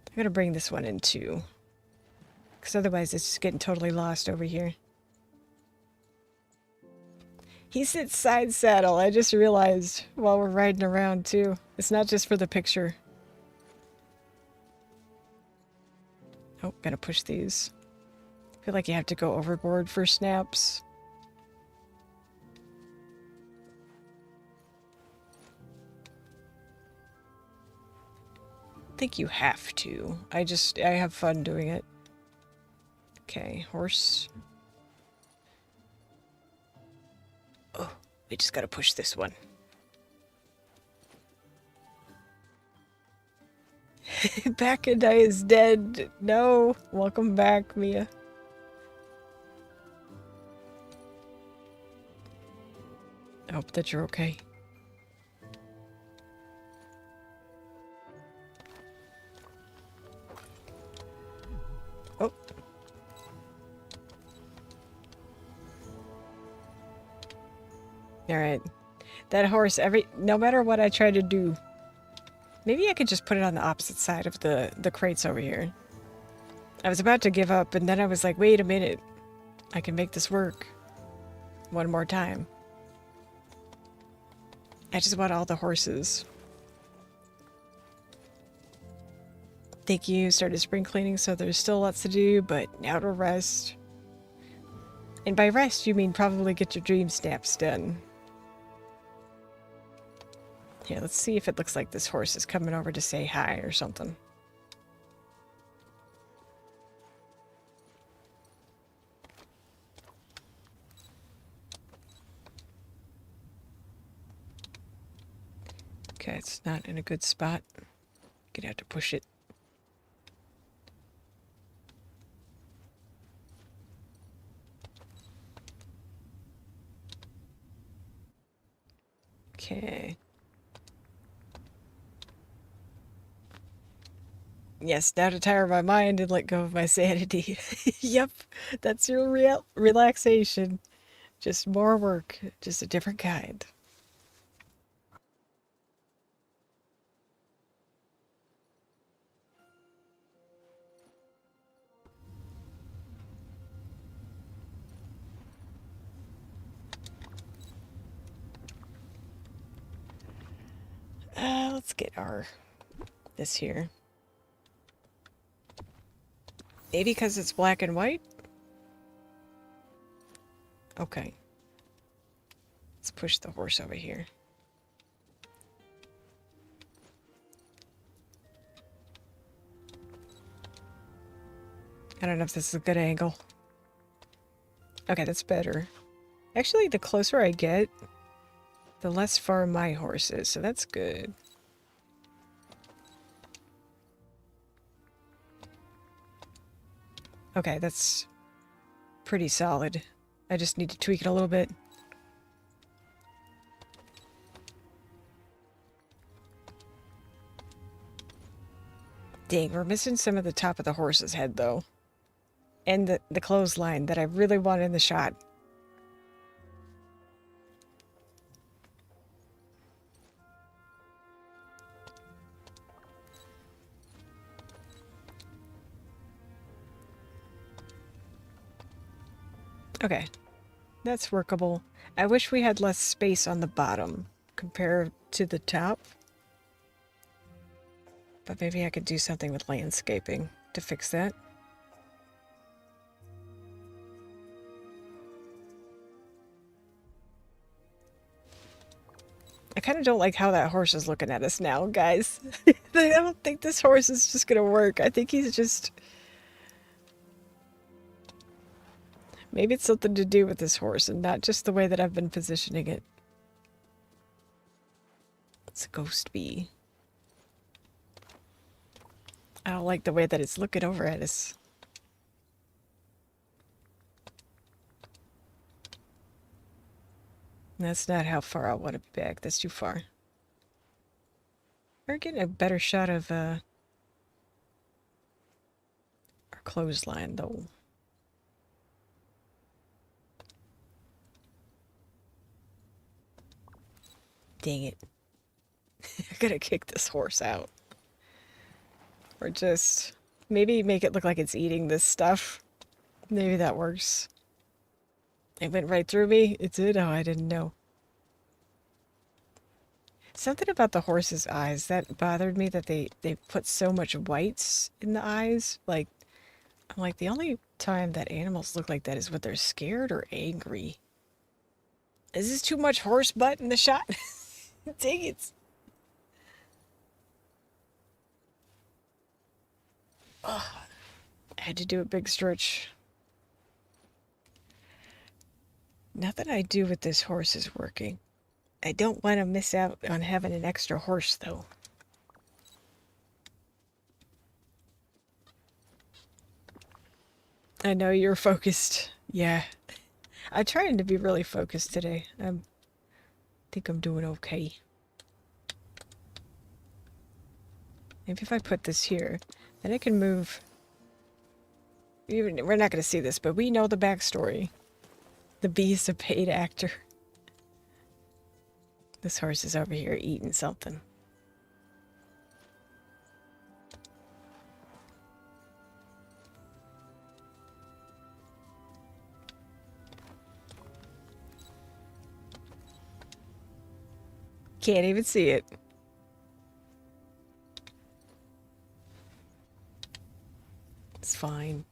I'm gonna bring this one in too. Because otherwise it's just getting totally lost over here. He sits side saddle. I just realized while we're riding around too. It's not just for the picture. Oh, gotta push these. I feel like you have to go overboard for snaps. I think you have to. I have fun doing it. Okay, horse. Oh, we just gotta push this one. Back and I is dead. No. Welcome back, Mia. I hope that you're okay. Oh. Alright. That horse, no matter what I try to do, maybe I could just put it on the opposite side of the crates over here. I was about to give up, and then I was like, wait a minute. I can make this work. One more time. I just want all the horses. Thank you. Started spring cleaning, so there's still lots to do, but now to rest. And by rest, you mean probably get your dream snaps done. Here, let's see if it looks like this horse is coming over to say hi or something. Okay, it's not in a good spot. Gonna have to push it. Okay. Yes, now to tire my mind and let go of my sanity. Yep, that's your real relaxation. Just more work, just a different kind. Let's get this here. Maybe because it's black and white? Okay. Let's push the horse over here. I don't know if this is a good angle. Okay, that's better. Actually, the closer I get, the less far my horse is, so that's good. Okay, that's pretty solid. I just need to tweak it a little bit. Dang, we're missing some of the top of the horse's head, though. And the clothesline that I really want in the shot. Okay, that's workable. I wish we had less space on the bottom compared to the top. But maybe I could do something with landscaping to fix that. I kind of don't like how that horse is looking at us now, guys. I don't think this horse is just gonna work. I think he's just... Maybe it's something to do with this horse and not just the way that I've been positioning it. It's a ghost bee. I don't like the way that it's looking over at us. That's not how far I want to be back. That's too far. We're getting a better shot of our clothesline, though. Dang it. I gotta kick this horse out. Or just maybe make it look like it's eating this stuff. Maybe that works. It went right through me. It did? Oh, I didn't know. Something about the horse's eyes that bothered me, that they put so much whites in the eyes. Like, I'm like, the only time that animals look like that is when they're scared or angry. Is this too much horse butt in the shot? Dang it. Oh, I had to do a big stretch. Nothing I do with this horse is working. I don't want to miss out on having an extra horse, though. I know you're focused. Yeah. I'm trying to be really focused today. I think I'm doing okay. Maybe if I put this here, then I can move. We're not going to see this, but we know the backstory. The bee's a paid actor. This horse is over here eating something. Can't even see it. It's fine.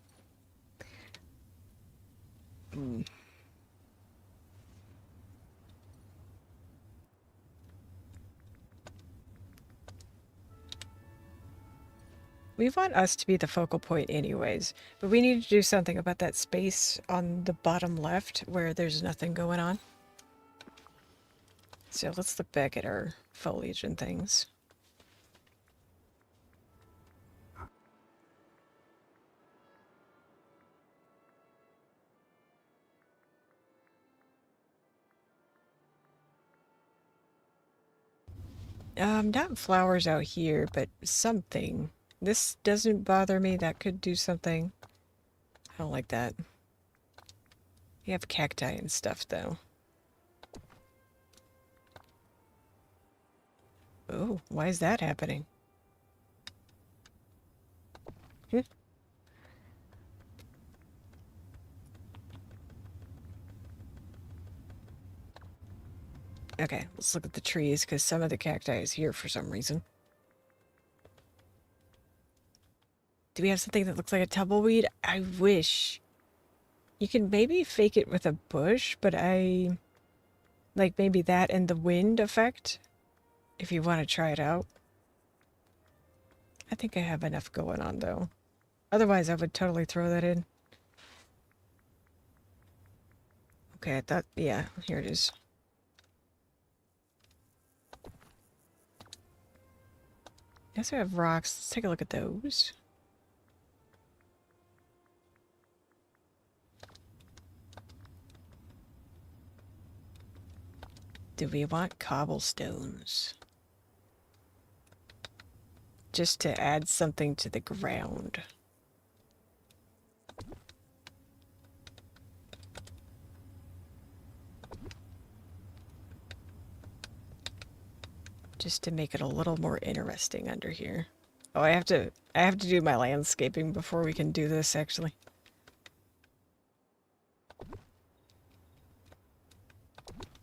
We want us to be the focal point anyways, but we need to do something about that space on the bottom left where there's nothing going on. So let's look back at our foliage and things. Not flowers out here, but something. This doesn't bother me. That could do something. I don't like that. You have cacti and stuff, though. Oh, why is that happening? Hmm. Okay, let's look at the trees, because some of the cacti is here for some reason. Do we have something that looks like a tumbleweed? I wish. You can maybe fake it with a bush, but like maybe that and the wind effect, if you want to try it out. I think I have enough going on, though. Otherwise, I would totally throw that in. Okay, I thought, yeah, here it is. I also have rocks. Let's take a look at those. Do we want cobblestones? Just to add something to the ground. Just to make it a little more interesting under here. Oh, I have to do my landscaping before we can do this, actually.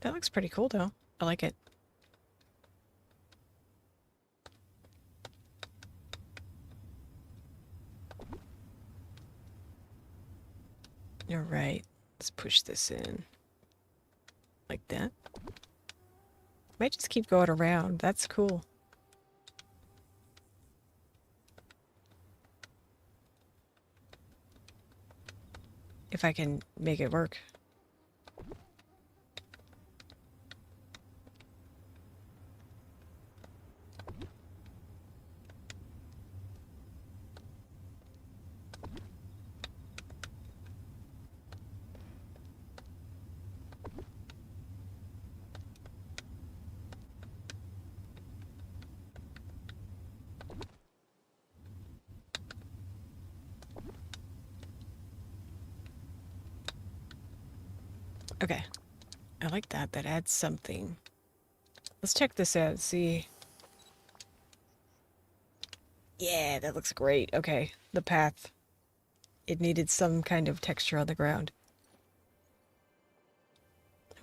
That looks pretty cool, though. I like it. All right. Let's push this in. Like that. Might just keep going around. That's cool. If I can make it work. Okay. I like that. That adds something. Let's check this out. See. Yeah, that looks great. Okay. The path. It needed some kind of texture on the ground.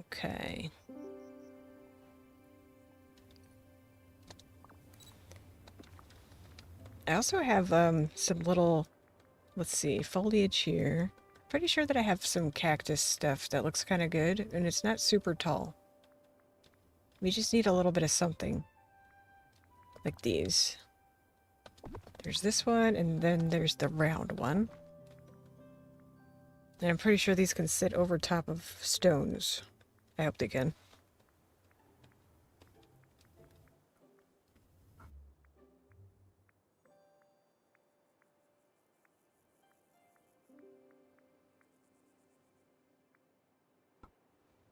Okay. I also have some little, let's see, foliage here. Pretty sure that I have some cactus stuff that looks kind of good, and it's not super tall. We just need a little bit of something. Like these. There's this one, and then there's the round one. And I'm pretty sure these can sit over top of stones. I hope they can.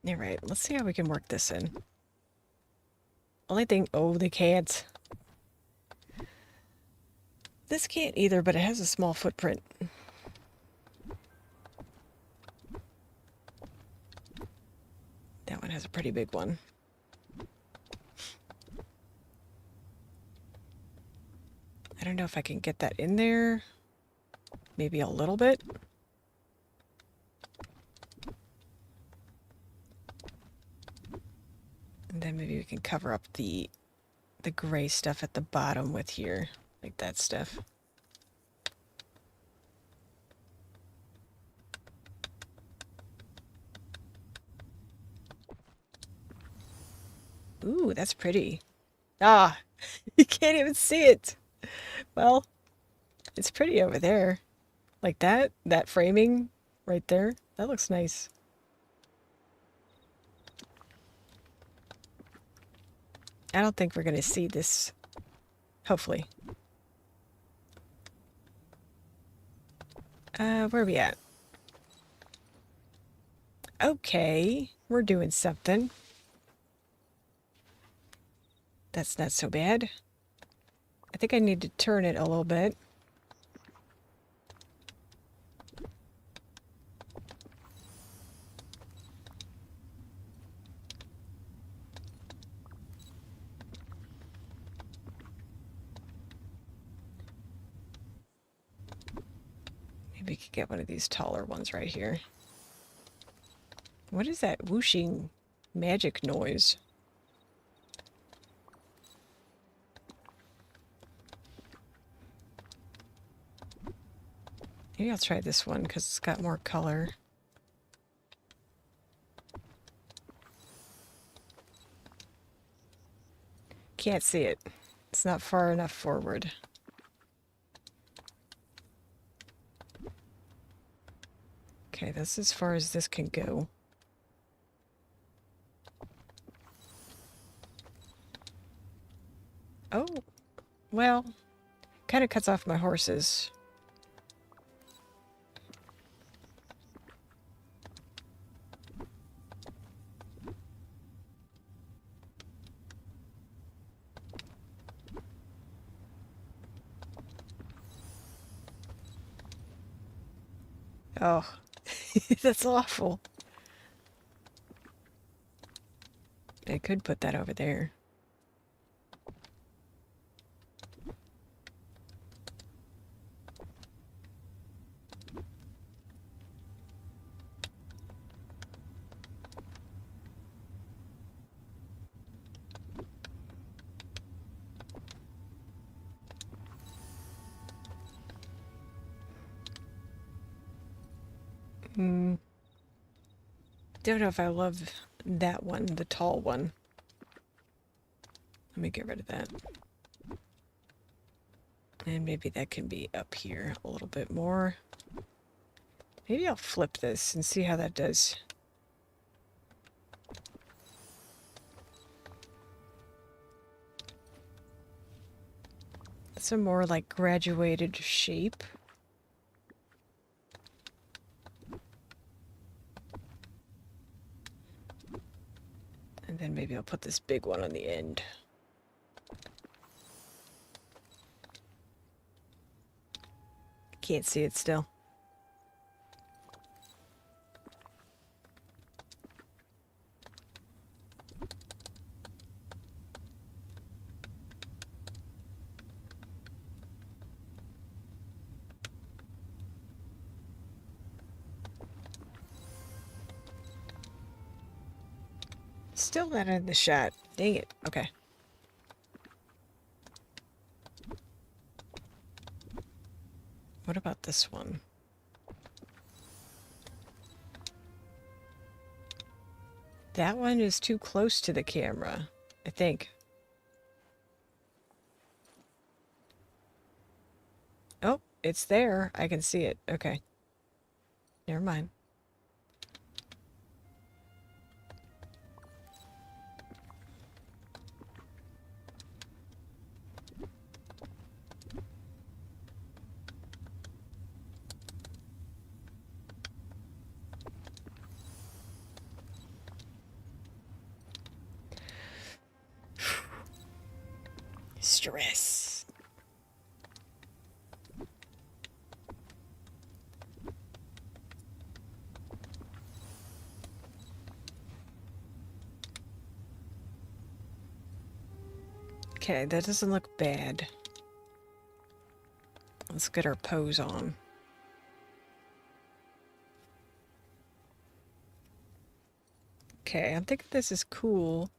Alright, let's see how we can work this in. Only thing, oh, they can't. This can't either, but it has a small footprint. That one has a pretty big one. I don't know if I can get that in there. Maybe a little bit. And then maybe we can cover up the gray stuff at the bottom with here. Like that stuff. Ooh, that's pretty. Ah, you can't even see it. Well, it's pretty over there. Like that framing right there. That looks nice. I don't think we're going to see this. Hopefully. Where are we at? Okay, we're doing something. That's not so bad. I think I need to turn it a little bit. Maybe we could get one of these taller ones right here. What is that whooshing magic noise? Maybe I'll try this one because it's got more color. Can't see it. It's not far enough forward. Okay, that's as far as this can go. Oh, well, kind of cuts off my horses. Oh, that's awful. I could put that over there. Don't know if I love that one, the tall one. Let me get rid of that. And maybe that can be up here a little bit more. Maybe I'll flip this and see how that does. It's a more like graduated shape. And then maybe I'll put this big one on the end. Can't see it still. Still not in the shot. Dang it. Okay. What about this one? That one is too close to the camera, I think. Oh, it's there. I can see it. Okay. Never mind. Stress. Okay, that doesn't look bad. Let's get our pose on. Okay, I'm thinking this is cool.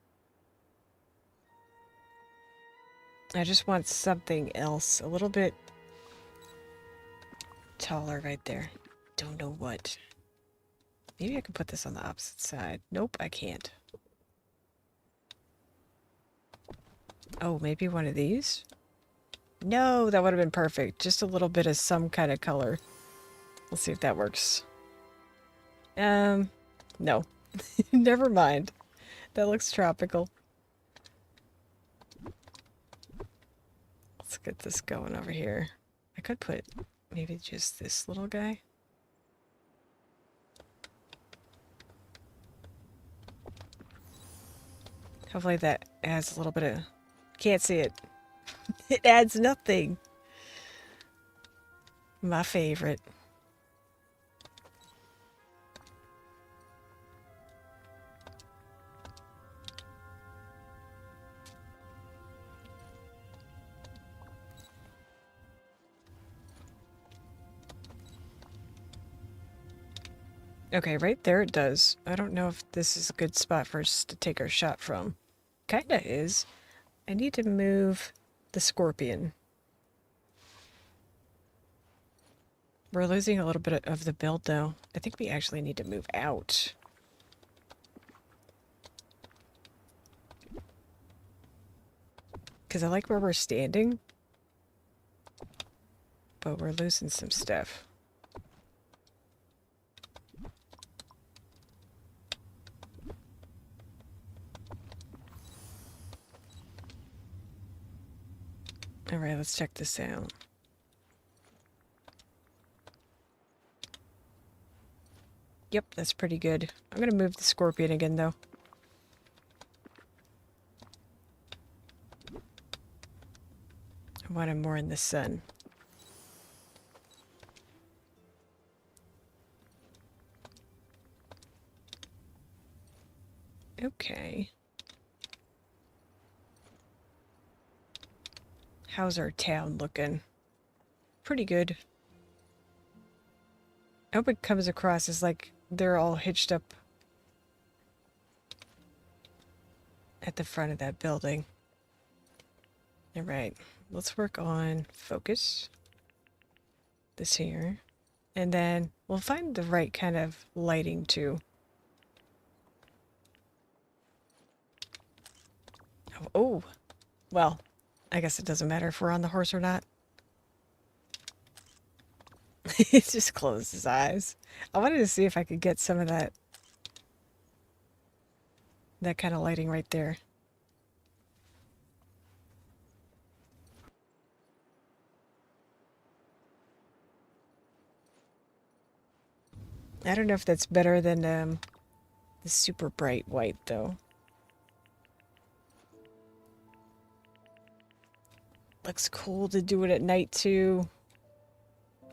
I just want something else a little bit taller right there. Don't know what. Maybe I can put this on the opposite side. Nope, I can't. Oh, maybe one of these? No, that would have been perfect. Just a little bit of some kind of color. Let's see if that works. No. Never mind. That looks tropical. Let's get this going over here. I could put maybe just this little guy. Hopefully that adds a little bit of... Can't see it. It adds nothing. My favorite. Okay, right there it does. I don't know if this is a good spot for us to take our shot from. Kinda is. I need to move the scorpion. We're losing a little bit of the build though. I think we actually need to move out. Because I like where we're standing. But we're losing some stuff. Alright, let's check this out. Yep, that's pretty good. I'm gonna move the scorpion again though. I want him more in the sun. Okay. How's our town looking? Pretty good. I hope it comes across as like they're all hitched up at the front of that building. Alright, let's work on focus. This here. And then we'll find the right kind of lighting too. Oh, well, I guess it doesn't matter if we're on the horse or not. He just closed his eyes. I wanted to see if I could get some of that kind of lighting right there. I don't know if that's better than the super bright white though. Looks cool to do it at night too.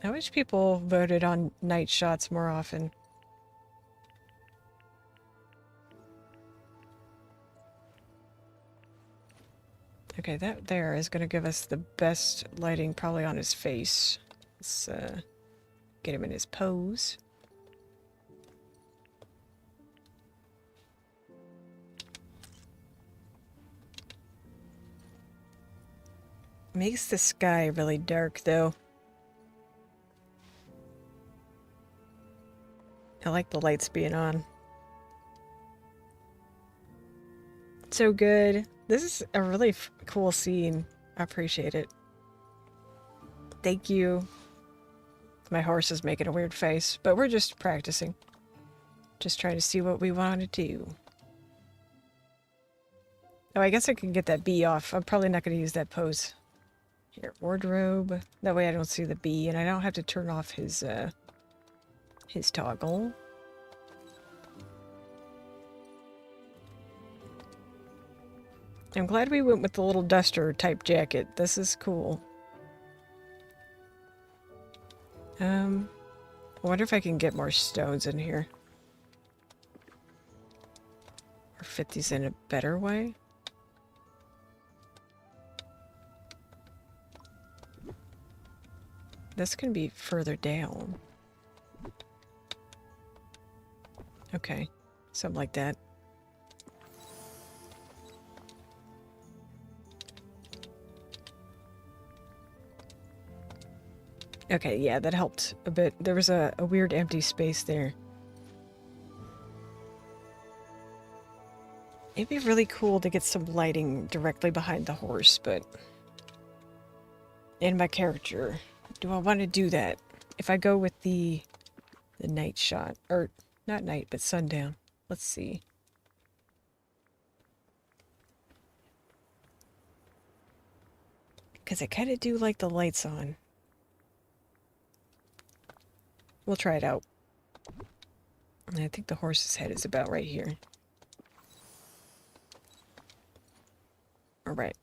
I wish people voted on night shots more often. Okay, that there is going to give us the best lighting probably on his face. Let's get him in his pose. makes the sky really dark, though. I like the lights being on. So good. This is a really cool scene. I appreciate it. Thank you. My horse is making a weird face, but we're just practicing. Just trying to see what we want to do. Oh, I guess I can get that bee off. I'm probably not going to use that pose. Here, wardrobe. That way I don't see the bee, and I don't have to turn off his toggle. I'm glad we went with the little duster type jacket. This is cool. I wonder if I can get more stones in here. Or fit these in a better way. This can be further down. Okay, something like that. Okay, yeah, that helped a bit. There was a weird empty space there. It'd be really cool to get some lighting directly behind the horse, but in my character, do I want to do that? If I go with the night shot, or not night, but sundown. Let's see. Because I kind of do like the lights on. We'll try it out. And I think the horse's head is about right here. Alright.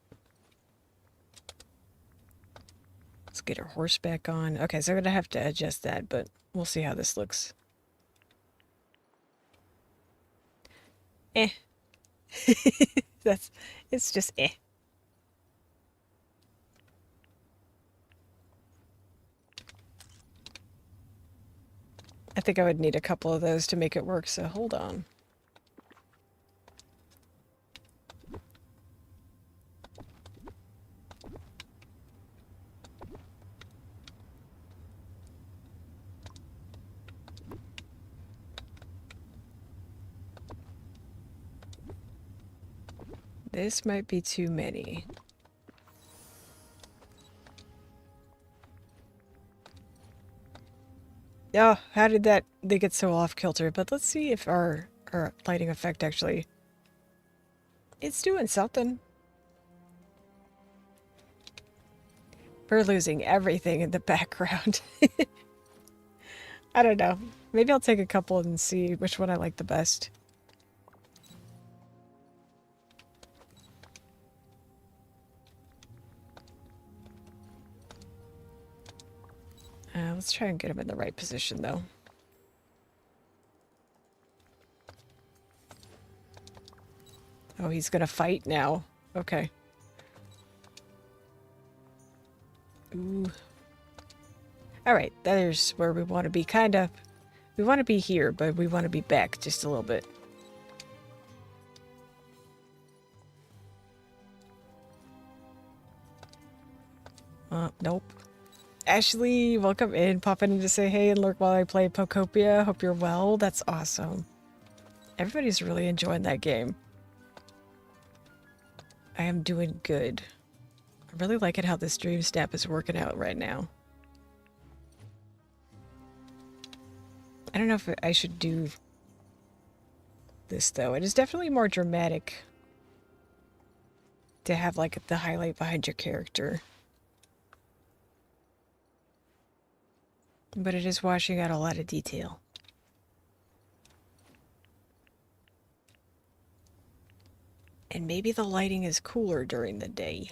Let's get our horse back on. Okay, so I'm going to have to adjust that, but we'll see how this looks. Eh. It's just eh. I think I would need a couple of those to make it work, so hold on. This might be too many. Oh, how did they get so off kilter? But let's see if our lighting effect actually, it's doing something. We're losing everything in the background. I don't know. Maybe I'll take a couple and see which one I like the best. Let's try and get him in the right position, though. Oh, he's gonna fight now. Okay. Ooh. Alright, there's where we want to be, kind of. We want to be here, but we want to be back just a little bit. Nope. Ashley, welcome in. Popping in to say hey and lurk while I play Pocopia. Hope you're well. That's awesome. Everybody's really enjoying that game. I am doing good. I'm really liking how this dream snap is working out right now. I don't know if I should do this, though. It is definitely more dramatic to have, like, the highlight behind your character. But it is washing out a lot of detail. And maybe the lighting is cooler during the day.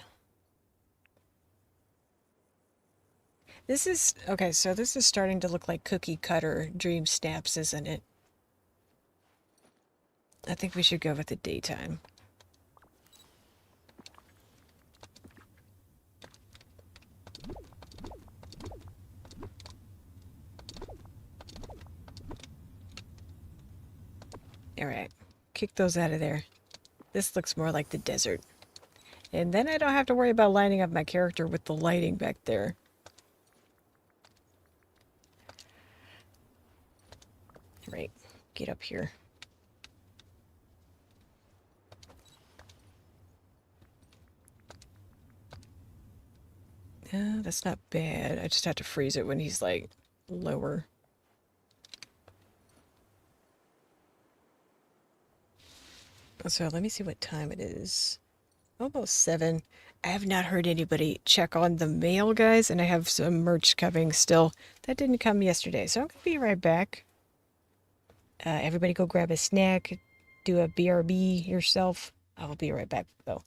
This is, okay, so this is starting to look like cookie cutter dream snaps, isn't it? I think we should go with the daytime. Alright, kick those out of there. This looks more like the desert. And then I don't have to worry about lining up my character with the lighting back there. Right, get up here. That's not bad. I just have to freeze it when he's like lower. So let me see what time it is. Almost 7. I have not heard anybody check on the mail, guys, and I have some merch coming still. That didn't come yesterday, so I'm going to be right back. Everybody go grab a snack, do a BRB yourself. I will be right back, though.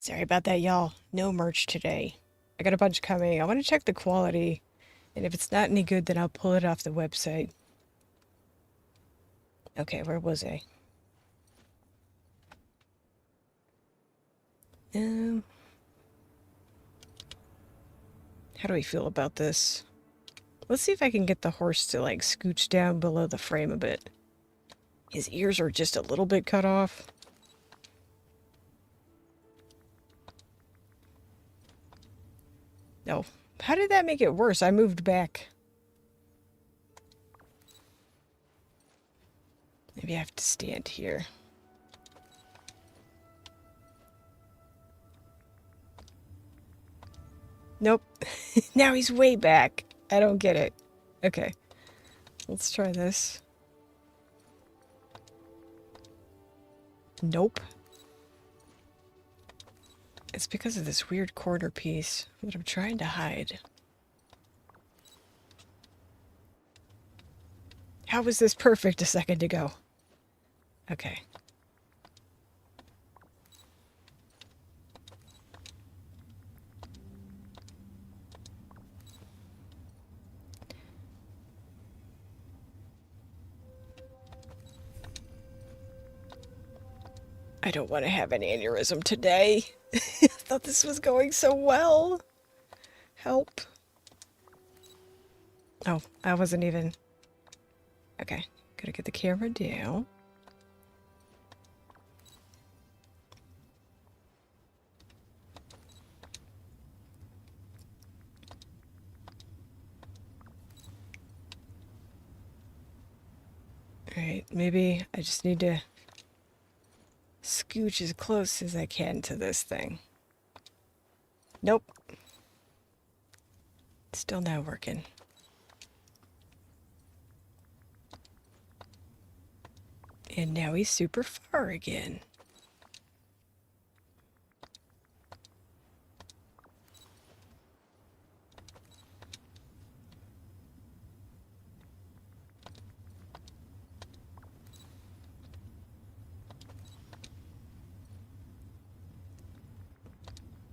Sorry about that, y'all. No merch today. I got a bunch coming. I want to check the quality, and if it's not any good, then I'll pull it off the website. Okay, where was I? How do we feel about this? Let's see if I can get the horse to like scooch down below the frame a bit. His ears are just a little bit cut off. No. How did that make it worse? I moved back. Maybe I have to stand here. Nope. Now he's way back. I don't get it. Okay. Let's try this. Nope. It's because of this weird corner piece that I'm trying to hide. How was this perfect a second ago? Okay. I don't want to have an aneurysm today. I thought this was going so well. Help. Oh, I wasn't even... Okay. Gotta get the camera down. Alright, maybe I just need to scooch as close as I can to this thing. Nope. Still not working. And now he's super far again.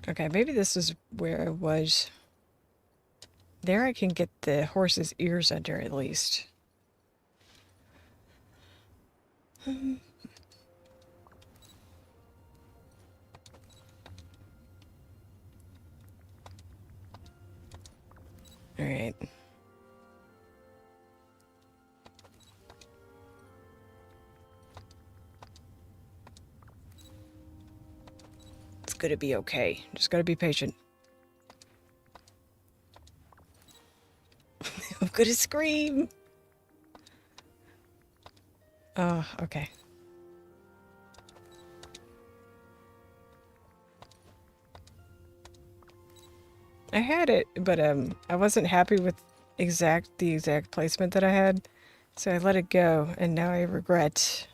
Okay, maybe this is where I was. There I can get the horse's ears under at least. Alright. It's gonna be okay. Just gotta be patient. I'm gonna scream! Oh, okay. I had it, but I wasn't happy with the exact placement that I had, so I let it go, and now I regret.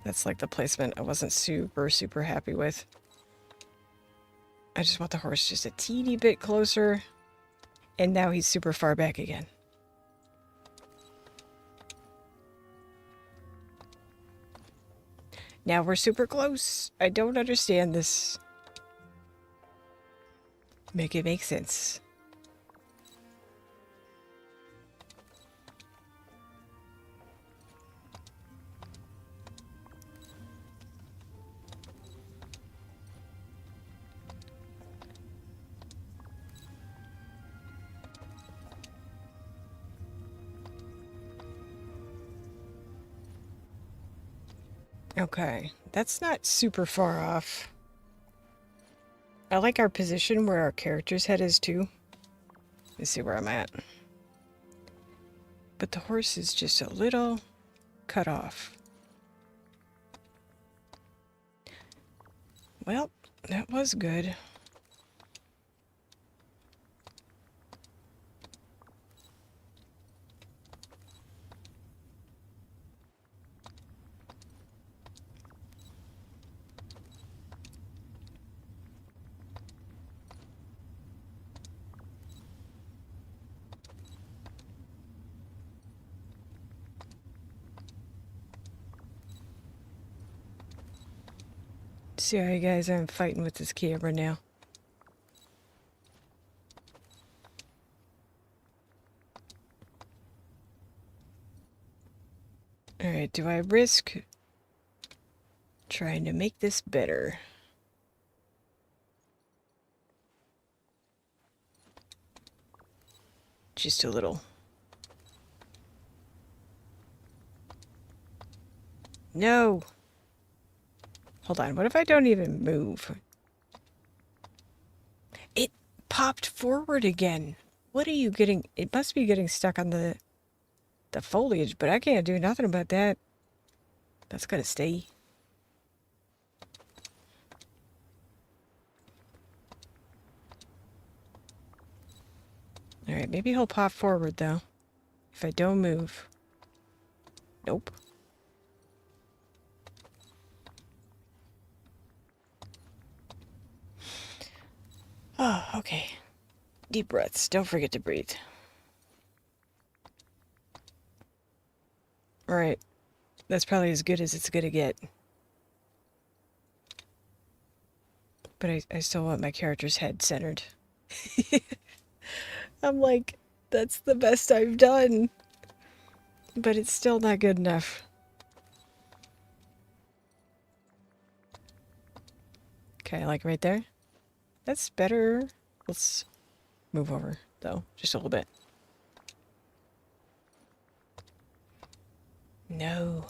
That's like the placement I wasn't super happy with. I just want the horse just a teeny bit closer, and now he's super far back again. Now we're super close. I don't understand this. Make it make sense. Okay, that's not super far off. I like our position where our character's head is too. Let's see where I'm at. But the horse is just a little cut off. Well, that was good. Sorry guys, I'm fighting with this camera now. Alright, do I risk trying to make this better? Just a little. No! Hold on, what if I don't even move? It popped forward again. What are you getting? It must be getting stuck on the foliage, but I can't do nothing about that. That's gotta stay. Alright, maybe he'll pop forward though. If I don't move. Nope. Oh, okay. Deep breaths. Don't forget to breathe. Alright. That's probably as good as it's gonna get. But I still want my character's head centered. I'm like, that's the best I've done. But it's still not good enough. Okay, like right there. That's better. Let's move over, though, just a little bit. No.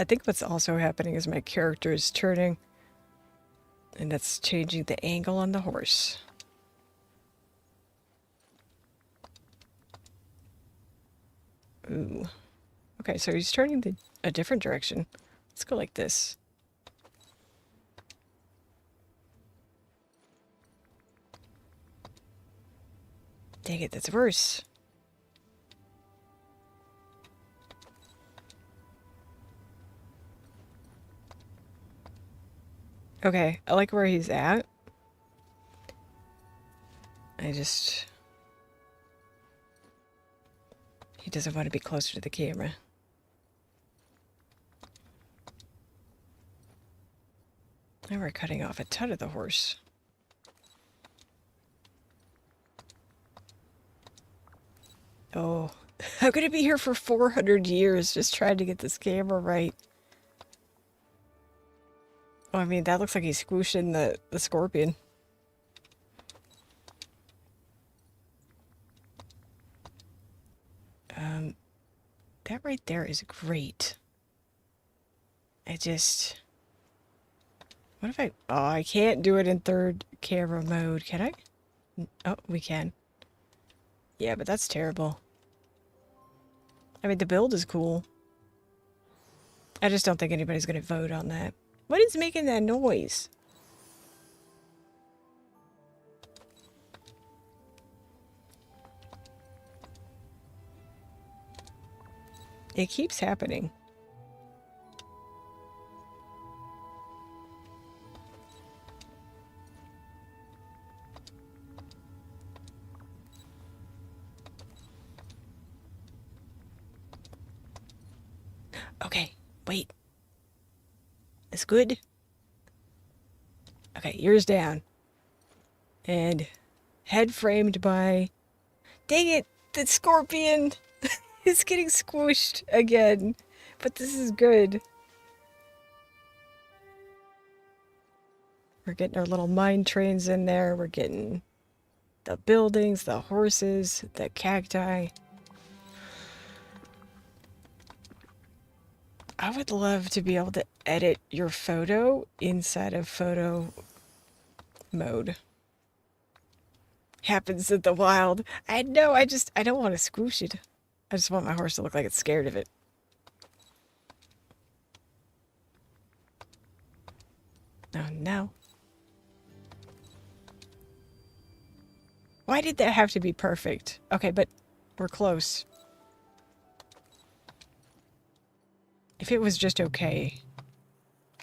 I think what's also happening is my character is turning, and that's changing the angle on the horse. Ooh. Okay, so he's turning a different direction. Let's go like this. Dang it, that's worse. Okay, I like where he's at. He doesn't want to be closer to the camera. Now we're cutting off a ton of the horse. Oh, I'm gonna be here for 400 years just trying to get this camera right. Oh, I mean, that looks like he's squooshing the scorpion. That right there is great. What if I... Oh, I can't do it in third camera mode, can I? Oh, we can. Yeah, but that's terrible. I mean, the build is cool. I just don't think anybody's gonna vote on that. What is making that noise? It keeps happening. Okay, wait. It's good. Okay, ears down. And head framed by... Dang it! The scorpion is getting squished again. But this is good. We're getting our little mine trains in there. We're getting the buildings, the horses, the cacti. I would love to be able to edit your photo inside of photo mode. Happens in the wild. I know, I don't want to squish it. I just want my horse to look like it's scared of it. Oh no. Why did that have to be perfect? Okay, but we're close. If it was just okay,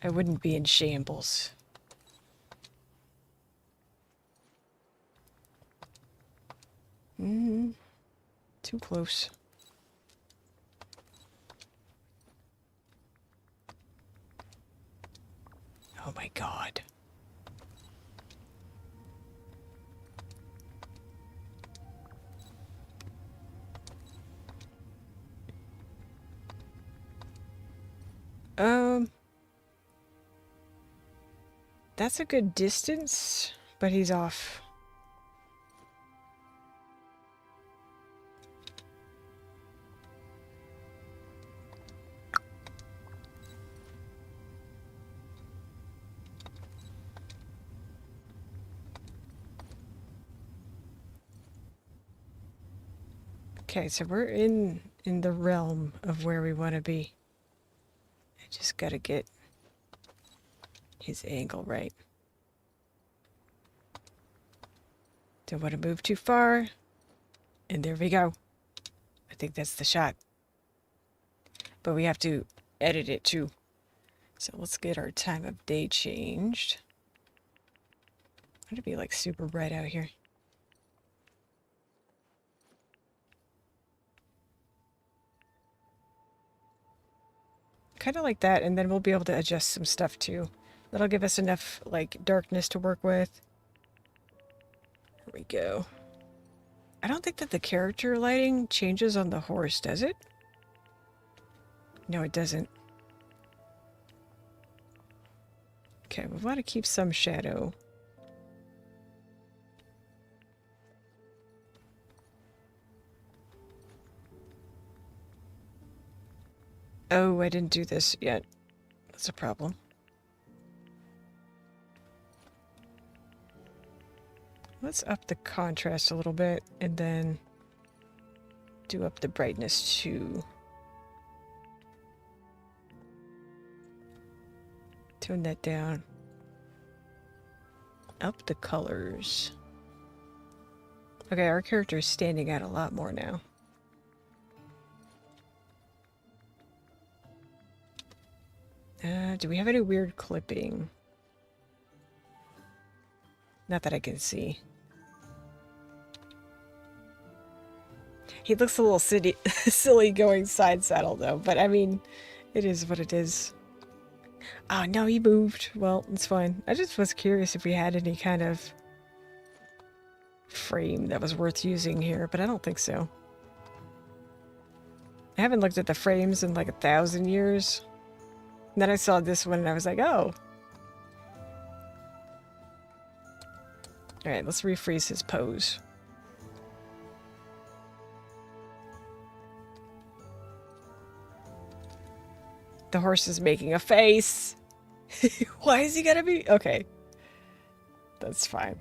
I wouldn't be in shambles. Too close. Oh my god. That's a good distance, but he's off. Okay, so we're in the realm of where we want to be. I just gotta get his angle right. Don't want to move too far. And there we go. I think that's the shot. But we have to edit it too. So let's get our time of day changed. It'll be like super bright out here. Kind of like that, and then we'll be able to adjust some stuff too. That'll give us enough like darkness to work with. Here we go. I don't think that the character lighting changes on the horse, does it? No, it doesn't. Okay, we want to keep some shadow. Oh, I didn't do this yet. That's a problem. Let's up the contrast a little bit and then do up the brightness too. Tone that down. Up the colors. Okay, our character is standing out a lot more now. Do we have any weird clipping? Not that I can see. He looks a little silly going side saddle though, but I mean, it is what it is. Oh, no, he moved. Well, it's fine. I just was curious if we had any kind of frame that was worth using here, but I don't think so. I haven't looked at the frames in like 1,000 years. And then I saw this one and I was like, oh. Alright, let's refreeze his pose. The horse is making a face. Why is he gotta be? Okay. That's fine.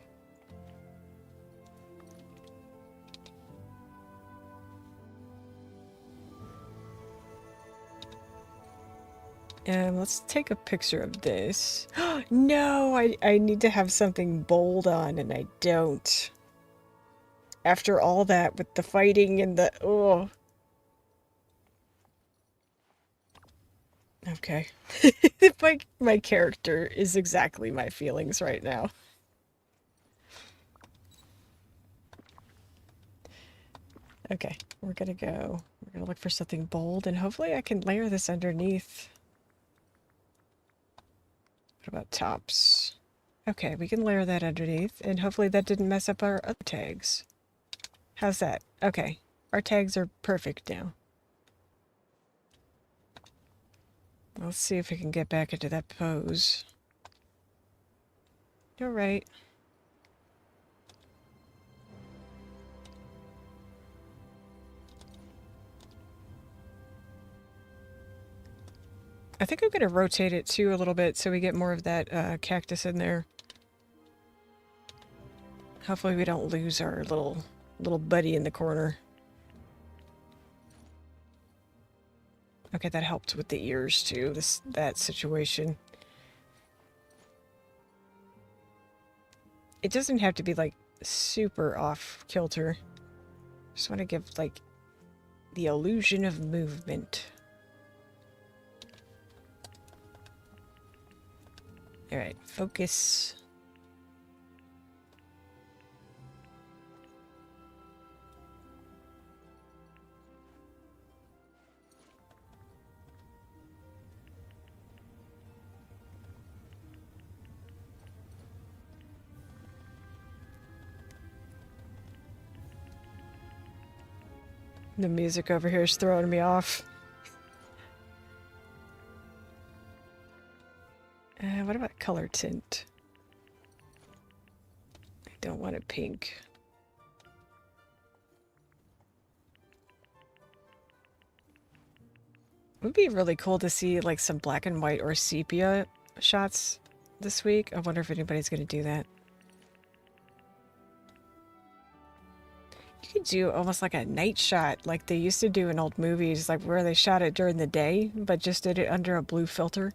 Let's take a picture of this. No, I need to have something bold on, and I don't. After all that with the fighting and the... Oh. Okay. my character is exactly my feelings right now. Okay, we're gonna go. We're gonna look for something bold, and hopefully I can layer this underneath. What about tops? Okay, we can layer that underneath, and hopefully that didn't mess up our other tags. How's that? Okay, our tags are perfect now. Let's see if we can get back into that pose. You're right. I think I'm going to rotate it too a little bit so we get more of that cactus in there. Hopefully we don't lose our little buddy in the corner. Okay, that helped with the ears too, that situation. It doesn't have to be like super off kilter. Just want to give like the illusion of movement. All right, focus. The music over here is throwing me off. What about color tint? I don't want it pink. It would be really cool to see like some black and white or sepia shots this week. I wonder if anybody's going to do that. You could do almost like a night shot like they used to do in old movies, like where they shot it during the day, but just did it under a blue filter.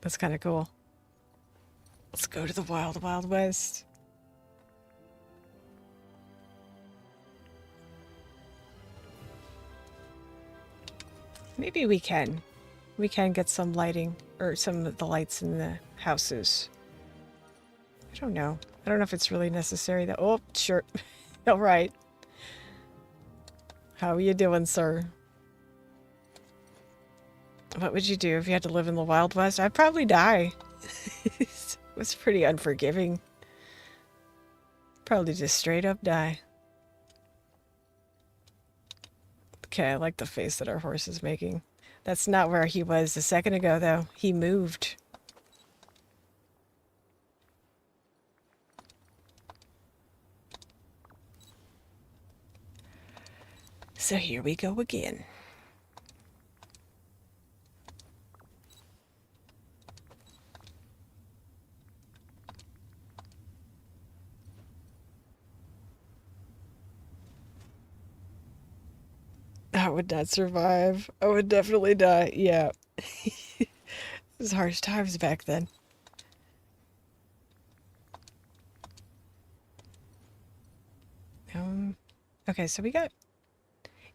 That's kind of cool. Let's go to the Wild Wild West. Maybe we can. We can get some lighting, or some of the lights in the houses. I don't know. I don't know if it's really necessary though. Oh, sure. All right. How are you doing, sir? What would you do if you had to live in the Wild West? I'd probably die. It was pretty unforgiving. Probably just straight up die. Okay, I like the face that our horse is making. That's not where he was a second ago, though. He moved. So here we go again. I would not survive. I would definitely die. Yeah. It was harsh times back then. Okay, so we got...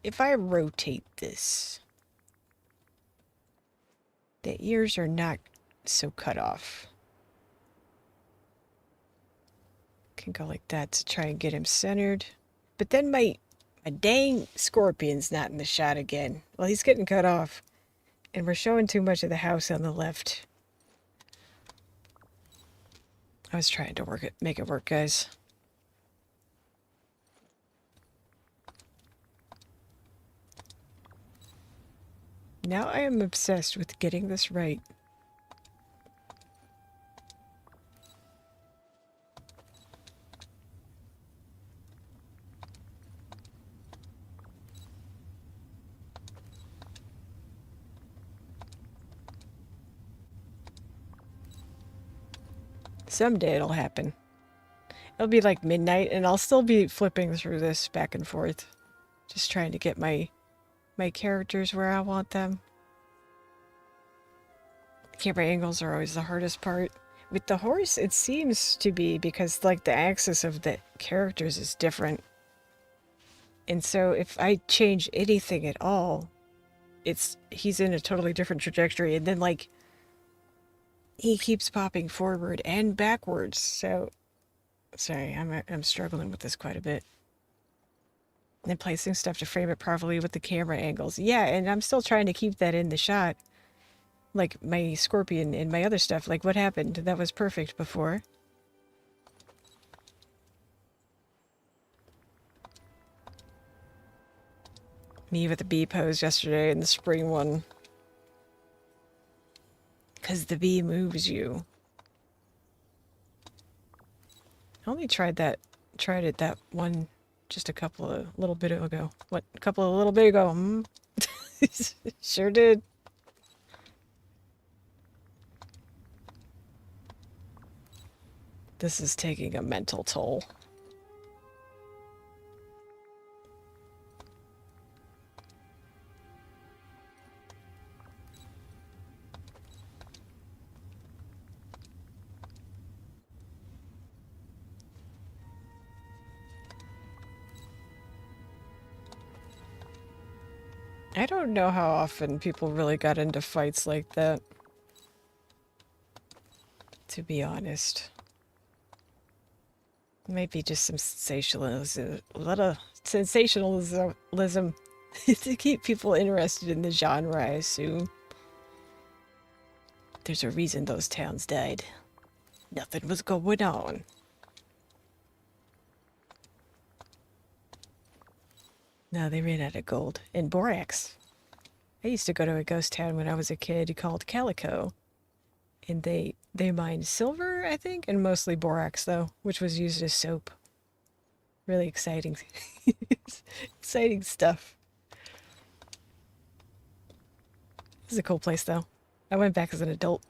If I rotate this, the ears are not so cut off. Can go like that to try and get him centered. But then my dang scorpion's not in the shot again. Well, he's getting cut off. And we're showing too much of the house on the left. I was trying to make it work, guys. Now I am obsessed with getting this right. Someday it'll happen. It'll be like midnight and I'll still be flipping through this back and forth. Just trying to get my characters where I want them. The camera angles are always the hardest part. With the horse, it seems to be because like the axis of the characters is different. And so if I change anything at all, he's in a totally different trajectory. And then like he keeps popping forward and backwards. So sorry, I'm struggling with this quite a bit. And then placing stuff to frame it properly with the camera angles. Yeah, and I'm still trying to keep that in the shot. Like my scorpion and my other stuff. Like what happened? That was perfect before. Me with the bee pose yesterday and the spring one. Because the bee moves you. I only tried it that one just a little bit ago. What? A little bit ago. Sure did. This is taking a mental toll. I don't know how often people really got into fights like that. To be honest. It might be just some sensationalism, a lot of sensationalism to keep people interested in the genre, I assume. There's a reason those towns died. Nothing was going on. No, they ran out of gold. And borax. I used to go to a ghost town when I was a kid called Calico. And they mined silver, I think, and mostly borax, though, which was used as soap. Really exciting. Exciting stuff. This is a cool place, though. I went back as an adult.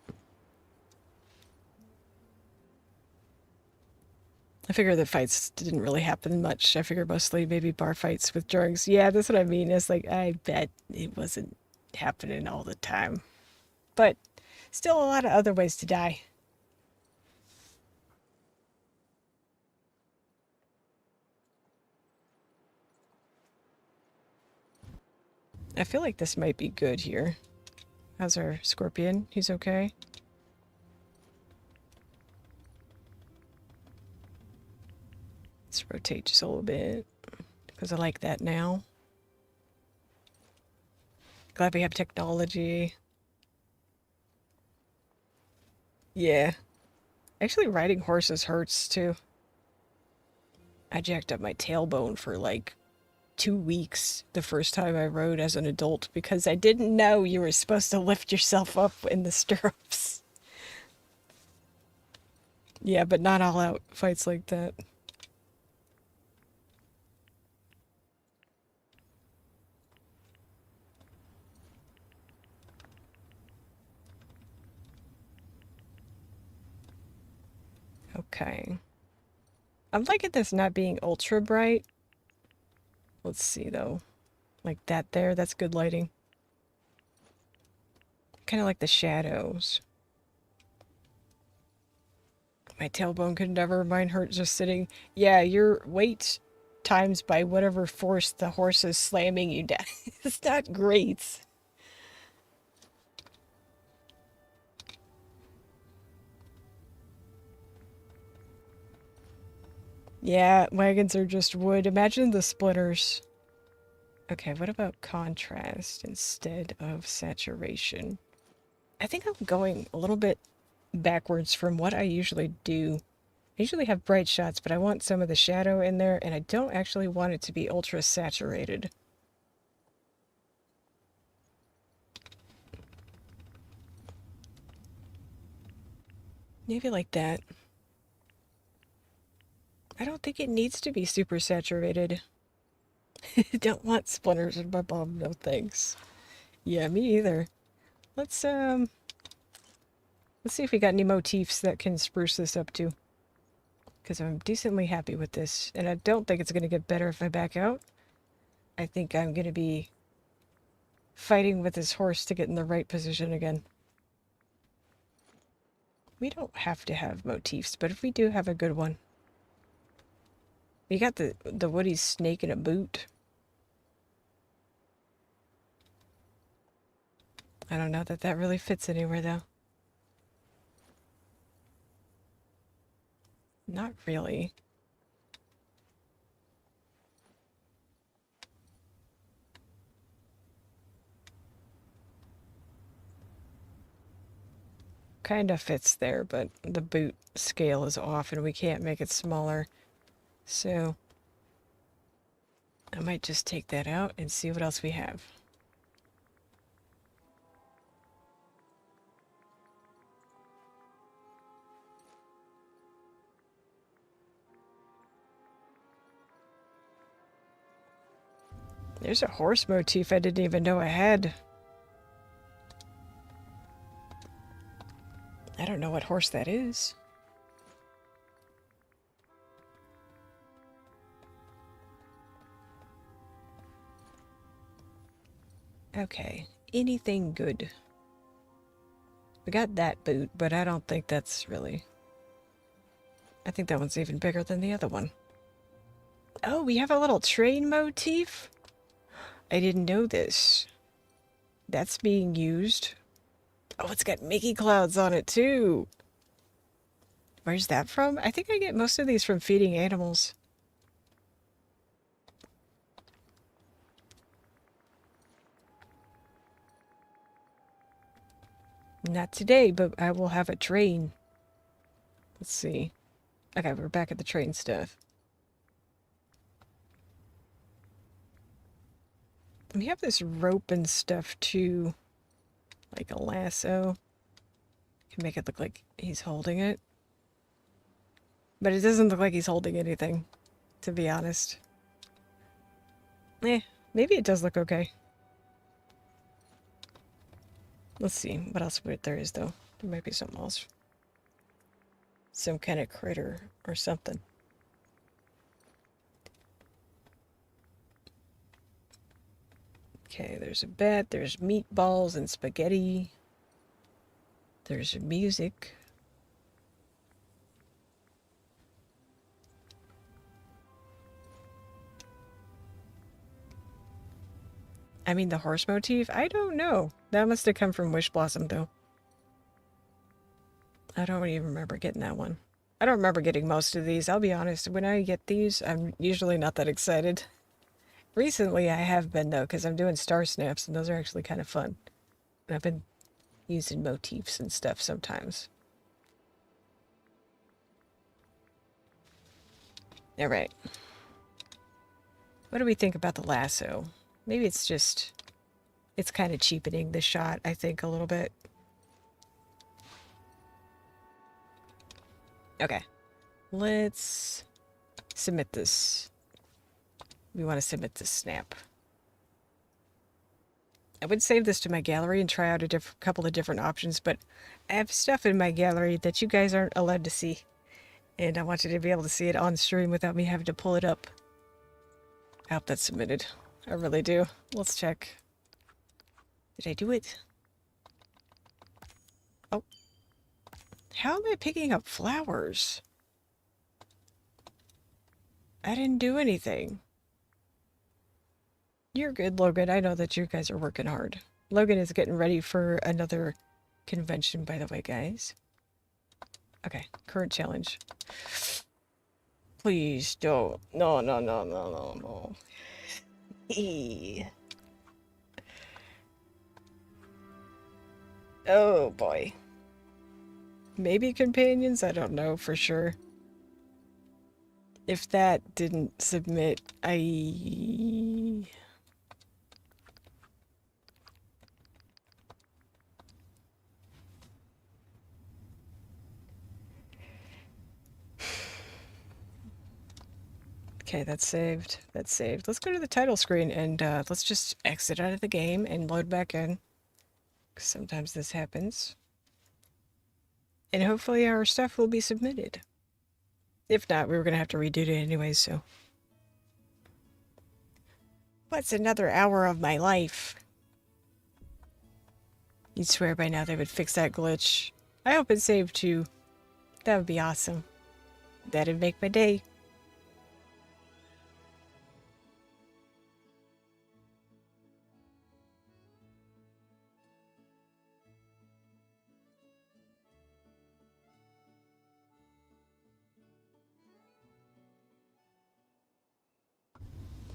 I figure the fights didn't really happen much. I figure mostly maybe bar fights with drugs. Yeah, that's what I mean. It's like, I bet it wasn't happening all the time. But still a lot of other ways to die. I feel like this might be good here. How's our scorpion? He's okay. Let's rotate just a little bit because I like that now. Glad we have technology. Yeah. Actually, riding horses hurts too. I jacked up my tailbone for like 2 weeks the first time I rode as an adult because I didn't know you were supposed to lift yourself up in the stirrups. Yeah, but not all out fights like that. Okay. I'm liking this not being ultra bright. Let's see though. Like that there, that's good lighting. Kind of like the shadows. My tailbone could never, mine hurt just sitting. Yeah, your weight times by whatever force the horse is slamming you down. It's not great. Yeah, wagons are just wood. Imagine the splitters. Okay, what about contrast instead of saturation? I think I'm going a little bit backwards from what I usually do. I usually have bright shots, but I want some of the shadow in there, and I don't actually want it to be ultra saturated. Maybe like that. I don't think it needs to be super saturated. I don't want splinters in my bum, no thanks. Yeah, me either. Let's see if we got any motifs that can spruce this up too. Because I'm decently happy with this, and I don't think it's going to get better if I back out. I think I'm going to be fighting with this horse to get in the right position again. We don't have to have motifs, but if we do have a good one. We got the woody snake in a boot. I don't know that that really fits anywhere though. Not really. Kind of fits there, but the boot scale is off and we can't make it smaller. So I might just take that out and see what else we have. There's a horse motif I didn't even know I had. I don't know what horse that is. Okay, anything good. We got that boot, but I don't think that's really... I think that one's even bigger than the other one. Oh, we have a little train motif? I didn't know this. That's being used. Oh, it's got Mickey clouds on it too. Where's that from? I think I get most of these from feeding animals. Not today, but I will have a train. Let's see. Okay, we're back at the train stuff. We have this rope and stuff too. Like a lasso. Can make it look like he's holding it. But it doesn't look like he's holding anything, to be honest. Maybe it does look okay. Let's see what else there is though. There might be something else. Some kind of critter or something. Okay, there's a bat, there's meatballs and spaghetti. There's music. I mean, the horse motif? I don't know. That must have come from Wish Blossom, though. I don't even remember getting that one. I don't remember getting most of these. I'll be honest. When I get these, I'm usually not that excited. Recently, I have been, though, because I'm doing star snaps, and those are actually kind of fun. And I've been using motifs and stuff sometimes. All right. What do we think about the lasso? Maybe it's just, it's kind of cheapening the shot, I think, a little bit. Okay. Let's submit this. We want to submit this snap. I would save this to my gallery and try out a couple of different options, but I have stuff in my gallery that you guys aren't allowed to see. And I want you to be able to see it on stream without me having to pull it up. I hope that's submitted. I really do. Let's check. Did I do it? Oh. How am I picking up flowers? I didn't do anything. You're good, Logan. I know that you guys are working hard. Logan is getting ready for another convention, by the way, guys. Okay, current challenge. Please don't. No, no, no, no, no, no. Oh, boy. Maybe companions? I don't know for sure. If that didn't submit, Okay, that's saved. That's saved. Let's go to the title screen and let's just exit out of the game and load back in. 'Cause sometimes this happens. And hopefully our stuff will be submitted. If not, we were going to have to redo it anyways, so. What's another hour of my life? You'd swear by now they would fix that glitch. I hope it saved too. That would be awesome. That'd make my day.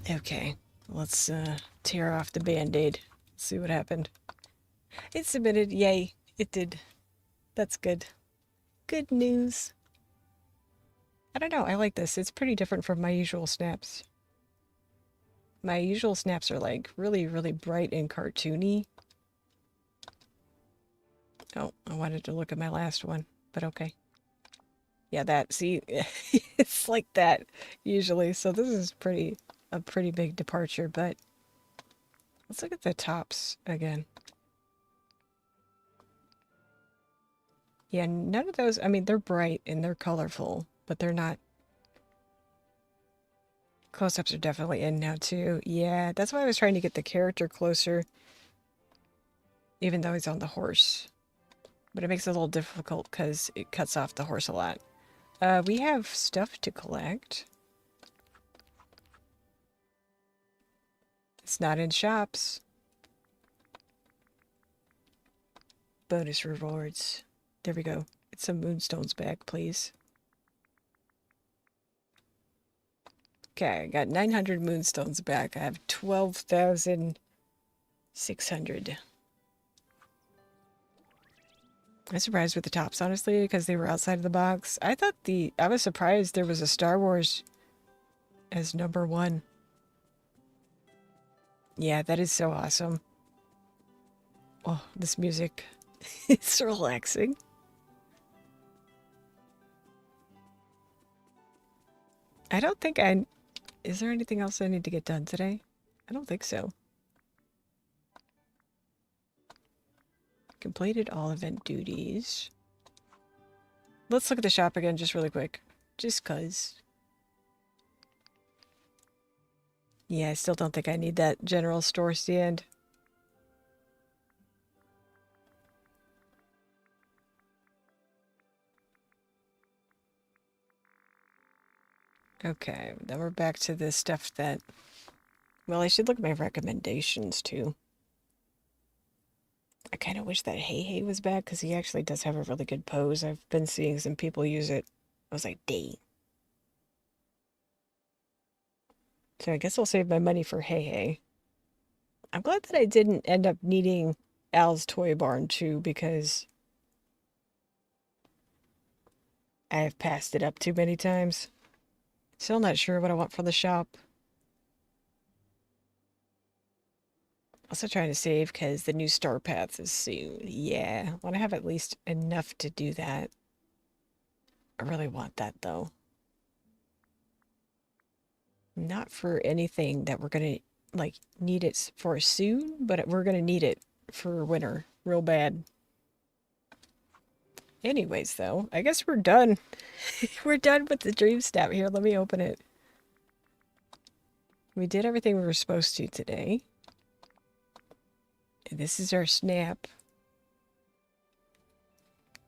Okay, let's tear off the band-aid. See what happened. It submitted. Yay, it did. That's good. Good news. I don't know, I like this. It's pretty different from my usual snaps. My usual snaps are like really, really bright and cartoony. Oh, I wanted to look at my last one, but okay. Yeah, that, see, it's like that usually. So this is a pretty big departure, but let's look at the tops again. Yeah, none of those, I mean, they're bright and they're colorful, but they're not. Close-ups are definitely in now too. Yeah, that's why I was trying to get the character closer, even though he's on the horse. But it makes it a little difficult because it cuts off the horse a lot. We have stuff to collect. It's not in shops. Bonus rewards. There we go. Get some moonstones back, please. Okay, I got 900 moonstones back. I have 12,600. I'm surprised with the tops, honestly, because they were outside of the box. I was surprised there was a Star Wars as #1. Yeah, that is so awesome. Oh, this music. It's relaxing. I don't think is there anything else I need to get done today? I don't think so. Completed all event duties. Let's look at the shop again just really quick. Just cuz. Yeah, I still don't think I need that general store stand. Okay, then we're back to the stuff that... Well, I should look at my recommendations too. I kind of wish that Hey Hey was back because he actually does have a really good pose. I've been seeing some people use it. I was like, dang. So I guess I'll save my money for Hey Hey. I'm glad that I didn't end up needing Al's Toy Barn too because I have passed it up too many times. Still not sure what I want for the shop. Also trying to save because the new star path is soon. Yeah, I want to have at least enough to do that. I really want that though. Not for anything that we're gonna like need it for soon, but we're gonna need it for winter real bad. Anyways, though, I guess we're done. We're done with the dream snap here. Let me open it. We did everything we were supposed to today. And this is our snap.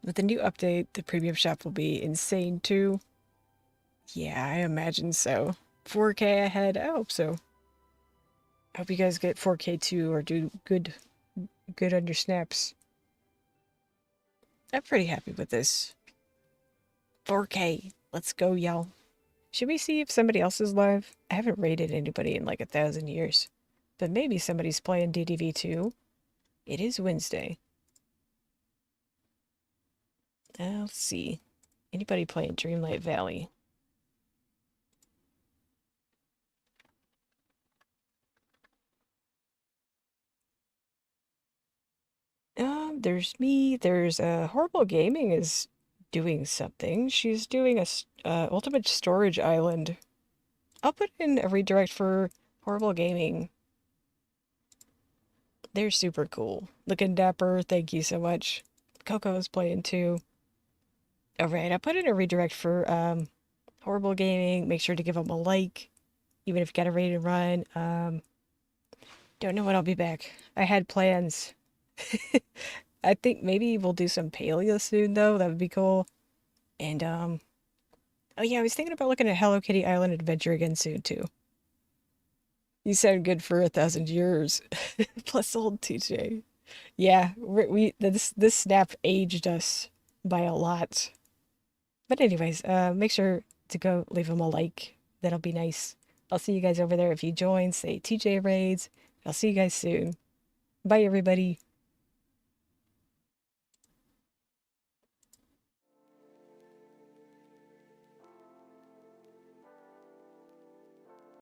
With the new update, the premium shop will be insane too. Yeah, I imagine so. 4K ahead. I hope so. I hope you guys get 4K too, or do good on your snaps. I'm pretty happy with this. 4K. Let's go, y'all. Should we see if somebody else is live? I haven't rated anybody in like 1,000 years. But maybe somebody's playing DDV too. It is Wednesday. Let's see. Anybody playing Dreamlight Valley? There's me. There's Horrible Gaming is doing something. She's doing a Ultimate Storage Island. I'll put in a redirect for Horrible Gaming. They're super cool. Looking dapper. Thank you so much. Coco is playing too. Alright, I put in a redirect for Horrible Gaming. Make sure to give them a like, even if you got a ready to run. Don't know when I'll be back. I had plans. I think maybe we'll do some paleo soon though. That would be cool. And oh yeah, I was thinking about looking at Hello Kitty Island Adventure again soon too. You sound good for 1,000 years. Plus old TJ. Yeah, this snap aged us by a lot. But anyways, make sure to go leave them a like. That'll be nice. I'll see you guys over there if you join. Say TJ Raids. I'll see you guys soon. Bye, everybody.